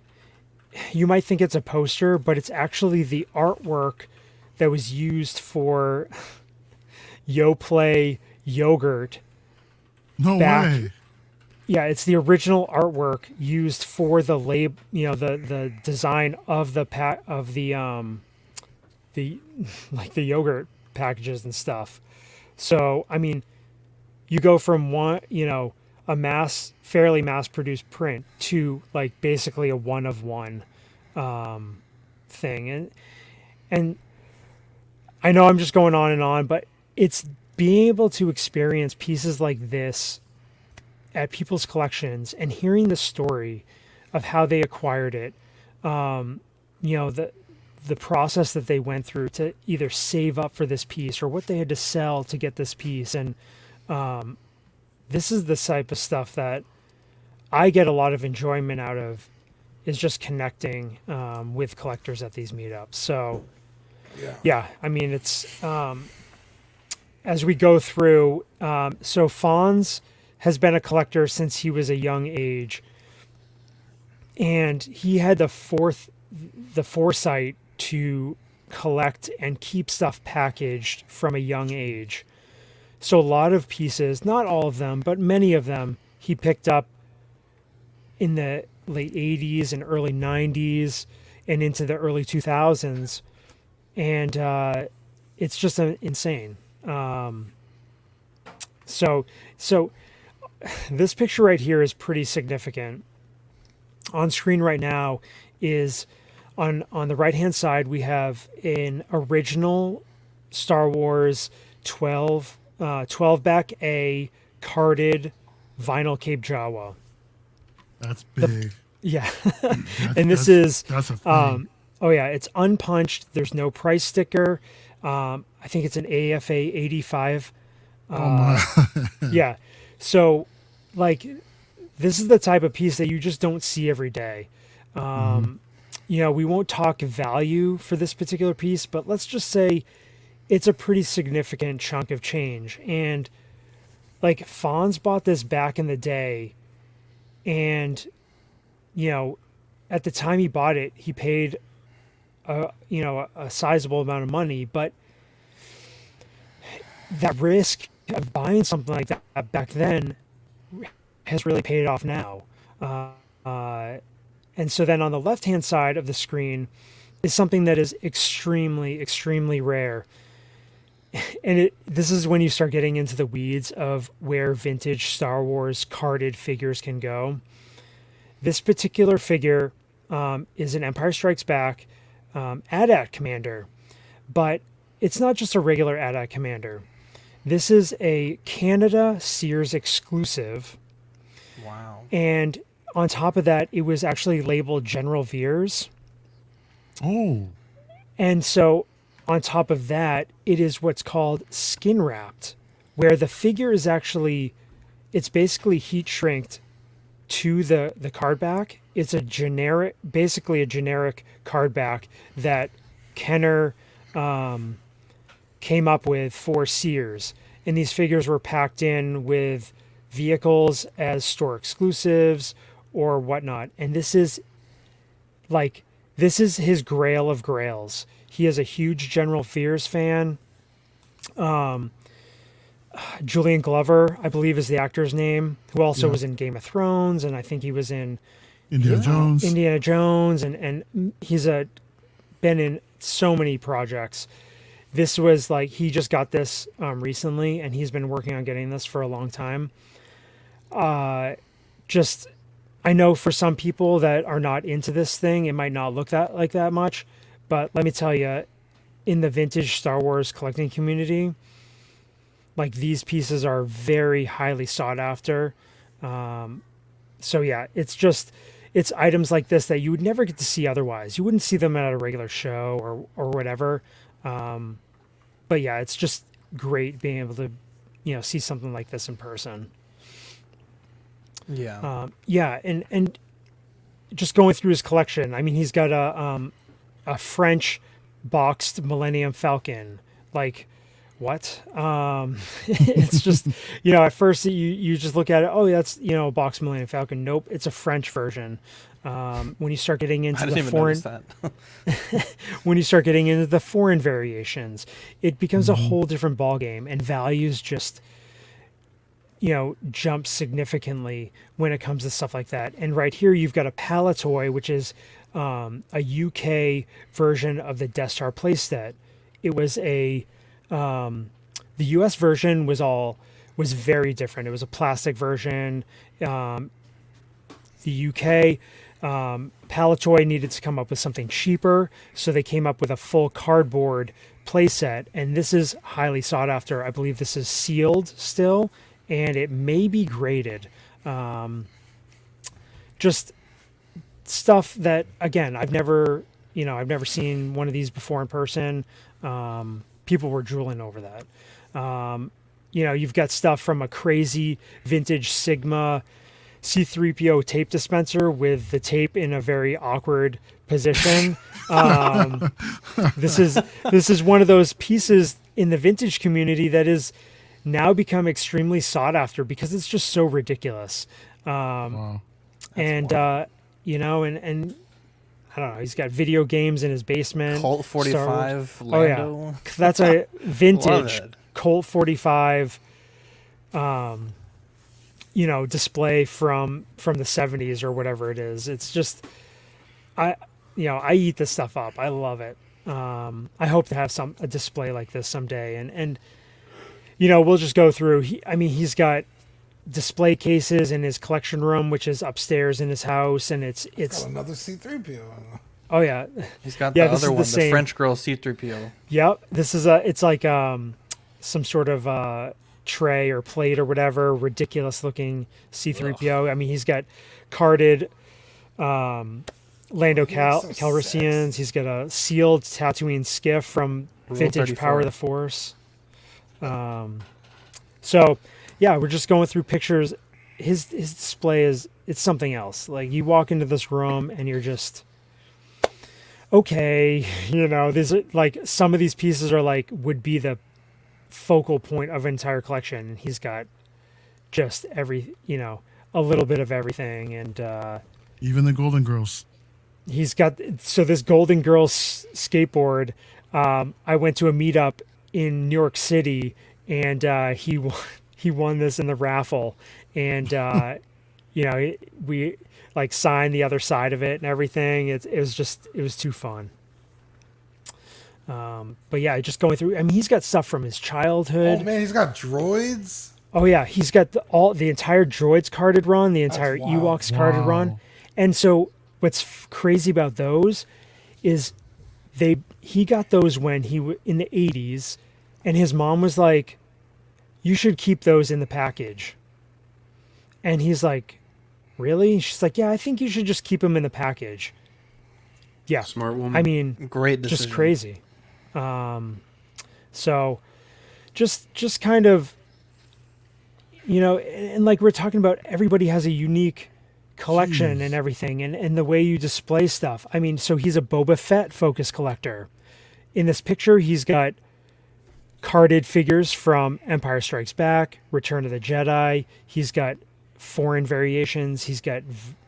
you might think it's a poster, but it's actually the artwork that was used for YoPlay yogurt. No way. Yeah, it's the original artwork used for the the design of the pack of the like the yogurt packages and stuff. So, I mean, you go from one, a fairly mass-produced print to like basically a one-of-one thing. And I know I'm just going on and on, but it's being able to experience pieces like this at people's collections and hearing the story of how they acquired it, the process that they went through to either save up for this piece or what they had to sell to get this piece. And this is the type of stuff that I get a lot of enjoyment out of, is just connecting with collectors at these meetups. So yeah, I mean, it's as we go through, so Fonz has been a collector since he was a young age, and he had the foresight to collect and keep stuff packaged from a young age. So a lot of pieces, not all of them, but many of them, he picked up in the late 80s and early 90s and into the early 2000s. And it's just insane. So this picture right here is pretty significant. On screen right now is on the right-hand side, we have an original Star Wars 12 back A carded vinyl Cape Jawa. That's big. Yeah. And this is that's a thing. Oh yeah, it's unpunched. There's no price sticker. I think it's an AFA 85. Oh my. Yeah. So, like, this is the type of piece that you just don't see every day. We won't talk value for this particular piece, but let's just say it's a pretty significant chunk of change. And, like, Fonz bought this back in the day, and, at the time he bought it, he paid a sizable amount of money, but that risk of buying something like that back then has really paid off now. And so then on the left-hand side of the screen is something that is extremely, extremely rare. And this is when you start getting into the weeds of where vintage Star Wars carded figures can go. This particular figure is an Empire Strikes Back AT-AT Commander, but it's not just a regular AT-AT Commander. This is a Canada Sears exclusive. Wow. And on top of that, it was actually labeled General Veers. Oh. And so on top of that, it is what's called skin wrapped, where the figure is actually, it's basically heat shrinked to the card back. It's basically a generic card back that Kenner came up with for Sears. And these figures were packed in with vehicles as store exclusives or whatnot. And this is his grail of grails. He is a huge General Veers fan. Julian Glover, I believe, is the actor's name, who also was in Game of Thrones, and I think he was in Indiana Jones, and he's been in so many projects. This was he just got this recently, and he's been working on getting this for a long time. just I know for some people that are not into this thing, it might not look that much, but let me tell you, in the vintage Star Wars collecting community, like these pieces are very highly sought after. So yeah, it's items like this that you would never get to see otherwise. You wouldn't see them at a regular show or whatever. But yeah, it's just great being able to, see something like this in person. Yeah. Yeah, and just going through his collection, I mean, he's got a French boxed Millennium Falcon. Like, what? It's just, at first you just look at it, oh, that's, a boxed Millennium Falcon. Nope, it's a French version. When you start getting into the foreign, when you start getting into the foreign variations, it becomes a whole different ballgame, and values just, jump significantly when it comes to stuff like that. And right here, you've got a Palatoy, which is a UK version of the Death Star playset. It was the US version was very different. It was a plastic version. The UK Palatoy needed to come up with something cheaper, so they came up with a full cardboard playset, and this is highly sought after. I believe this is sealed still, and it may be graded. Just stuff that, again, I've never seen one of these before in person. People were drooling over that. You've got stuff from a crazy vintage Sigma C-3PO tape dispenser with the tape in a very awkward position. This is one of those pieces in the vintage community that is now become extremely sought after because it's just so ridiculous. Wow. And I don't know, he's got video games in his basement. Colt 45 Lando. Oh yeah, that's a vintage Colt 45 display from the 70s or whatever it is. It's just I eat this stuff up. I love it. I hope to have a display like this someday, and we'll just go through. He's got display cases in his collection room, which is upstairs in his house, and it's got another C-3PO. Oh yeah, he's got the other one, the French girl C-3PO. Yep, this is it's like some sort of tray or plate or whatever, ridiculous looking C-3PO. Ugh. I mean, he's got carded Lando Calrissians. He's got a sealed Tatooine skiff from vintage Power of the Force. So yeah, we're just going through pictures. His display it's something else. Like, you walk into this room and you're just, okay, these are like, some of these pieces are like, would be the focal point of an entire collection. And he's got just a little bit of everything. And, even the Golden Girls. He's got, so this Golden Girls skateboard, I went to a meetup in New York City, and he won this in the raffle, and we like signed the other side of it and everything. It was too fun. But yeah, just going through. I mean, he's got stuff from his childhood. Oh man, he's got droids. Oh yeah, he's got the entire droids carded run, the entire Ewoks carded run, and so what's crazy about those is he got those when in the 80s, and his mom was like, you should keep those in the package. And he's like, really? She's like, yeah, I think you should just keep them in the package. Yeah. Smart woman. I mean, great decision. Just crazy. So just kind of, and like we're talking about, everybody has a unique collection and everything, and the way you display stuff. I mean, so he's a Boba Fett focus collector. In this picture, he's got carded figures from Empire Strikes Back, Return of the Jedi. He's got foreign variations. He's got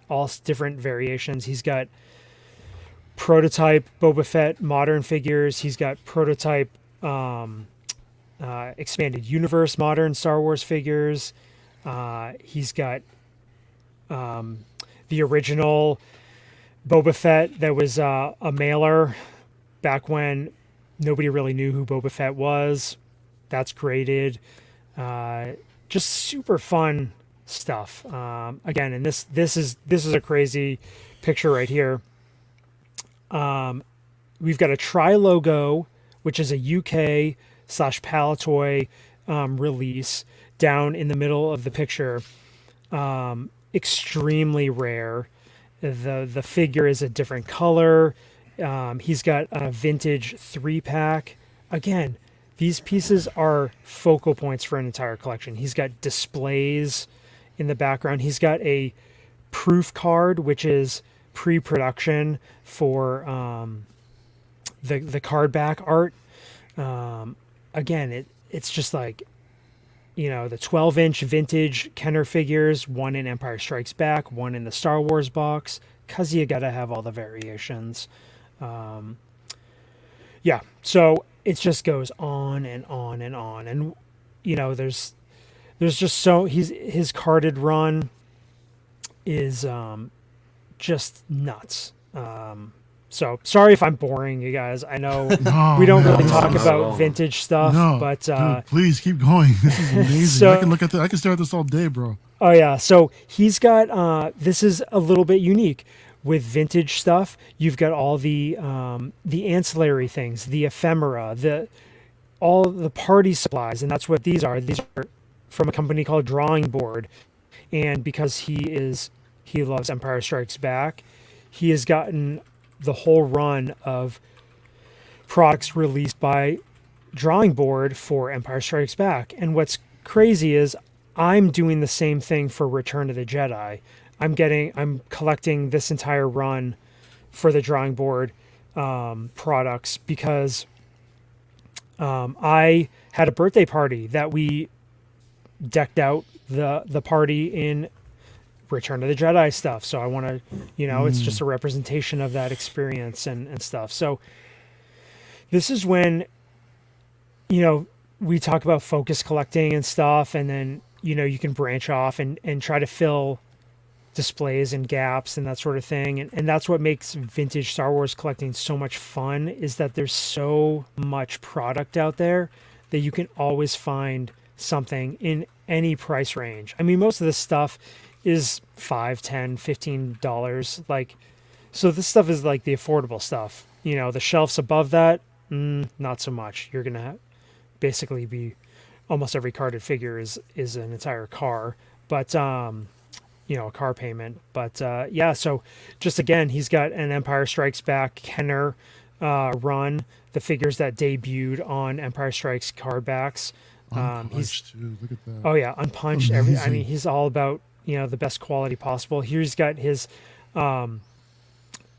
all different variations. He's got prototype Boba Fett modern figures. He's got prototype expanded universe modern Star Wars figures. He's got the original Boba Fett that was a mailer back when nobody really knew who Boba Fett was. That's graded. Just super fun stuff. Again, and this is a crazy picture right here. We've got a Tri logo, which is a UK / Palatoy release down in the middle of the picture. Extremely rare. The figure is a different color. He's got a vintage 3-pack. Again, these pieces are focal points for an entire collection. He's got displays in the background. He's got a proof card, which is pre-production for the card back art. Again, it's just like, the 12-inch vintage Kenner figures, one in Empire Strikes Back, one in the Star Wars box, because you got to have all the variations. So it just goes on and on and on. And, there's just his carded run is just nuts. So sorry if I'm boring you guys. I know we don't really talk about vintage stuff, but dude, please keep going. This is amazing. So, I can stare at this all day, bro. Oh yeah. So he's got this is a little bit unique with vintage stuff. You've got all the ancillary things, the ephemera, all the party supplies, and that's what these are. These are from a company called Drawing Board, and because he loves Empire Strikes Back, he has gotten the whole run of products released by Drawing Board for Empire Strikes Back. And what's crazy is I'm doing the same thing for Return of the Jedi. I'm collecting this entire run for the Drawing Board products because I had a birthday party that we decked out the party in Return of the Jedi stuff. So I want to, it's just a representation of that experience and stuff. So this is when, we talk about focus collecting and stuff. And then, you can branch off and try to fill displays and gaps and that sort of thing. And that's what makes vintage Star Wars collecting so much fun, is that there's so much product out there that you can always find something in any price range. I mean, most of this stuff is $5, $10, $15. Like, so this stuff is like the affordable stuff. The shelves above that, not so much. You're gonna basically be almost every carded figure is an entire car, but a car payment. But so just again, he's got an Empire Strikes Back Kenner run, the figures that debuted on Empire Strikes card backs. Unpunched too. Look at that. Oh yeah, unpunched. He's all about the best quality possible. Here he's got his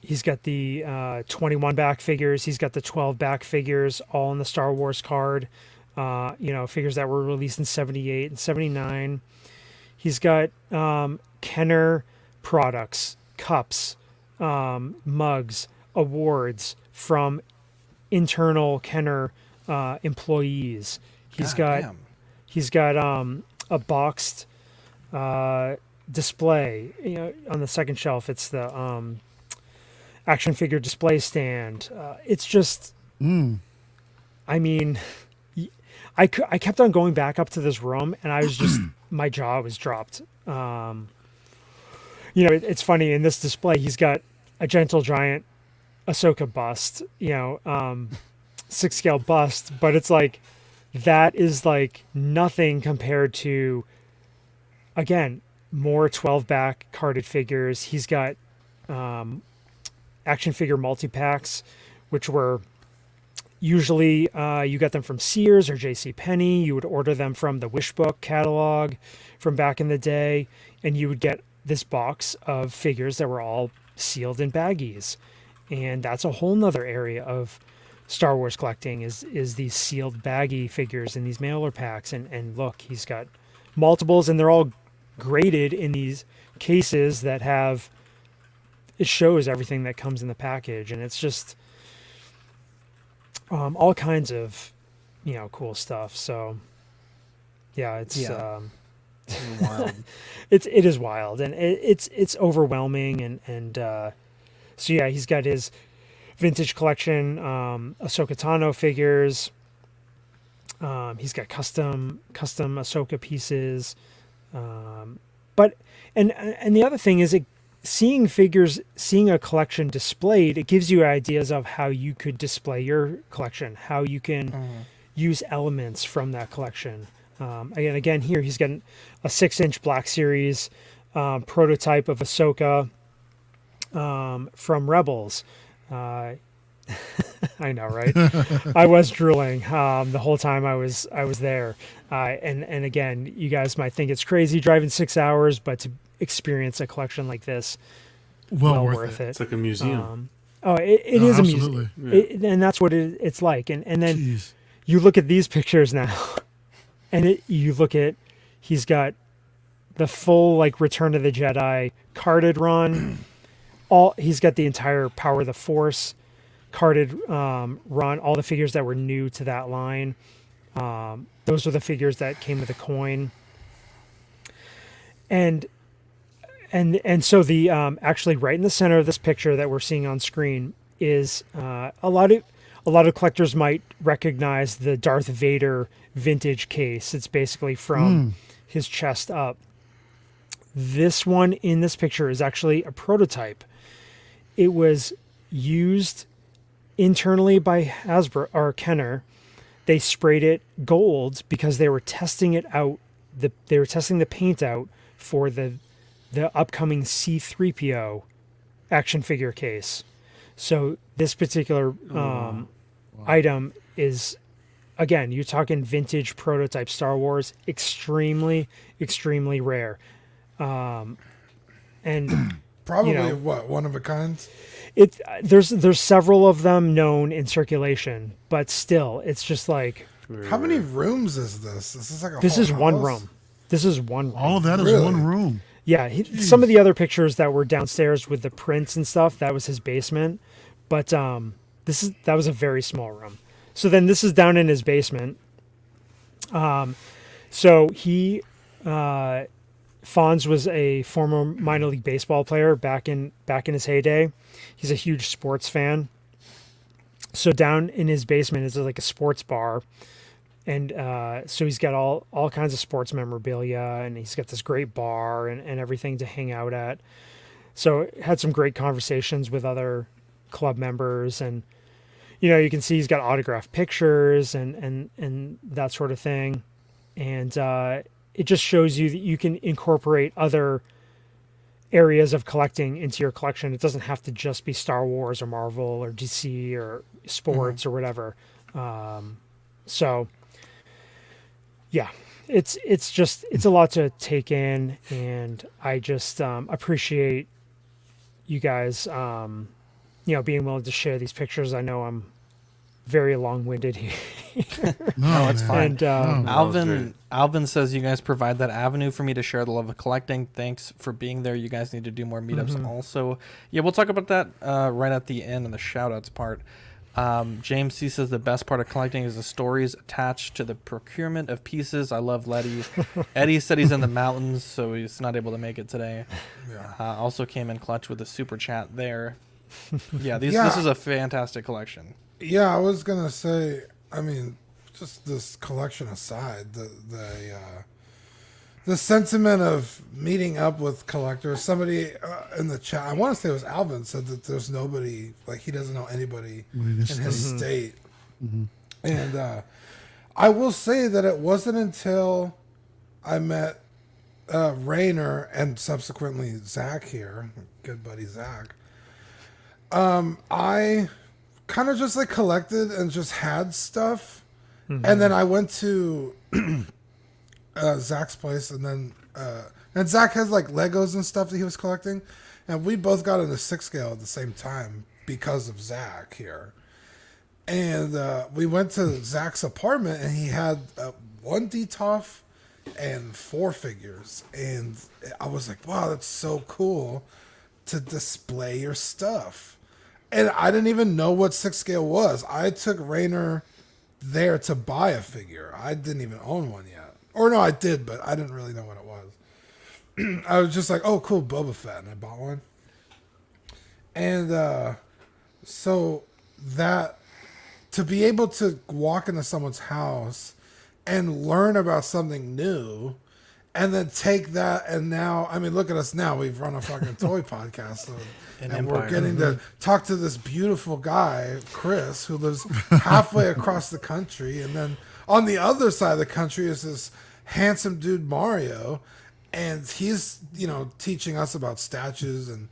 he's got the 21 back figures, he's got the 12 back figures, all in the Star Wars card. Figures that were released in 78 and 79. He's got Kenner products, cups, mugs, awards from internal Kenner employees. He's got a boxed display. On the second shelf, it's the action figure display stand. It's just, I mean, I kept on going back up to this room, and I was just my jaw was dropped. It's funny, in this display, he's got a Gentle Giant Ahsoka bust, 6-scale bust, but it's like, that is like nothing compared to, again, more 12 back carded figures. He's got action figure multi-packs, which were usually you got them from Sears or JCPenney. You would order them from the Wishbook catalog from back in the day, and you would get this box of figures that were all sealed in baggies. And that's a whole nother area of Star Wars collecting is these sealed baggy figures in these mailer packs. And look, he's got multiples, and they're all graded in these cases that have, it shows everything that comes in the package. And it's just all kinds of, cool stuff. So yeah, it's wild. It is wild, and it's overwhelming. And so yeah, he's got his vintage collection, Ahsoka Tano figures. He's got custom Ahsoka pieces. But and the other thing is, seeing figures, seeing a collection displayed, it gives you ideas of how you could display your collection, how you can use elements from that collection. Again, here he's got a 6-inch Black Series prototype of Ahsoka from Rebels. I know, right? I was drooling the whole time I was there. And again, you guys might think it's crazy driving 6 hours, but to experience a collection like this, well worth it. It's like a museum. It is a absolutely. museum, and that's what it's like. And then you look at these pictures now, and you look at, he's got the full like Return of the Jedi carded run. He's got the entire Power of the Force carded run. All the figures that were new to that line. Those are the figures that came with the coin. And so the actually right in the center of this picture that we're seeing on screen is a lot of collectors might recognize the Darth Vader vintage case. It's basically from his chest up. This one in this picture is actually a prototype. It was used internally by Hasbro or Kenner. They sprayed it gold because they were testing it out. They were testing the paint out for the upcoming C-3PO action figure case. So this particular item is, again, you're talking vintage prototype Star Wars, extremely, extremely rare. And probably one of a kind. There's several of them known in circulation, but still, it's just like, how many rooms is this? This is like one room. This is one room. All of that is one room. Yeah, some of the other pictures that were downstairs with the prints and stuff, that was his basement. But that was a very small room. So then this is down in his basement. So he Fonz was a former minor league baseball player back in his heyday. He's a huge sports fan. So down in his basement is like a sports bar. And so he's got all kinds of sports memorabilia, and he's got this great bar and everything to hang out at. So had some great conversations with other club members, and you can see he's got autographed pictures and that sort of thing. And it just shows you that you can incorporate other areas of collecting into your collection. It doesn't have to just be Star Wars or Marvel or DC or sports or whatever. So yeah, it's a lot to take in, and I just appreciate you guys, being willing to share these pictures. I know I'm very long-winded here. No, it's fine. And Alvin says you guys provide that avenue for me to share the love of collecting. Thanks for being there. You guys need to do more meetups also. Yeah, we'll talk about that right at the end in the shout-outs part. James C says the best part of collecting is the stories attached to the procurement of pieces. I love Letty. Eddie said he's in the mountains, so he's not able to make it today. Yeah. Also came in clutch with a super chat there. This is a fantastic collection. Yeah, I was gonna say, I mean, just this collection aside, the sentiment of meeting up with collectors. Somebody in the chat, I want to say it was Alvin, said that there's nobody, like he doesn't know anybody in his state. And I will say that it wasn't until I met Rainer and subsequently Zach here, good buddy Zach, I kind of just like collected and just had stuff. And then I went to Zach's place, and then and Zach has like Legos and stuff that he was collecting, and we both got into 6 scale at the same time because of Zach here. And we went to Zach's apartment, and he had 1 DTOF and 4 figures, and I was like, wow, that's so cool to display your stuff. And I didn't even know what 6 scale was. I took Rainer there to buy a figure. I didn't even own one yet. Or no, I did, but I didn't really know what it was. I was just like, oh, cool, Boba Fett, and I bought one. And so that, to be able to walk into someone's house and learn about something new and then take that, and now, I mean, look at us now. We've run a fucking toy podcast, so, and we're getting to talk to this beautiful guy, Chris, who lives halfway across the country, and then on the other side of the country is this handsome dude, Mario, and he's, teaching us about statues and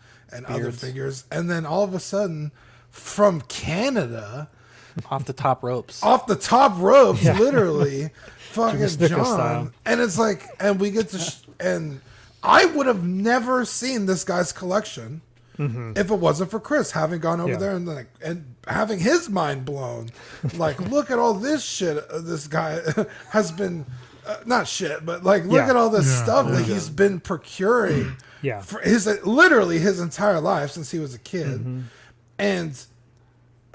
other figures, and then all of a sudden, from Canada, off the top ropes, literally, fucking John, style. And it's like, and we get to, and I would have never seen this guy's collection if it wasn't for Chris having gone over there and having his mind blown. Like, look at all this shit. This guy has been, not shit, but like, look at all this stuff that he's been procuring for literally his entire life since he was a kid, and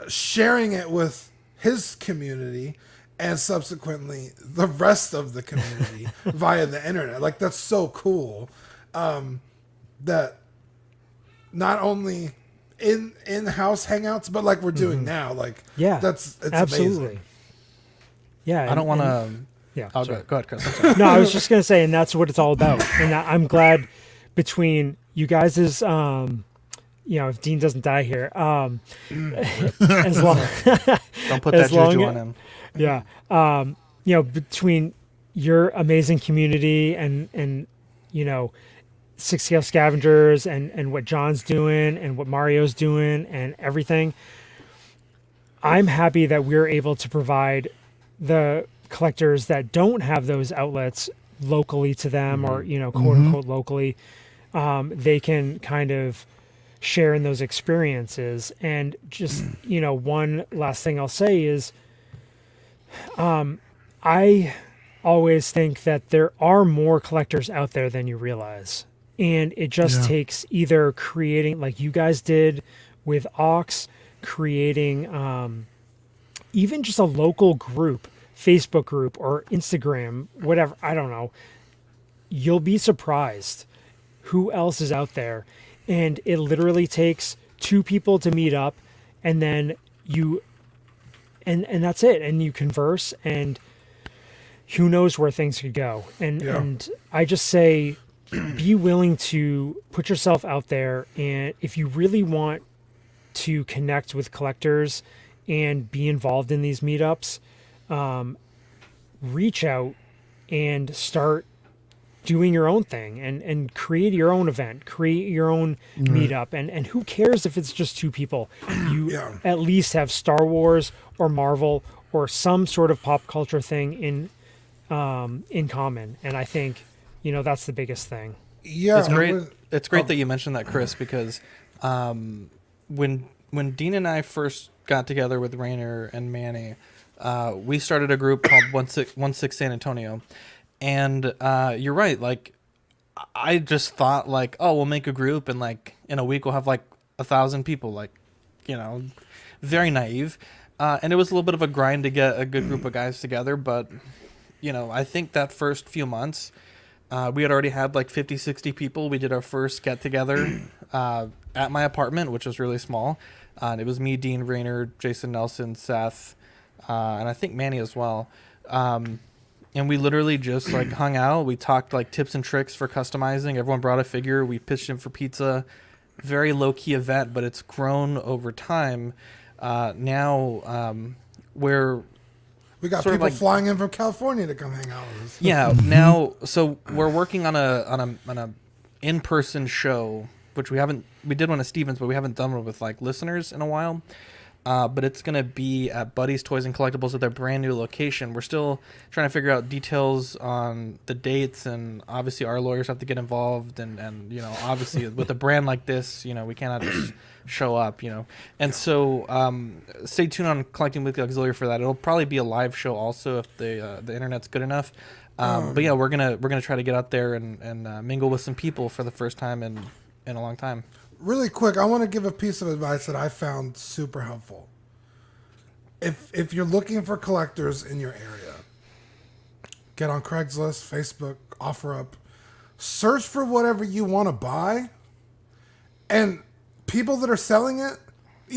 sharing it with his community and subsequently the rest of the community via the internet. Like, that's so cool. That not only in-house hangouts, but like we're doing now. Like, it's absolutely amazing. Yeah, I don't want to. Yeah, go ahead, Chris. No, I was just gonna say, and that's what it's all about. And I'm glad between you guys is, if Dean doesn't die here, as long don't put that juju on him. Yeah, between your amazing community and 6 Scale Scavengers and what John's doing and what Mario's doing and everything, I'm happy that we're able to provide the collectors that don't have those outlets locally to them, or quote unquote locally, they can kind of share in those experiences. And just one last thing I'll say is, I always think that there are more collectors out there than you realize, and it just takes either creating, like you guys did with Ox, creating even just a local group, Facebook group or Instagram, whatever, I don't know. You'll be surprised who else is out there. And it literally takes 2 people to meet up, and then and that's it. And you converse, and who knows where things could go. And I just say, be willing to put yourself out there. And if you really want to connect with collectors and be involved in these meetups, reach out and start doing your own thing and create your own event, create your own meetup. And who cares if it's just 2 people? You at least have Star Wars or Marvel or some sort of pop culture thing in common. And I think, that's the biggest thing. Yeah. It's great that you mentioned that, Chris, because when Dean and I first got together with Rainer and Manny, we started a group called 16 San Antonio. And you're right. Like, I just thought, like, oh, we'll make a group, and like in a week we'll have like 1,000 people. Like, very naive. And it was a little bit of a grind to get a good group of guys together. But I think that first few months, we had already had like 50, 60 people. We did our first get together at my apartment, which was really small. And it was me, Dean, Rainer, Jason Nelson, Seth, and I think Manny as well. And we literally just like hung out. We talked like tips and tricks for customizing. Everyone brought a figure. We pitched in for pizza. Very low key event, but it's grown over time. Now where we got people flying in from California to come hang out with us. Yeah. Now, so we're working on a in-person show, which we did one at Stevens, but we haven't done one with like listeners in a while. But it's going to be at Buddy's Toys and Collectibles at their brand new location. We're still trying to figure out details on the dates, and obviously our lawyers have to get involved. And obviously with a brand like this, we cannot just show up, And so stay tuned on Collecting Weekly Auxiliary for that. It'll probably be a live show also if the internet's good enough. But yeah, we're gonna try to get out there and mingle with some people for the first time in a long time. Really quick, I want to give a piece of advice that I found super helpful. If you're looking for collectors in your area, get on Craigslist, Facebook, OfferUp, search for whatever you want to buy, and people that are selling it,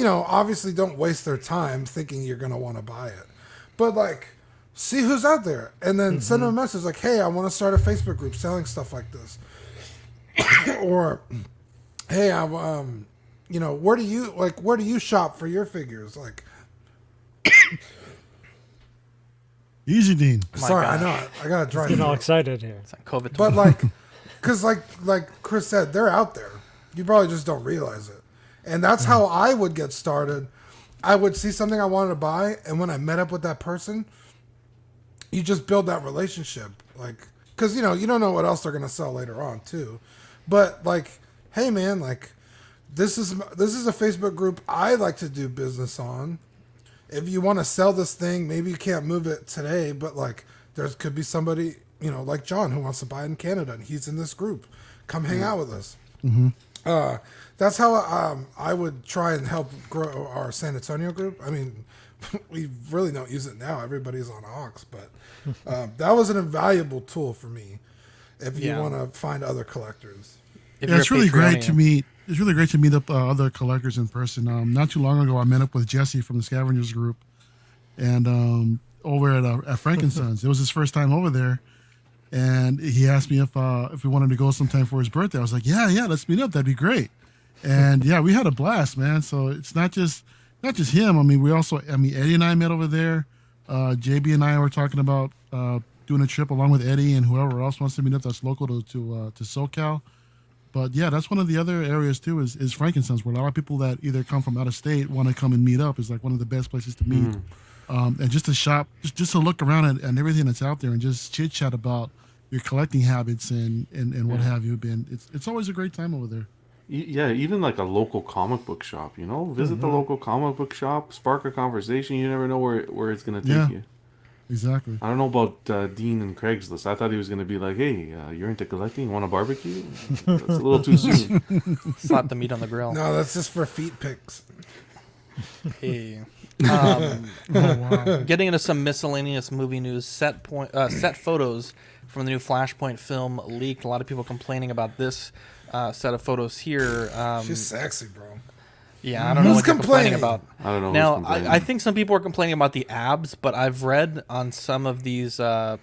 obviously don't waste their time thinking you're going to want to buy it. But like, see who's out there, and then send them a message like, "Hey, I want to start a Facebook group selling stuff like this," or, "Hey, where do you shop for your figures?" Like, easy, Dean. Sorry, I know I gotta drive. Getting all excited here. It's like COVID. But like, because like Chris said, they're out there. You probably just don't realize it, and that's how I would get started. I would see something I wanted to buy, and when I met up with that person, you just build that relationship, like, because you don't know what else they're gonna sell later on too. But like, hey man, like, this is a Facebook group I like to do business on. If you want to sell this thing, maybe you can't move it today, but like, there could be somebody like John who wants to buy it in Canada, and he's in this group. Come hang out with us. That's how I would try and help grow our San Antonio group. I mean, we really don't use it now. Everybody's on Ox, but that was an invaluable tool for me if you want to find other collectors. It's really great to meet. It's really great to meet up other collectors in person. Not too long ago, I met up with Jesse from the Scavengers group, and over at Frankenson's. It was his first time over there, and he asked me if we wanted to go sometime for his birthday. I was like, yeah, let's meet up. That'd be great. And yeah, we had a blast, man. So it's not just him. I mean, Eddie and I met over there. JB and I were talking about doing a trip along with Eddie and whoever else wants to meet up that's local to SoCal. But yeah, that's one of the other areas too is Frankincense, where a lot of people that either come from out of state want to come and meet up. Is like one of the best places to meet, and just to shop, just to look around and everything that's out there, and just chit chat about your collecting habits and what have you been. It's always a great time over there. Yeah, even like a local comic book shop, visit the local comic book shop, spark a conversation. You never know where it's going to take you. Exactly. I don't know about Dean and Craigslist. I thought he was going to be like, hey, you're into collecting? Want a barbecue? That's a little too soon. Slap the meat on the grill. No, that's just for feet pics. Hey. Getting into some miscellaneous movie news, set photos from the new Flashpoint film leaked. A lot of people complaining about this set of photos here. She's sexy, bro. Yeah, I don't know what you're complaining about. I don't know. Now, I think some people are complaining about the abs, but I've read on some of these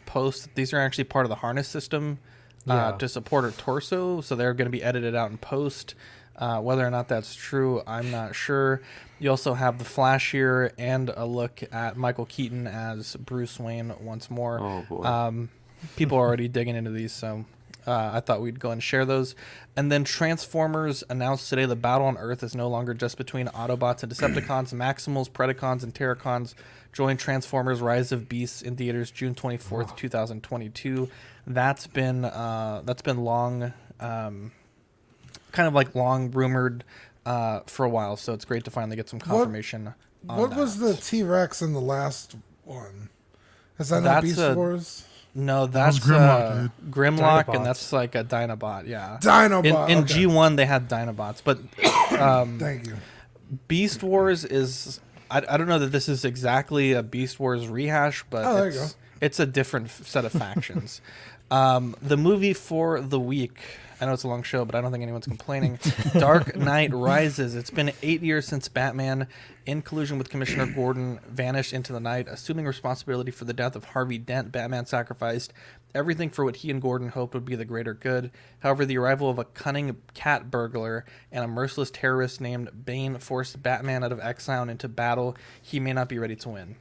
posts that these are actually part of the harness system to support her torso, so they're going to be edited out in post. Whether or not that's true, I'm not sure. You also have the Flash here and a look at Michael Keaton as Bruce Wayne once more. Oh, boy. People are already digging into these, so I thought we'd go and share those. And then Transformers announced today the battle on Earth is no longer just between Autobots and Decepticons. Maximals, Predacons, and Terracons join Transformers Rise of Beasts in theaters June 24th, 2022. That's been long, kind of like long rumored for a while, so it's great to finally get some confirmation on What that. was the T-Rex in the last one? Is that not Beast Wars? No, that's Grimlock, Grimlock, Dinobots. and that's like a Dinobot, yeah. Dinobot. In okay. G1, they had Dinobots, but Thank you. Beast Wars is... I don't know that this is exactly a Beast Wars rehash, but there you go. it's a different set of factions. The movie for the week... I know it's a long show, but I don't think anyone's complaining. Dark Knight Rises. It's been 8 years since Batman, in collusion with Commissioner Gordon, vanished into the night. Assuming responsibility for the death of Harvey Dent, Batman sacrificed everything for what he and Gordon hoped would be the greater good. However, the arrival of a cunning cat burglar and a merciless terrorist named Bane forced Batman out of exile and into battle he may not be ready to win.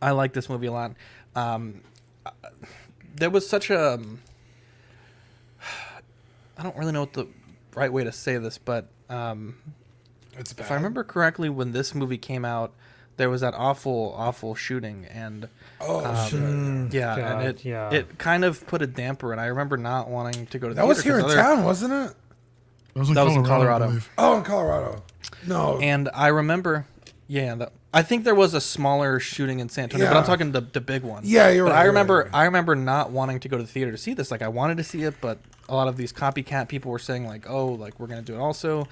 I like this movie a lot. There was such a... I don't really know what the right way to say this, but It's bad. if I remember correctly, when this movie came out, there was that awful shooting, and God, it kind of put a damper, and I remember not wanting to go to the That was theater here in 'cause town, wasn't it? That was in Colorado. I believe. Oh, in Colorado. No. And I remember, I think there was a smaller shooting in San Antonio, but I'm talking the big one. Yeah, you're but right. I remember not wanting to go to the theater to see this. Like, I wanted to see it, but a lot of these copycat people were saying like, "Oh, like we're gonna do it also."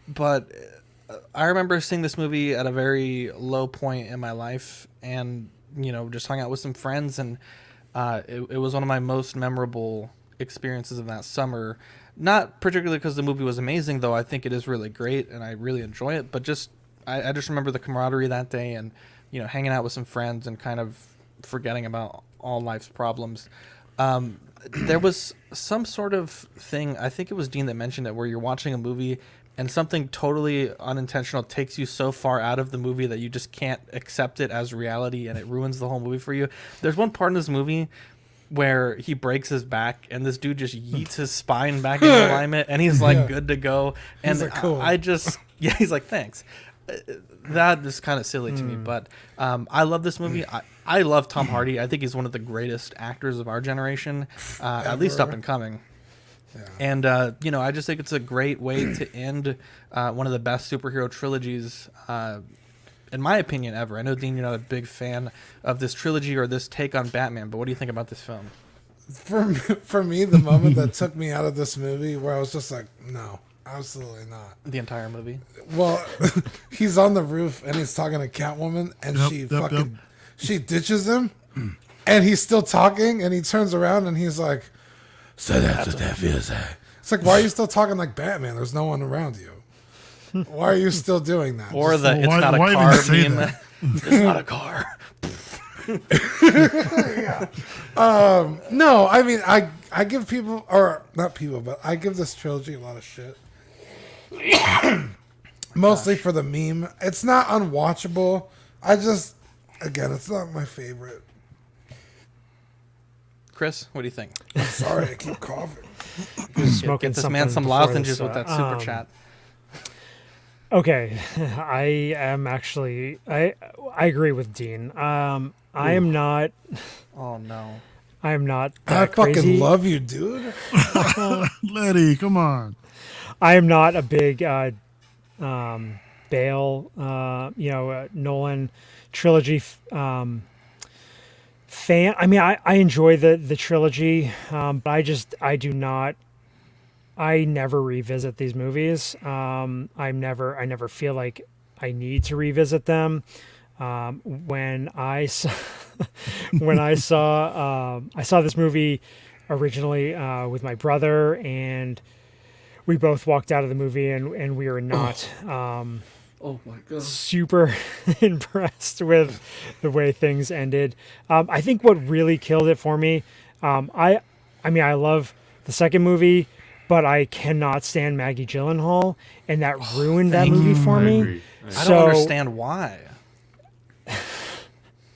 But I remember seeing this movie at a very low point in my life, and just hung out with some friends, and it was one of my most memorable experiences of that summer. Not particularly because the movie was amazing, though I think it is really great and I really enjoy it, but just I just remember the camaraderie that day, and hanging out with some friends and kind of forgetting about all life's problems. There was some sort of thing, I think it was Dean that mentioned it, where you're watching a movie and something totally unintentional takes you so far out of the movie that you just can't accept it as reality, and it ruins the whole movie for you. There's one part in this movie where he breaks his back and this dude just yeets his spine back into alignment and he's like good to go. And like, cool. I just, he's like, thanks. That is kind of silly to me, but I love this movie. I love Tom Hardy. I think he's one of the greatest actors of our generation, at least up and coming. Yeah. And, I just think it's a great way to end one of the best superhero trilogies, in my opinion, ever. I know, Dean, you're not a big fan of this trilogy or this take on Batman, but what do you think about this film? For me, the moment that took me out of this movie where I was just like, no, absolutely not. The entire movie? Well, he's on the roof and he's talking to Catwoman and she ditches him and he's still talking and he turns around and he's like, so that's what that feels like. It's like, why are you still talking like Batman? There's no one around you. Why are you still doing that? Or it's not a car meme. It's not a car. No, I mean, I give people, or not people, but I give this trilogy a lot of shit. Mostly for the meme. It's not unwatchable. Again, it's not my favorite. Chris, what do you think? I'm sorry, I keep coughing. Get this man some lozenges with that super chat. Okay, I am actually I agree with Dean. I am not. Oh no. I am not. I crazy. fucking love you, dude. Letty, come on. I am not a big Bale, Nolan trilogy fan. I mean, I enjoy the trilogy, but I do not. I never revisit these movies. I never feel like I need to revisit them. When I saw this movie originally with my brother, and we both walked out of the movie, and we were not oh my God, super impressed with the way things ended. I think what really killed it for me, I mean, I love the second movie, but I cannot stand Maggie Gyllenhaal, and that ruined that movie for me. I don't understand why.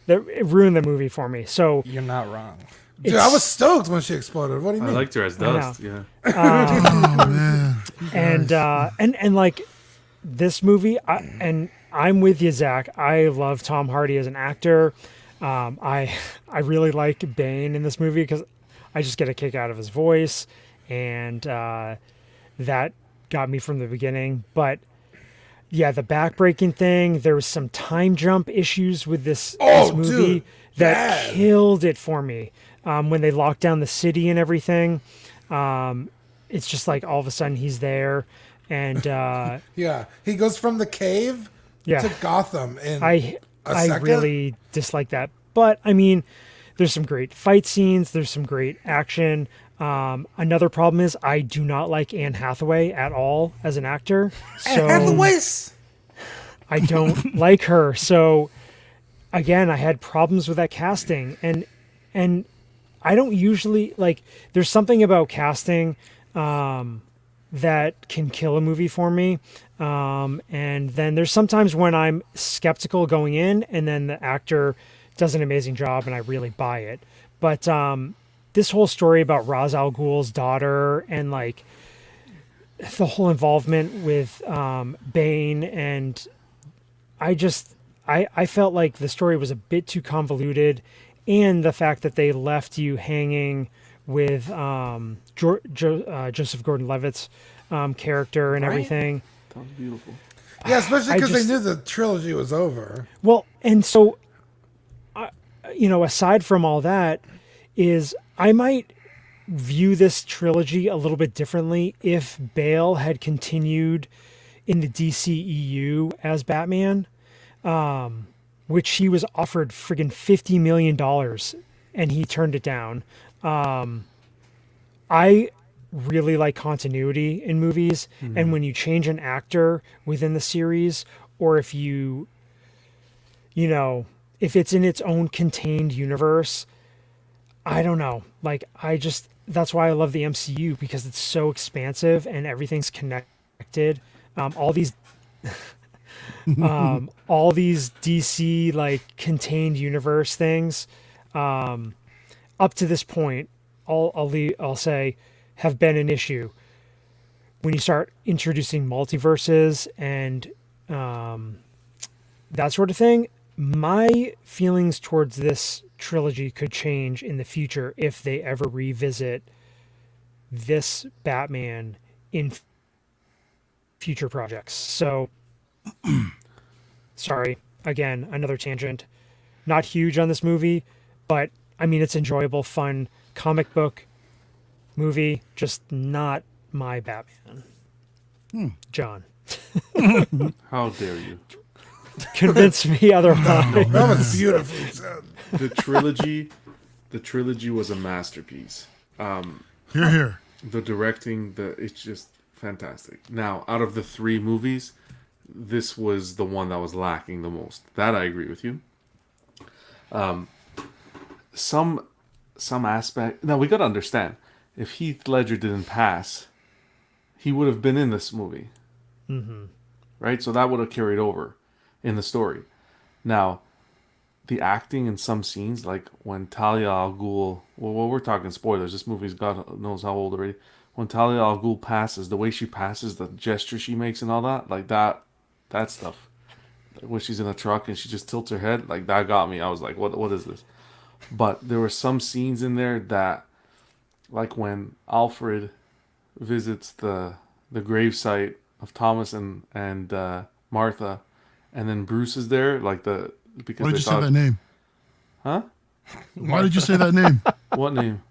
It ruined the movie for me. So you're not wrong. Dude, I was stoked when she exploded. What do you mean? I liked her as dust. Yeah. Oh man. And like this movie, I'm with you, Zach. I love Tom Hardy as an actor. I really like Bane in this movie because I just get a kick out of his voice, and that got me from the beginning. But yeah, the backbreaking thing. There was some time jump issues with this movie that killed it for me. When they locked down the city and everything, it's just like all of a sudden he's there, and yeah, he goes from the cave to Gotham in I really dislike that. But I mean, there's some great fight scenes. There's some great action. Another problem is I do not like Anne Hathaway at all as an actor. So I don't like her. So again, I had problems with that casting, and I don't usually like. There's something about casting that can kill a movie for me. And then there's sometimes when I'm skeptical going in, and then the actor does an amazing job, and I really buy it. But this whole story about Ra's al Ghul's daughter and like the whole involvement with Bane, and I felt like the story was a bit too convoluted, and the fact that they left you hanging with Joseph Gordon-Levitt's character and everything. That was beautiful. Yeah, especially because they knew the trilogy was over. Well, and so, aside from all that, is I might view this trilogy a little bit differently if Bale had continued in the DCEU as Batman, which he was offered friggin' $50 million and he turned it down. I really like continuity in movies, and when you change an actor within the series, or if you if it's in its own contained universe, I don't know. Like, that's why I love the MCU, because it's so expansive and everything's connected. All these DC like contained universe things, up to this point, I'll say, have been an issue. When you start introducing multiverses and that sort of thing, my feelings towards this trilogy could change in the future if they ever revisit this Batman in future projects. So, sorry, again, another tangent. Not huge on this movie, but I mean, it's enjoyable, fun comic book movie, just not my Batman. John. How dare you? Convince me otherwise. That was beautifully said. The trilogy was a masterpiece. Here. The directing, it's just fantastic. Now, out of the 3 movies, this was the one that was lacking the most. That I agree with you. Some aspect. Now we got to understand, if Heath Ledger didn't pass, he would have been in this movie, right? So that would have carried over in the story. Now, the acting in some scenes, like when Talia al Ghul, well, we're talking spoilers. This movie's God knows how old already. When Talia al Ghul passes, the way she passes, the gesture she makes, and all that, like that stuff. When she's in a truck and she just tilts her head, like that got me. I was like, what is this? But there were some scenes in there that, like when Alfred visits the gravesite of Thomas and Martha, and then Bruce is there, like because why did you say that name? Huh? Why did you say that name? What name?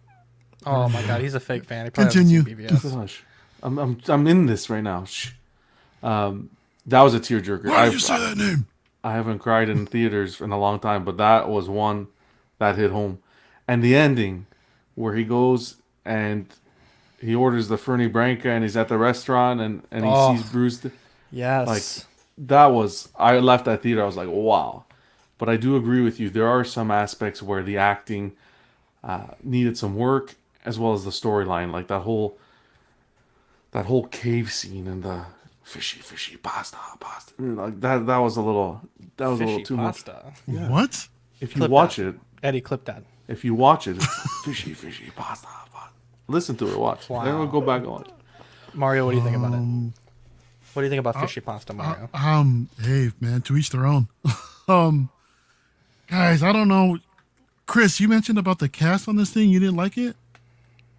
Oh my God, he's a fake fan. He probably Continue. hasn't seen BBS. Gosh, I'm in this right now. Shh. That was a tearjerker. Why did you say that name? I haven't cried in theaters in a long time, but that was one that hit home. And the ending, where he goes and he orders the Fernie Branca and he's at the restaurant and he sees Bruce. Yes. Like, that was, I left that theater, I was like, wow. But I do agree with you. There are some aspects where the acting needed some work, as well as the storyline. Like that whole cave scene and the fishy pasta. Like that was a little too pasta. much. Yeah. What? If you watch that. it, Eddie, clip that. If you watch it, it's fishy pasta. Listen to it, watch. Wow. Then we'll go back and watch. Mario, what do you think about it? What do you think about fishy pasta, Mario? Hey man, to each their own. Guys, I don't know. Chris, you mentioned about the cast on this thing. You didn't like it?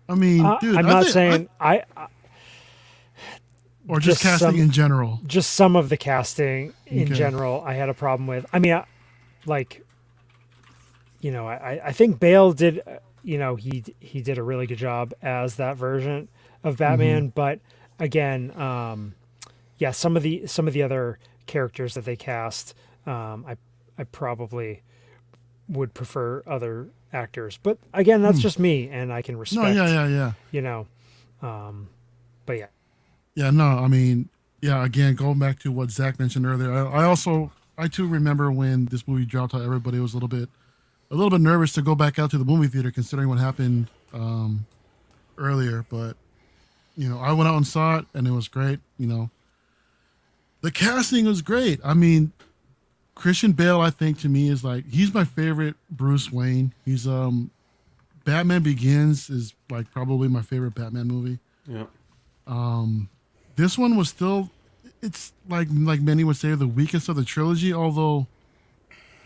I mean, dude, I'm not saying I or just casting in general. Just some of the casting in general, I had a problem with. I mean, I think Bale did. He did a really good job as that version of Batman. But again, some of the other characters that they cast, I probably would prefer other actors. But again, that's just me, and I can respect. No, yeah. But yeah. Yeah, no, I mean, yeah, again, going back to what Zach mentioned earlier, I too remember when this movie dropped, how everybody was a little bit nervous to go back out to the movie theater, considering what happened earlier. But, I went out and saw it, and it was great. The casting was great. I mean, Christian Bale, I think, to me, is like, he's my favorite Bruce Wayne. He's, Batman Begins is like probably my favorite Batman movie. Yeah. This one was still, it's like many would say, the weakest of the trilogy, although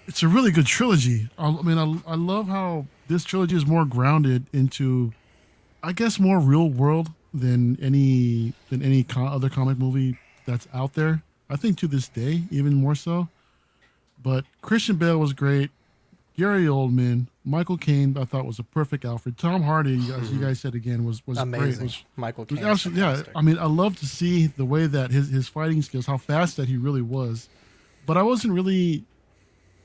it's a really good trilogy. I love how this trilogy is more grounded into, I guess, more real world than any other comic movie that's out there. I think to this day, even more so. But Christian Bale was great. Gary Oldman, Michael Caine, I thought was a perfect Alfred. Tom Hardy, as you guys said again, was amazing. Great. Michael Caine, yeah. I mean, I love to see the way that his fighting skills, how fast that he really was. But I wasn't really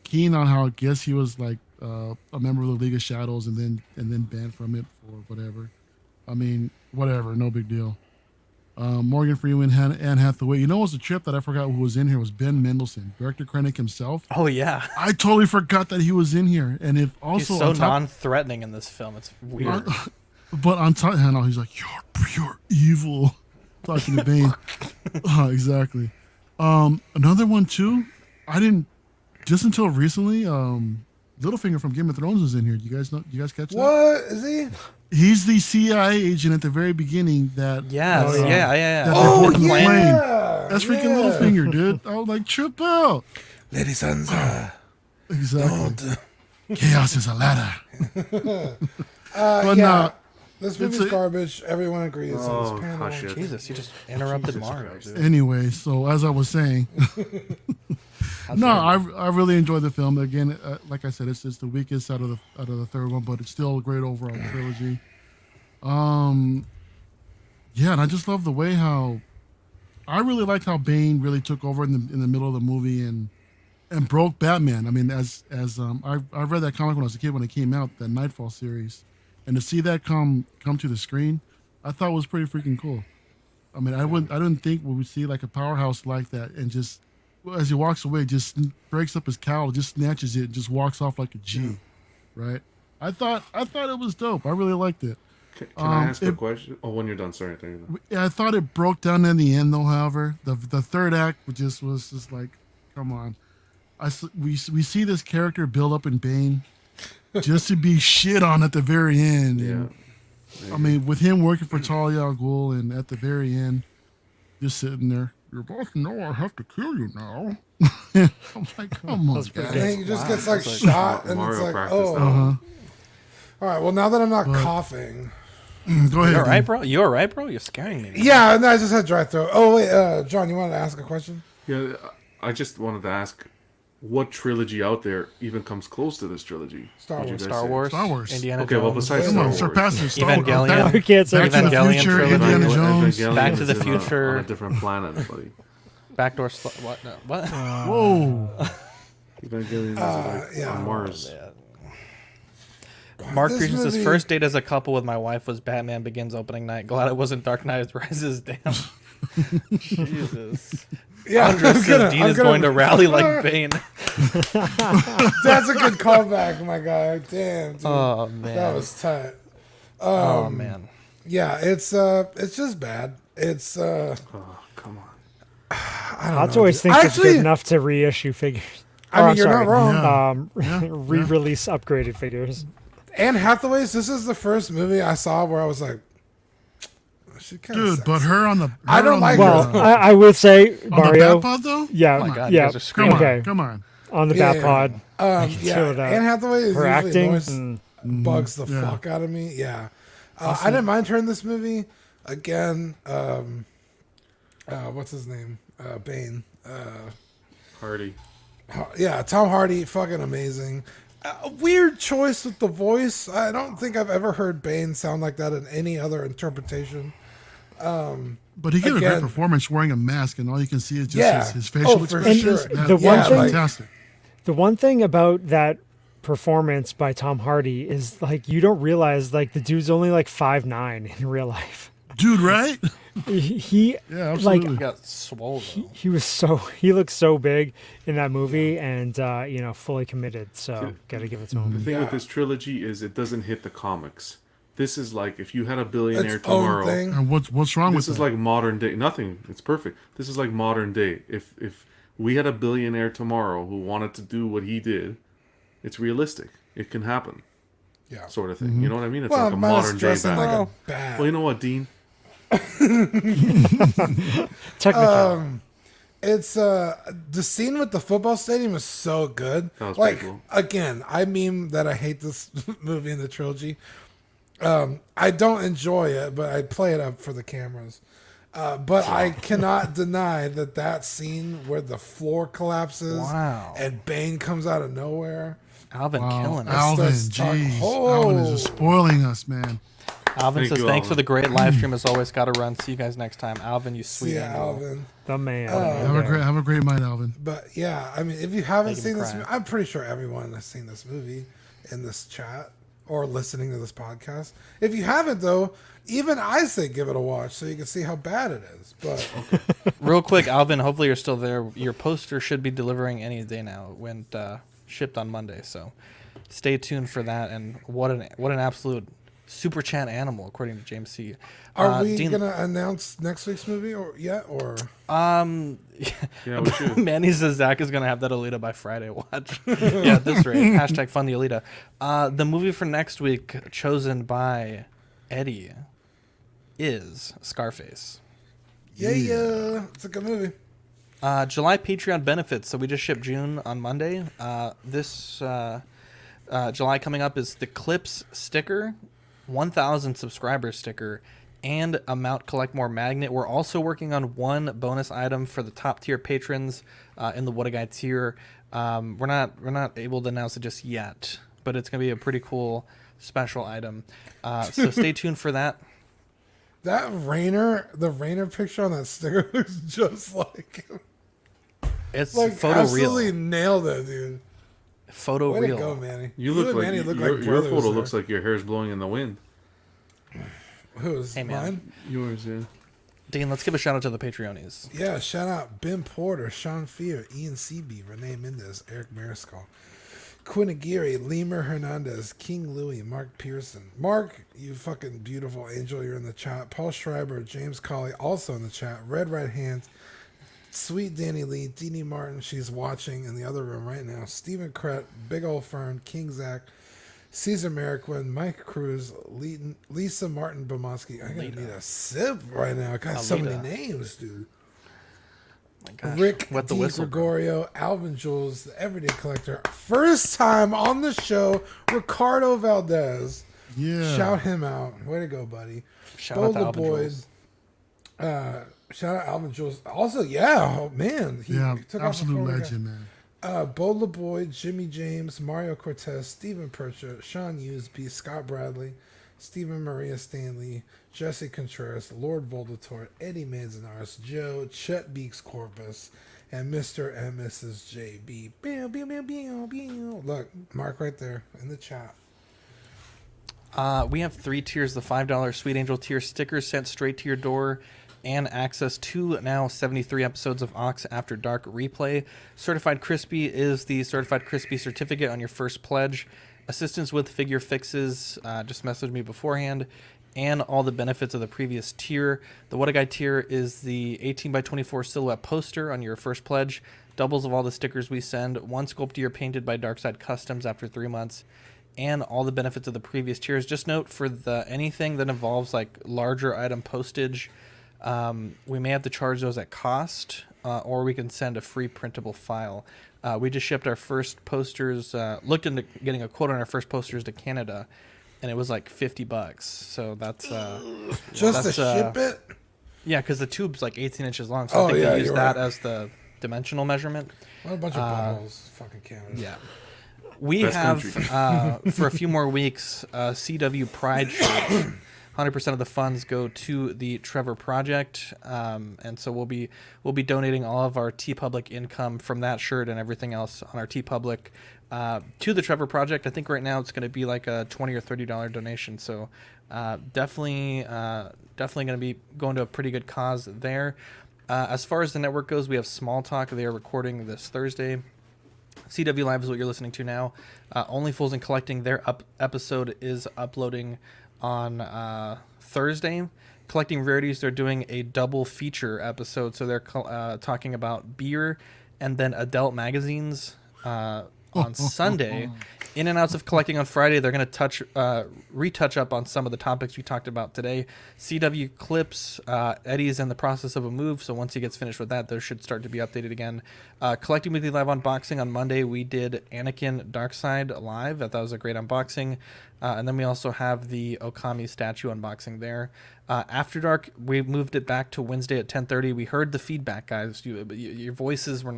keen on how I guess he was like a member of the League of Shadows and then banned from it for whatever. I mean, whatever, no big deal. Morgan Freeman, Anne Hathaway. You know, it was a trip that I forgot who was in here was Ben Mendelsohn, director Krennic himself. Oh yeah, I totally forgot that he was in here. And if also he's so non-threatening in this film, it's weird. But on top, I know he's like, you're evil, talking to Bane. Exactly. Another one too. I didn't just until recently. Littlefinger from Game of Thrones was in here. Do you guys know? You guys catch that? What is he? He's the CIA agent at the very beginning that. Yes, yeah. That Oh, they both yeah. That's freaking Littlefinger, dude. I was like, trip out. Lady Sansa. Exactly. Chaos is a ladder. But yeah. no, this movie's garbage. Everyone agrees on this panel. Hush it. Jesus, you just interrupted Mario. Dude. Anyway, so as I was saying, no, I really enjoyed the film. Again, like I said, it's the weakest out of the third one, but it's still a great overall trilogy. Yeah, and I just love the way how I really liked how Bane really took over in the middle of the movie and broke Batman. I mean, as I read that comic when I was a kid when it came out, that Nightfall series, and to see that come to the screen, I thought was pretty freaking cool. I mean, I didn't think we would see like a powerhouse like that, and just as he walks away, just breaks up his cowl, just snatches it, and just walks off like a G, right? I thought it was dope. I really liked it. Can I ask a question? Oh, when you're done, sorry. Yeah, I thought it broke down in the end, though. However, the third act was just like, come on. We see this character build up in Bane just to be shit on at the very end. And, I mean, with him working for Talia al Ghul, and at the very end, just sitting there, your boss know I have to kill you now. I'm like, come on, guys. And he just gets like shot, and it's like, oh. All right. Well, now that I'm not coughing. Go ahead. You all right, bro? You all right, bro? You're scaring me. Man. Yeah, no, I just had dry throat. Oh wait, John, you wanted to ask a question? Yeah, I just wanted to ask, what trilogy out there even comes close to this trilogy? Star Wars, Indiana Jones. Okay, well, besides Star Wars, Evangelion, we can't say Evangelion trilogy, Indiana Jones, Back to the Future, on a different planet, buddy. Backdoor. What? No, what? Whoa. Evangelion is on Mars. Mark Christensen's first date as a couple with my wife was Batman Begins opening night. Glad it wasn't Dark Knight Rises. Damn. Jesus. Yeah, Andres says Dean is going to rally like Bane. That's a good callback, my guy. Damn, dude. Oh man, that was tight. Oh man. Yeah, it's just bad. It's oh, come on. Hot Toys thinks it's good enough to reissue figures. I mean, you're not wrong. Re-release upgraded figures. Anne Hathaway's. This is the first movie I saw where I was like, dude, but her on the. I don't like her. Well, I would say Mario. On the Batpod though. Yeah, oh my God, yeah. Come on. On the Batpod. Yeah. Anne Hathaway is her acting bugs the fuck out of me. Yeah, I didn't mind her in this movie. Again, what's his name? Bane. Hardy. Yeah, Tom Hardy, fucking amazing. A weird choice with the voice. I don't think I've ever heard Bane sound like that in any other interpretation. But he gave a great performance wearing a mask, and all you can see is just his facial expressions. Sure. Fantastic. The one thing about that performance by Tom Hardy is like you don't realize like the dude's only like 5'9" in real life. Dude, right? He like got swollen. He looks so big in that movie, and fully committed. So gotta give it to him. The thing with this trilogy is it doesn't hit the comics. This is like if you had a billionaire tomorrow. And what's wrong with this? This is like modern day. Nothing. It's perfect. This is like modern day. If we had a billionaire tomorrow who wanted to do what he did, it's realistic. It can happen. Yeah. Sort of thing. Mm-hmm. You know what I mean? It's like a modern day Batman. Well, you know what, Dean? Technical. It's the scene with the football stadium is so good. That was like cool. Again, I meme that I hate this movie in the trilogy. I don't enjoy it, but I play it up for the cameras. But I cannot deny that scene where the floor collapses and Bane comes out of nowhere. Alvin killing us. Alvin, jeez. Alvin is just spoiling us, man. Alvin says, thanks for the great live stream. As always, got to run. See you guys next time. Alvin, you sweet angel. Alvin. The man. Have a great night, Alvin. But yeah, I mean, if you haven't seen this movie, I'm pretty sure everyone has seen this movie in this chat. or listening to this podcast. If you haven't, though, even I say give it a watch so you can see how bad it is. But real quick, Alvin, hopefully you're still there. Your poster should be delivering any day now. It went shipped on Monday, so stay tuned for that. And what an absolute super chat animal, according to James C. Are we gonna announce next week's movie yet? Yeah, we should. Manny says Zach is gonna have that Alita by Friday. Watch. Yeah, at this rate. Hashtag fund the Alita. The movie for next week, chosen by Eddie, is Scarface. Yeah, it's a good movie. July Patreon benefits. So we just shipped June on Monday. This July coming up is the Clips sticker, 1,000 subscriber sticker, and a Mount Collect More magnet. We're also working on one bonus item for the top tier patrons in the What a Guy tier. We're not able to announce it just yet, but it's gonna be a pretty cool special item. So stay tuned for that. The Rainer picture on that sticker looks just like him. It's like photo absolutely real. nailed it, dude. Photo Way real. to go, Manny. You look and like, Manny look your, like your brothers photo there. looks like your hair's blowing in the wind. Who's Hey, man. mine? Yours, yeah. Dean, let's give a shout out to the Patreonies. Yeah, shout out Ben Porter, Sean Fear, Ian Seaby, Renee Mendez, Eric Mariscal, Quinn Aguirre, Lemur Hernandez, King Louie, Mark Pearson. Mark, you fucking beautiful angel, you're in the chat. Paul Schreiber, James Colley, also in the chat. Red Right Hand, Sweet Danny Lee, Deanie Martin, she's watching in the other room right now. Stephen Krett, Big Ol' Fern, King Zach, Caesar Merriquin, Mike Cruz, Lisa Martin Bomaski. I gotta need a sip right now. I got so many names, dude. My gosh. Rick Wet the D. whistle, bro. Gregorio, Alvin Jules, the Everyday Collector. First time on the show, Ricardo Valdez. Yeah. Shout him out. Way to go, buddy. Shout out to Alvin Boyd. Jules. Shout out Alvin Jules. Also, yeah, oh, man. He took off absolute before we got- legend, man. Bo LeBoy, Jimmy James, Mario Cortez, Stephen Percha, Sean Usby, Scott Bradley, Stephen Maria Stanley, Jesse Contreras, Lord Voldatore, Eddie Manzanares, Joe, Chet Beeks Corpus, and Mr. and Mrs. JB. Pew, pew, pew, pew, pew. Look, Mark right there in the chat. We have 3 tiers: the $5 Sweet Angel tier, stickers sent straight to your door, and access to now 73 episodes of Ox After Dark replay. Certified Crispy is the Certified Crispy certificate on your first pledge. Assistance with figure fixes, just message me beforehand, and all the benefits of the previous tier. The What a Guy tier is the 18x24 silhouette poster on your first pledge, doubles of all the stickers we send, one sculpture painted by Darkside Customs after 3 months, and all the benefits of the previous tiers. Just note for anything that involves like larger item postage, we may have to charge those at cost, or we can send a free printable file. We just shipped our first posters, looked into getting a quote on our first posters to Canada, and it was like $50. So that's Just to ship it? Yeah, because the tube's like 18 inches long, so I think they use that as the dimensional measurement. What a bunch of buttholes, fucking Canada. Yeah. We Best have, country. for a few more weeks, CW Pride shirt. 100% of the funds go to the Trevor Project, and so we'll be donating all of our TeePublic income from that shirt and everything else on our TeePublic to the Trevor Project. I think right now it's going to be like a $20 or $30 donation, so definitely going to be going to a pretty good cause there. As far as the network goes, we have Small Talk. They are recording this Thursday. CW Live is what you're listening to now. Only Fools and Collecting, their episode is uploading on Thursday. Collecting Rarities, they're doing a double feature episode, so they're talking about beer and then adult magazines on Sunday. In and Outs of Collecting on Friday, they're going to retouch up on some of the topics we talked about today. CW Clips, Eddie's in the process of a move, so once he gets finished with that, those should start to be updated again. Collecting Weekly Live Unboxing on Monday, we did Anakin Darkseid live. I thought it was a great unboxing. And then we also have the Okami statue unboxing there. After Dark, we moved it back to Wednesday at 10:30. We heard the feedback, guys. Your voices did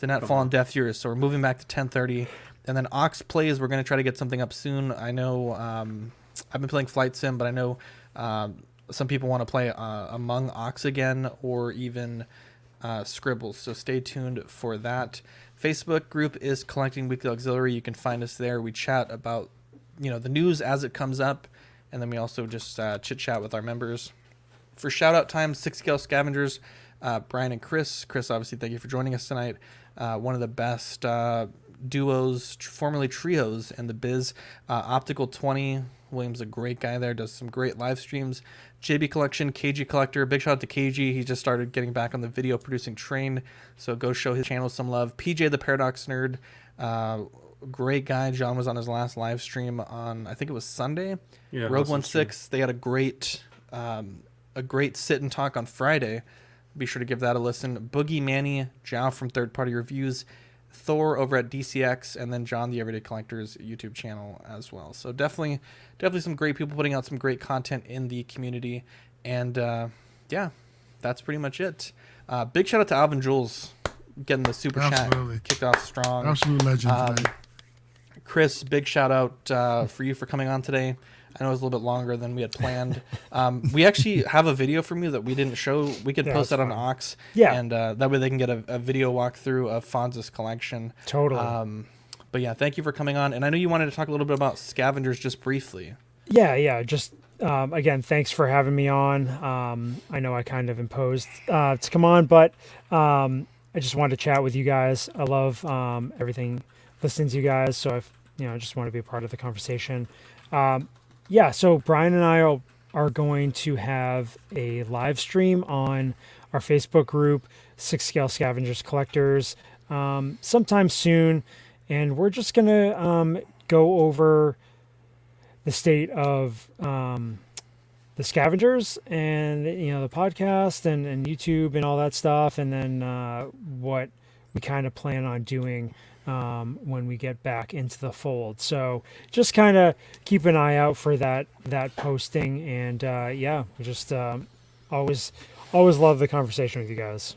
not fall on deaf ears, so we're moving back to 10:30. And then Ox Plays, we're going to try to get something up soon. I know I've been playing Flight Sim, but I know some people want to play Among Ox again, or even Scribbles. So stay tuned for that. Facebook group is Collecting Weekly Auxiliary. You can find us there. We chat about the news as it comes up, and then we also just chit chat with our members. For shout out time, 6 Scale Scavengers, Brian and Chris. Chris, obviously, thank you for joining us tonight. One of the best duos, formerly trios in the biz. Optical 20, William's a great guy there, does some great live streams. JB Collection, KG Collector, big shout out to KG. He just started getting back on the video producing train, so go show his channel some love. PJ the Paradox Nerd, great guy. John was on his last live stream on, I think it was Sunday. Yeah, Rogue 16. They had a great sit and talk on Friday. Be sure to give that a listen. Boogie Manny, Jow from Third Party Reviews, Thor over at DCX, and then John the Everyday Collector's YouTube channel as well. So definitely some great people putting out some great content in the community. And yeah, that's pretty much it. Big shout out to Alvin Jules getting the super chat kicked off strong. Absolute legend. Chris, big shout out for you for coming on today. I know it was a little bit longer than we had planned. We actually have a video from you that we didn't show. We could post that on Ox. Yeah. And that way they can get a video walkthrough of Fonz's collection. Totally. But yeah, thank you for coming on. And I know you wanted to talk a little bit about Scavengers just briefly. Yeah. Just, again, thanks for having me on. I know I kind of imposed to come on, but I just wanted to chat with you guys. I love everything, listening to you guys. So I just want to be a part of the conversation. Yeah, so Brian and I are going to have a live stream on our Facebook group, 6 Scale Scavengers Collectors, sometime soon. And we're just going to go over the state of the Scavengers and, the podcast and YouTube and all that stuff. And then what we kind of plan on doing when we get back into the fold. So just kind of keep an eye out for that posting. And we just always love the conversation with you guys.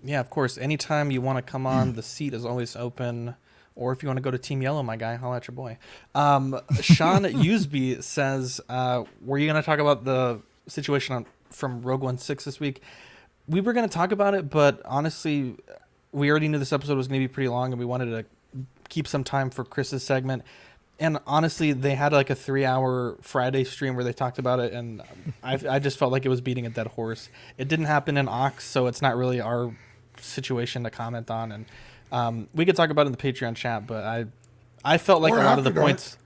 Yeah, of course. Anytime you want to come on, the seat is always open. Or if you want to go to Team Yellow, my guy, holla at your boy. Sean Usby says, were you going to talk about the situation from Rogue 16 this week? We were going to talk about it, but honestly, we already knew this episode was going to be pretty long, and we wanted to keep some time for Chris's segment. And honestly, they had like a 3-hour Friday stream where they talked about it, and I just felt like it was beating a dead horse. It didn't happen in Ox, so it's not really our situation to comment on. And we could talk about it in the Patreon chat, but I felt like a lot of the points.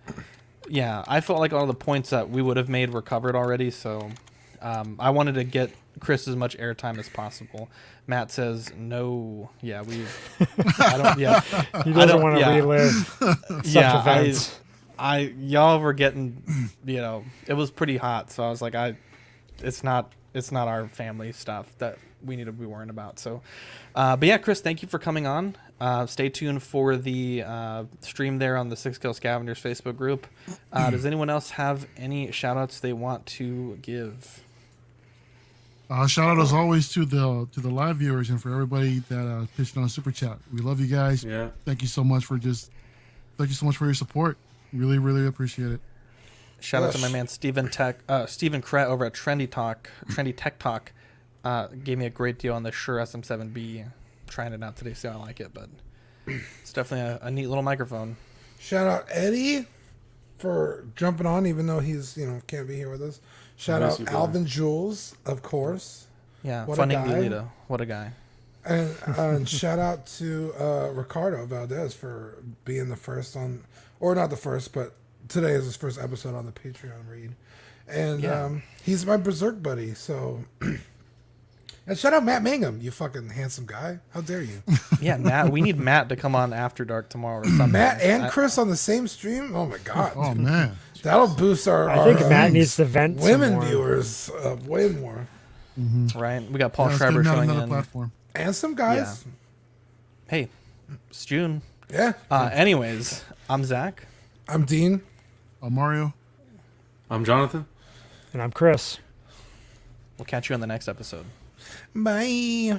Yeah, I felt like all of the points that we would have made were covered already, so I wanted to get Chris as much airtime as possible. Matt says no. Yeah, I don't. Yeah, he doesn't want to relive such events. Y'all were getting, it was pretty hot. So I was like, it's not our family stuff that we need to be worrying about. So, but yeah, Chris, thank you for coming on. Stay tuned for the stream there on the 6 Scale Scavengers Facebook group. Does anyone else have any shout outs they want to give? Shout out as always to the live viewers and for everybody that pitched on Super Chat. We love you guys. Yeah. Thank you so much for your support. Really, really appreciate it. Shout out to my man Stephen Kret over at Trendy Tech Talk. Gave me a great deal on the Shure SM7B. Trying it out today, see how I like it, but it's definitely a neat little microphone. Shout out Eddie for jumping on, even though he's can't be here with us. Shout out Alvin Jules, of course. Yeah, funding the Elita. What a guy. And shout out to Ricardo Valdez for being the first on, or not the first, but today is his first episode on the Patreon read. And he's my Berserk buddy, so... And shout out Matt Mangum, you fucking handsome guy. How dare you? Yeah, Matt. We need Matt to come on After Dark tomorrow or something. Matt and Chris on the same stream? Oh, my God. Oh, man. That'll boost our I think Matt needs to vent women viewers way more. Mm-hmm. Right? We got Paul Schreiber showing in. Platform. And some guys. Yeah. Hey, it's June. Yeah. Anyways, I'm Zach. I'm Dean. I'm Mario. I'm Jonathan. And I'm Chris. We'll catch you on the next episode. Bye.